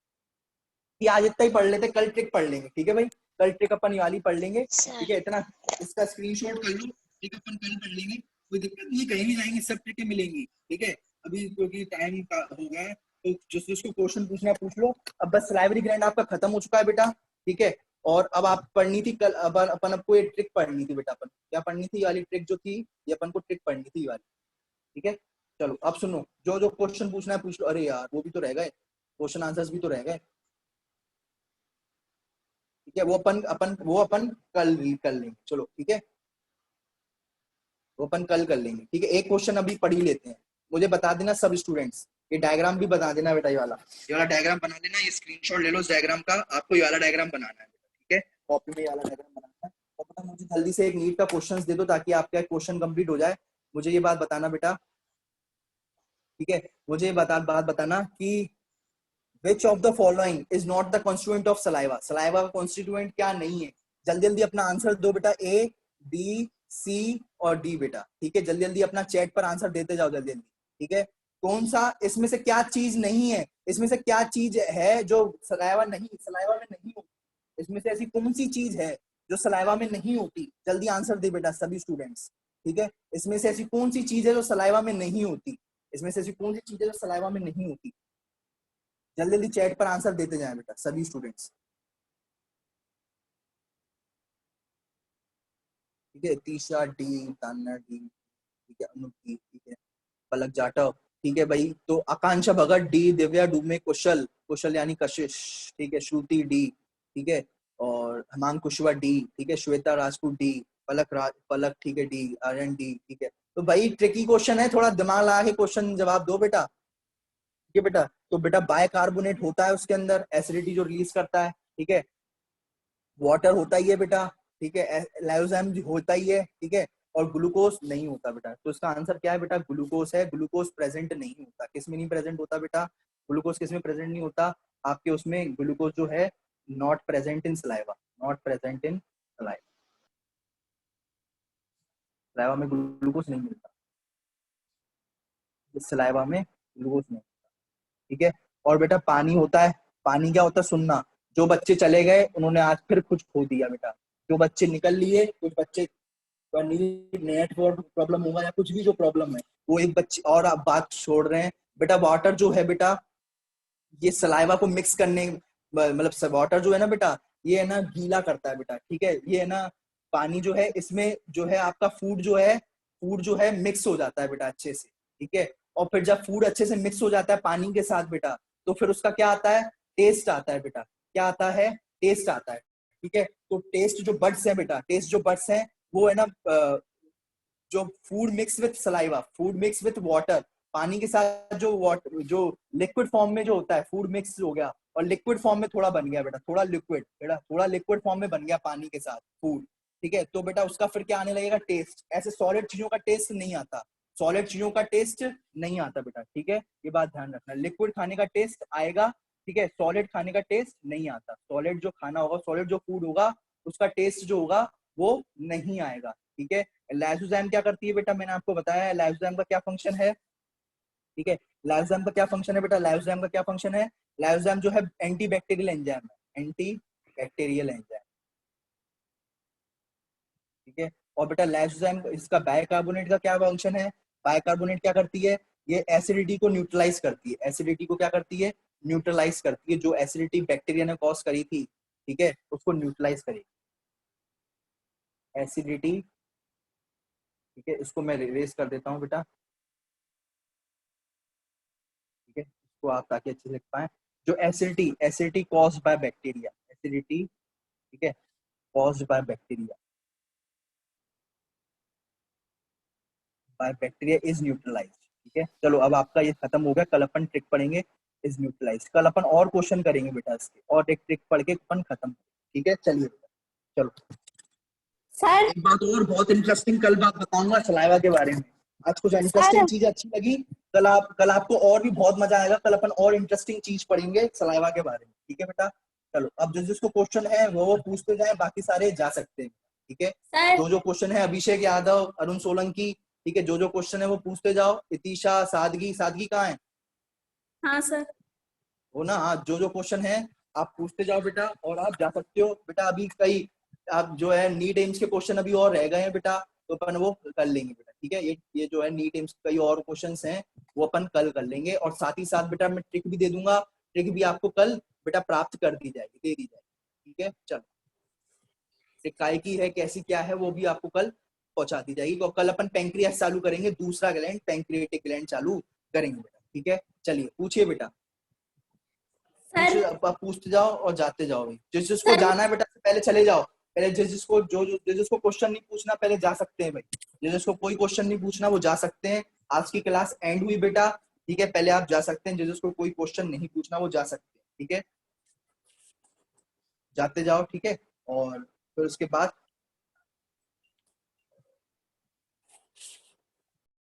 कि आज इतना ही पढ़ लेते, कल ट्रिक पढ़ लेंगे, ठीक है भाई, कल ट्रिक अपन ये वाली पढ़ लेंगे, ठीक है। इतना इसका स्क्रीनशॉट कर लो, ठीक है, अपन कल पढ़ लेंगे, कोई दिक्कत नहीं, कहीं भी जाएंगे सब ट्रिकें मिलेंगी, ठीक है। अभी क्योंकि टाइम का हो गया है तो जिसको क्वेश्चन पूछना पूछ लो। अब बस सलाइवरी ग्लैंड आपका खत्म हो चुका है बेटा, ठीक है। और अब आप पढ़नी थी कल, अब अपन आपको ये ट्रिक पढ़नी थी बेटा, अपन क्या पढ़नी थी, वाली ट्रिक जो थी ये अपन को ट्रिक पढ़नी थी वाली, ठीक है। चलो अब सुनो, जो जो क्वेश्चन पूछना है पूछ लो। अरे यार वो भी तो रह गए, क्वेश्चन आंसर्स भी तो रह गए, ठीक है। वो अपन कल कर लेंगे, चलो ठीक है, वो अपन कल कर लेंगे, ठीक है। एक क्वेश्चन अभी पढ़ ही लेते हैं, मुझे बता देना सब स्टूडेंट्स, ये डायग्राम भी बता देना बेटा, ये वाला डायग्राम बना देना, ये स्क्रीनशॉट ले लो इस डायग्राम का, आपको ये वाला डायग्राम बनाना है, ठीक है, कॉपी में ये वाला डायग्राम बनाना है। और बेटा मुझे जल्दी से एक नीट का क्वेश्चन दे दो ताकि आपका क्वेश्चन कंप्लीट हो जाए। मुझे ये बात बताना बेटा, ठीक है, मुझे ये बात बताना कि which of the following is not the constituent of saliva, saliva का constituent क्या नहीं है। जल्दी जल्दी अपना आंसर दो बेटा, A, B, C और D बेटा, ठीक है। जल्दी जल्दी अपना चैट पर आंसर देते जाओ जल्दी जल्दी, ठीक है। कौन सा इसमें से क्या चीज नहीं है, इसमें से क्या चीज है जो सलाइवा में नहीं होती, इसमें से ऐसी कौन सी चीज है जो सलाइवा में नहीं होती। जल्दी आंसर दे बेटा सभी स्टूडेंट्स, ठीक है। इसमें से ऐसी कौन सी चीज है जो सलाइवा में नहीं होती, इसमें से ऐसी कौन सी चीज है जो सलाइवा में नहीं होती। जल्दी जल्दी चैट पर आंसर देते जाएं बेटा सभी स्टूडेंट्स, ठीक है। तीसरा डी, तान्ना डी, ठीक है, अनु डी, ठीक है, पलक जाटव, ठीक है भाई। तो आकांक्षा भगत डी, दिव्या डूमे, कुशल यानी कशिश, ठीक है, श्रुति डी, ठीक है, और हेमांग कुशवा डी, ठीक है, श्वेता राजपूत डी, पलक ठीक है डी, आर्यन डी, ठीक है। तो भाई ट्रिकी क्वेश्चन है, थोड़ा दिमाग लगा के क्वेश्चन जवाब दो बेटा, ठीक है बेटा। तो बेटा बाइकार्बोनेट होता है उसके अंदर, एसिडिटी जो रिलीज करता है, ठीक है, वाटर होता ही है बेटा, ठीक है, लाइसोजाइम होता ही है, ठीक है, और ग्लूकोज नहीं होता बेटा। तो इसका आंसर क्या है बेटा, ग्लूकोज है। ग्लूकोज प्रेजेंट नहीं होता, किस में नहीं प्रेजेंट होता बेटा, ग्लूकोज किस में प्रेजेंट नहीं होता आपके उसमें, ग्लूकोज जो है not present in saliva, not present in saliva, saliva में ग्लूकोज नहीं मिलता, सलाइवा में ग्लूकोज नहीं, ठीक है। और बेटा पानी होता है, पानी क्या होता है सुनना, जो बच्चे चले गए उन्होंने आज फिर कुछ खो दिया बेटा, जो बच्चे निकल लिए, कुछ बच्चे नेटवर्क प्रॉब्लम होगा या कुछ भी जो प्रॉब्लम है वो एक बच्चे और आप बात छोड़ रहे हैं बेटा। वाटर जो है बेटा ये सलाइवा को मिक्स करने, मतलब वाटर जो है ना बेटा ये है ना गीला करता है बेटा, ठीक है। ये है ना पानी जो है इसमें जो है आपका फूड जो है फूड जो है मिक्स हो जाता है बेटा अच्छे से, ठीक है। और फिर जब फूड अच्छे से मिक्स हो जाता है पानी के साथ बेटा, तो फिर उसका क्या आता है, टेस्ट आता है बेटा। क्या आता है, टेस्ट आता है, ठीक है। तो टेस्ट जो बड्स है बेटा, टेस्ट जो बड्स है वो है ना, जो food mix with saliva, food mix with water, पानी के साथ जो वाटर जो लिक्विड फॉर्म में जो होता है, फूड मिक्स हो गया और लिक्विड फॉर्म में थोड़ा बन गया बेटा, थोड़ा लिक्विड बेटा, थोड़ा लिक्विड फॉर्म में बन गया पानी के साथ फूड, ठीक है। तो बेटा उसका फिर क्या आने लगेगा, टेस्ट। ऐसे सॉलिड चीजों का टेस्ट नहीं आता, सॉलिड चीजों का टेस्ट नहीं आता बेटा, ठीक है। ये बात ध्यान रखना, लिक्विड खाने का टेस्ट आएगा, ठीक है, सॉलिड खाने का टेस्ट नहीं आता। सॉलिड जो खाना होगा, सॉलिड जो फूड होगा, उसका टेस्ट जो होगा वो नहीं आएगा, ठीक है। लाइसोजाइम क्या करती है बेटा, मैंने आपको बताया है लाइसोजाइम का क्या फंक्शन है, ठीक है। लाइसोजाइम का क्या फंक्शन है बेटा, लाइसोजाइम का क्या फंक्शन है, लाइसोजाइम जो है एंटी बैक्टीरियल एंजाइम है, एंटी बैक्टीरियल एंजाइम, ठीक है। और बेटा लाइसोजाइम इसका बाइकार्बोनेट का क्या फंक्शन है, बाइकार्बोनेट क्या करती है, ये एसिडिटी को न्यूट्रलाइज करती है, एसिडिटी को क्या करती है, न्यूट्रलाइज करती है। जो एसिडिटी बैक्टीरिया ने कॉज करी थी, ठीक है, उसको न्यूट्रलाइज करेगी एसिडिटी, ठीक है। इसको मैं रिवेज कर देता हूँ बेटा, ठीक है, इसको आप ताकि अच्छे से लिख पाए। जो acidity, acidity caused by bacteria, acidity, ठीक है, caused by bacteria, by bacteria is neutralised, ठीक है। चलो अब आपका ये खत्म हो गया, कल अपन ट्रिक पढ़ेंगे इज न्यूट्रलाइज्ड, कल अपन और क्वेश्चन करेंगे बेटा इसके, और एक ट्रिक पढ़ के अपन खत्म, ठीक है। चलिए बेटा, चलो सर एक बात और बहुत इंटरेस्टिंग कल बात बताऊंगा सलाइवा के बारे में। आज कुछ इंटरेस्टिंग चीज अच्छी लगी, कल आपको और भी बहुत मजा आएगा, कल अपन और इंटरेस्टिंग चीज पढ़ेंगे सलाइवा के बारे में, ठीक है बेटा। चलो अब जिसको क्वेश्चन है वो पूछते जाए, बाकी सारे जा सकते हैं, ठीक है। सर जो क्वेश्चन है अभिषेक यादव, अरुण सोलंकी, ठीक है, जो क्वेश्चन है वो पूछते जाओ। इतिशा, सादगी, सादगी कहाँ है, हाँ सर, हो ना, हाँ, जो क्वेश्चन है आप पूछते जाओ बेटा, और आप जा सकते हो बेटा। अभी कई आप जो है नीट एम्स के क्वेश्चन अभी और रह गए हैं बेटा, तो अपन वो कर लेंगे बेटा, ठीक है। ये जो है नीट एम्स कई और क्वेश्चंस हैं वो अपन कल कर लेंगे, और साथ ही साथ बेटा मैं ट्रिक भी दे दूंगा, ट्रिक भी आपको कल बेटा प्राप्त कर दी जाएगी, दे दी जाएगी, ठीक है। चलो ट्रिक काय की है, कैसी क्या है, वो भी आपको कल पहुंचा दी जाएगी। और कल अपन पैंक्रियास चालू करेंगे, दूसरा ग्लैंड पैंक्रियाटिक ग्लैंड चालू करेंगे बेटा, ठीक है। चलिए पूछिए बेटा, सर आप पूछते जाओ और जाते जाओ, जिसको जाना है बेटा पहले चले जाओ, पहले जिसको जिसको क्वेश्चन नहीं पूछना पहले जा सकते हैं भाई, जिसको कोई क्वेश्चन नहीं पूछना वो जा सकते हैं। आज की क्लास एंड हुई बेटा, ठीक है, पहले आप जा सकते हैं, जिसको कोई क्वेश्चन नहीं पूछना वो जा सकते हैं, ठीक है, जाते जाओ, ठीक है। और फिर उसके बाद